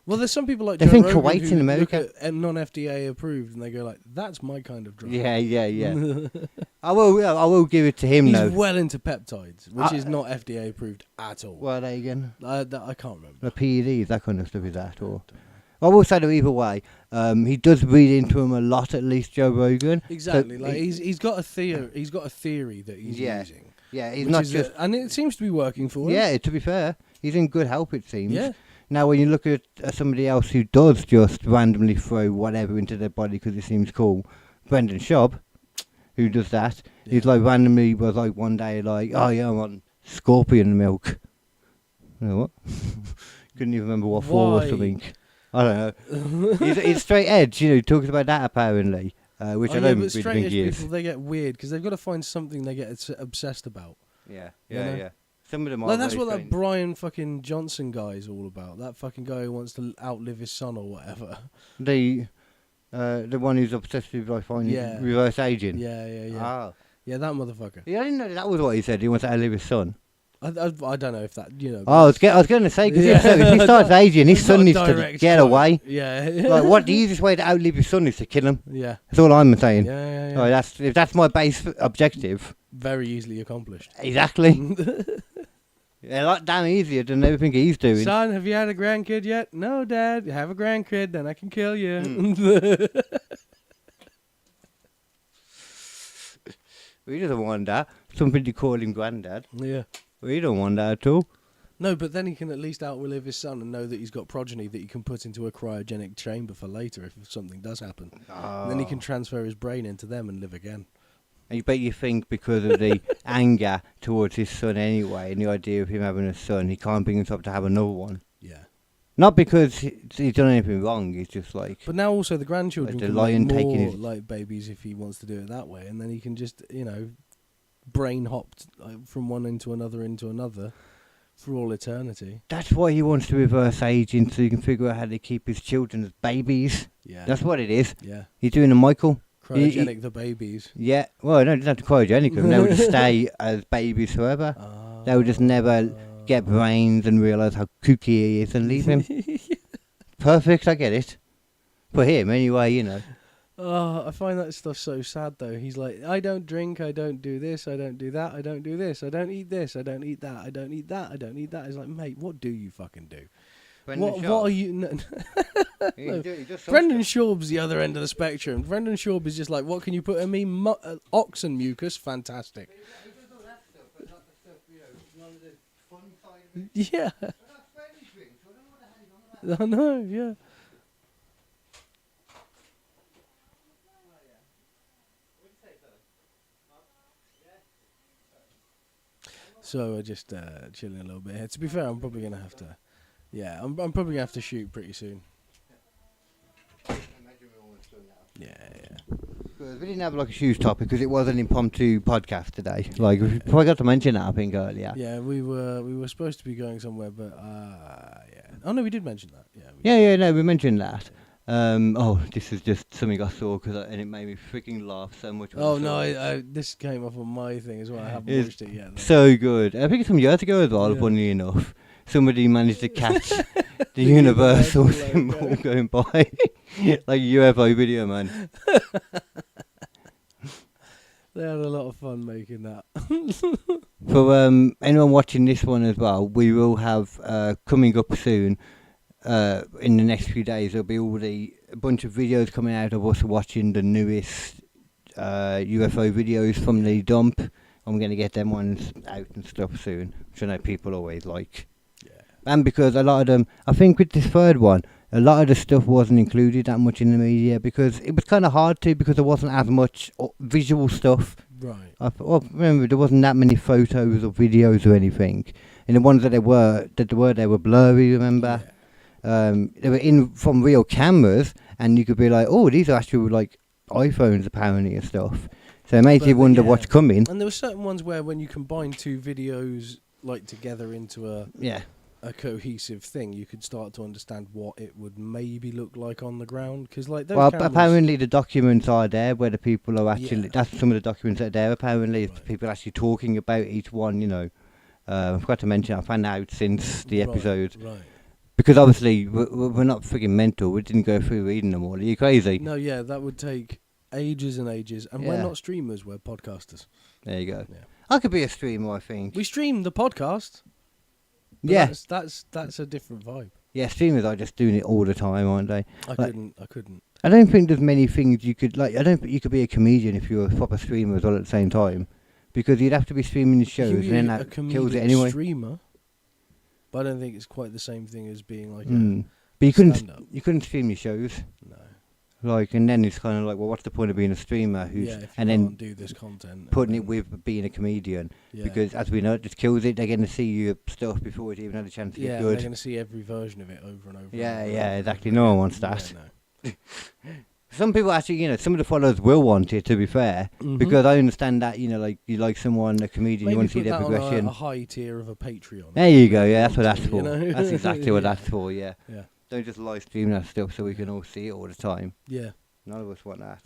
Well, there's some people like They Joe think Rogan Kuwait's who in America. look at non-FDA approved and they go like, that's my kind of drug. yeah. I will give it to him He's though. well into peptides, which is not FDA approved at all. What are they again? I can't remember. The PEDs, that kind of stuff is that, or I will say though, either way, he does read into him a lot, at least Joe Rogan. Exactly. So Like he's got a theory. He's got a theory that he's Yeah. using. Yeah, he's which not is just. and it seems to be working for him. Yeah, to be fair, he's in good health, it seems. Yeah. Now, when you look at somebody else who does just randomly throw whatever into their body because it seems cool, Brendan Schaub, who does that, he's like randomly was like one day like, oh yeah, I'm on scorpion milk. You know what? Couldn't even remember what for or Why? something. I don't know. he's straight edge, you know, talks about that apparently, which I yeah, don't but really straight think edge he is. people, they get weird because they've got to find something they get obsessed about. Yeah, You know? yeah. Some of them are Like that's very what that strange. Brian fucking Johnson guy is all about. That fucking guy who wants to outlive his son or whatever. The one who's obsessed with like finding Yeah. reverse aging. Yeah. Ah. Yeah, that motherfucker. Yeah, I didn't know that was what he said. He wants to outlive his son. I don't know if that, Oh, I was going to say, because if he starts aging, his It's not son a needs to direct get quote. away. Yeah. Like, what the easiest way to outlive your son is to kill him. Yeah. That's all I'm saying. Yeah. Like, if that's my base objective. Very easily accomplished. Exactly. A lot damn easier than everything he's doing. Son, have you had a grandkid yet? No, Dad. Have a grandkid, then I can kill you. We doesn't want that. Something to call him granddad. Yeah. We don't want that at all. No, but then he can at least outlive his son and know that he's got progeny that he can put into a cryogenic chamber for later if something does happen. And then he can transfer his brain into them and live again. And you bet you think because of the anger towards his son anyway, and the idea of him having a son, he can't bring himself to have another one. Yeah. Not because he's done anything wrong, he's just like... But now also the grandchildren Like the can lion make taking more his- like babies if he wants to do it that way. And then he can just, brain hopped from one into another for all eternity. That's why he wants to reverse aging, so he can figure out how to keep his children as babies. Yeah. That's what it is. Yeah. He's doing a Michael. Cryogenic the babies. Yeah, well, no, it doesn't have to cryogenic them. They would just stay as babies forever. They would just never get brains and realise how kooky he is and leave him. Perfect, I get it. For him, anyway, Oh, I find that stuff so sad though. He's like, I don't drink, I don't do this, I don't do that, I don't do this, I don't eat this, I don't eat that, I don't eat that, I don't eat that. It's like, mate, what do you fucking do? What are you... No. Brendan Schaub's the other end of the spectrum. Brendan Schaub is just like, what can you put in me? Oxen mucus? Fantastic. Yeah. I know, yeah. So we're just chilling a little bit here. To be fair, I'm probably going to have to... Yeah, I'm probably going to have to shoot pretty soon. Yeah. Because we didn't have like a shoes topic because it was an impromptu podcast today. Like, we forgot to mention that, I think, earlier. Yeah, we were supposed to be going somewhere, but yeah. Oh no, we did mention that. Yeah, we mentioned that. This is just something I saw and it made me freaking laugh so much. when I Oh saw no, it. this came up on my thing as well. I haven't It's watched it yet. Though. So good. I think it's some years ago as well, Yeah. funnily enough. Somebody managed to catch the Universal symbol going by. Like a UFO video, man. They had a lot of fun making that. For anyone watching this one as well, we will have coming up soon, in the next few days, there'll be a bunch of videos coming out of us watching the newest UFO videos from the dump. I'm going to get them ones out and stuff soon, which I know people always like. Yeah. And because a lot of them, I think with this third one, a lot of the stuff wasn't included that much in the media because it was kind of hard to, because there wasn't as much visual stuff. Right. Remember, there wasn't that many photos or videos or anything. And the ones that they were blurry, remember? Yeah. They were in from real cameras, and you could be like, oh, these are actually like iPhones apparently and stuff. So it makes you wonder what's coming. And there were certain ones where when you combine two videos like together into a cohesive thing, you could start to understand what it would maybe look like on the ground. Because like those cameras, apparently the documents are there where the people are actually. Yeah. That's some of the documents that are there. Apparently, Right. people actually talking about each one. I forgot to mention. I found out since the episode. Right. Because obviously we're not freaking mental. We didn't go through reading them all. Are you crazy? No, yeah, that would take ages and ages. And we're Yeah. not streamers, we're podcasters. There you go. Yeah. I could be a streamer, I think. We stream the podcast. But Yeah. That's a different vibe. Yeah, streamers are just doing it all the time, aren't they? I couldn't. I don't think there's many things you could like. I don't think you could be a comedian if you're a proper streamer as well at the same time, because you'd have to be streaming the shows, You and then be a that kills comedic it anyway. streamer, but I don't think it's quite the same thing as being like But you couldn't stand-up. stream your shows, no. and then it's kind of like, well, what's the point of being a streamer who's Yeah, if you and then can't do this content, putting and it with being a comedian? yeah. Because as we know, it just kills it. They're going to see your stuff before it even had a chance to yeah, get they're good. going to see every version of it over and over. Yeah, and over yeah, and over exactly. again. No one wants that. Yeah, Some people actually, some of the followers will want it, to be fair, no. because I understand that, like you like someone, a comedian, you Maybe want to see put their that progression. on a high tier of a Patreon. There you go, yeah, that's what that's You for. know? That's exactly what Yeah. that's for, yeah. Yeah. Don't just live stream that stuff so we can all see it all the time. Yeah. None of us want that.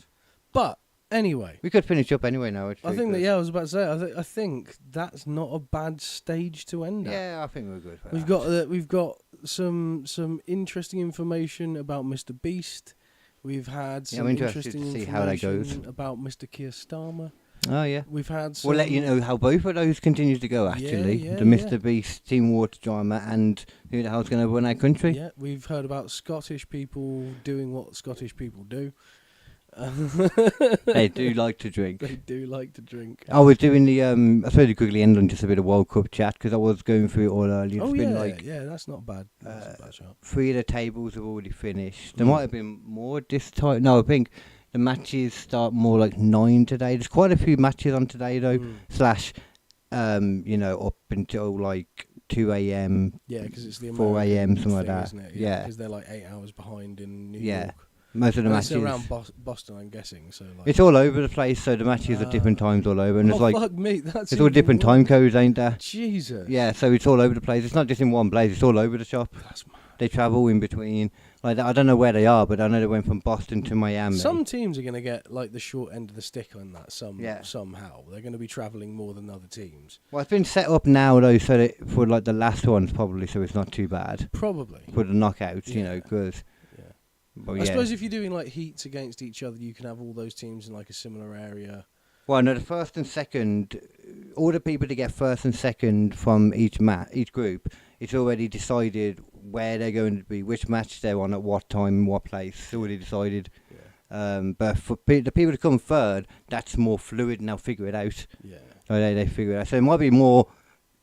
But Anyway, We could finish up anyway now. I think that, I was about to say, I think that's not a bad stage to end at. Yeah, I think we're good. For We've got some interesting information about Mr. Beast. We've had some I'm interested interesting to see how that goes. information about Mr. Keir Starmer. Oh yeah. We've had some, We'll let you know how both of those continue to go. Actually, Yeah, the Mr. Beast Team Water drama and who the hell's going to run our country. Yeah, we've heard about Scottish people doing what Scottish people do. They do like to drink. They do like to drink. I was doing the I suppose to quickly end on just a bit of World Cup chat because I was going through it all earlier. It's been like that's not bad. That's a bad shot. 3 of the tables have already finished. There might have been more this time. No, I think the matches start more like 9 today. There's quite a few matches on today though. Slash, up until like 2 a.m. Yeah, because it's the 4 a.m. something like that. Isn't it? Yeah, because they're like 8 hours behind in New Yeah. York. Most of the And it's matches. around Boston, I'm guessing. So like, It's all over the place, so the matches are different times all over, and fuck me, that's it's all even different time worse. codes, ain't there? Jesus. Yeah, so it's all over the place. It's not just in one place; it's all over the shop. That's mad. They travel in between. Like I don't know where they are, but I know they went from Boston to Miami. Some teams are going to get like the short end of the stick on that. Yeah. Somehow they're going to be travelling more than other teams. Well, it's been set up now though, so that for like the last ones probably, so it's not too bad Probably. for the knockouts, Yeah. because. Yeah. Well, I yeah. suppose if you're doing like heats against each other, you can have all those teams in like a similar area. Well, no, the first and second, all the people to get first and second from each group, it's already decided where they're going to be, which match they're on at what time, what place. It's already decided. Yeah. But for the people to come third, that's more fluid, and they'll figure it out. Yeah. So they figure it out. So it might be more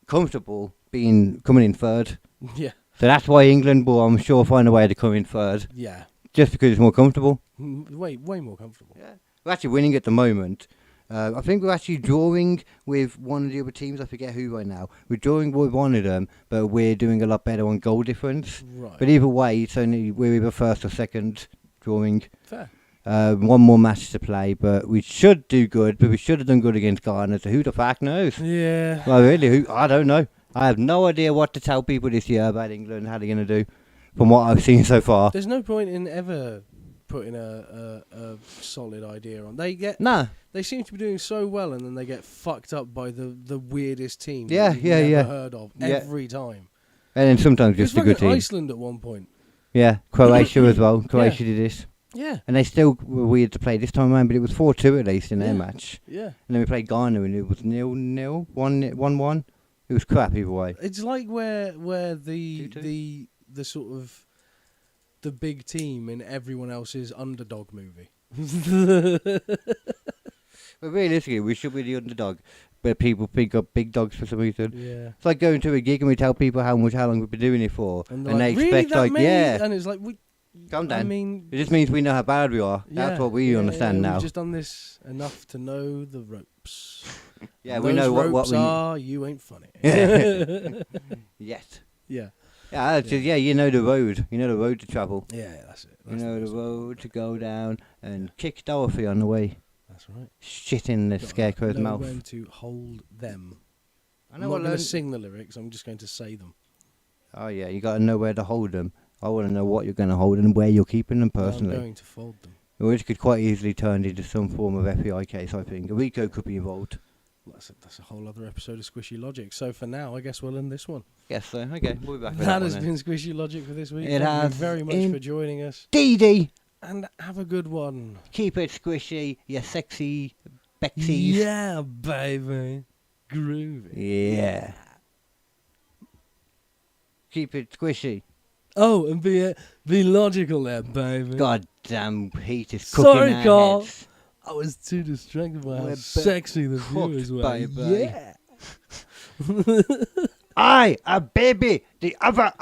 comfortable coming in third. Yeah. So that's why England will, I'm sure, find a way to come in third, Yeah. just because it's more comfortable. Way more comfortable. Yeah. We're actually winning at the moment. I think we're actually drawing with one of the other teams. I forget who right now. We're drawing with one of them, but we're doing a lot better on goal difference. Right. But either way, it's only we're either first or second drawing. Fair. One more match to play, but we should do good. But we should have done good against Ghana. So who the fuck knows? Yeah. Well, really, I don't know. I have no idea what to tell people this year about England. How they're going to do, from what I've seen so far. There's no point in ever putting a solid idea on. Nah. They seem to be doing so well, and then they get fucked up by the weirdest team. Yeah, that you've yeah, never yeah. heard of Yeah. every time. And then sometimes It was just a good fucking team. Iceland at one point. Yeah, Croatia as well. Croatia did this. Yeah. And they still were weird to play this time around, but it was 4-2 at least in their Yeah. match. Yeah. And then we played Ghana and it was 0-0, 1-1. It was crap either way. It's like where the 2-2. the sort of the big team in everyone else's underdog movie. But realistically, we should be the underdog, but people pick up big dogs for some reason. Yeah. It's like going to a gig and we tell people how long we've been doing it for, And, and they really, expect that many? yeah, And it's like calm down. I mean, It just means we know how bad we are. yeah, That's what we understand now. We've just done this enough to know the ropes. Yeah, And we know those what ropes we are. You ain't funny. Yes. Yeah. Yeah, that's just, you know the road. You know the road to travel. Yeah, that's it. You know the road to go down and kick Dorothy on the way. That's right. Shit in the scarecrow's know mouth. when to hold them. I I'm know not what going to learn- sing the lyrics. I'm just going to say them. Oh yeah, you got to know where to hold them. I want to know what you're going to hold and where you're keeping them personally. I'm going to fold them. Which could quite easily turn into some form of FBI case, I think. Rico could be involved. That's a whole other episode of Squishy Logic. So for now, I guess we'll end this one. Yes, so okay, we'll be back. That has been Squishy Logic for this week. It Thank you has very much in- for joining us. Dee And have a good one. keep it squishy, you sexy Bexies. Yeah, baby. Groovy. Yeah. Keep it squishy. Oh, and be logical there, baby. Goddamn heat is cooking Sorry, our Carl. heads. I was too distracted by how We're sexy the cooked, viewers were. baby. Yeah. I, a baby, the other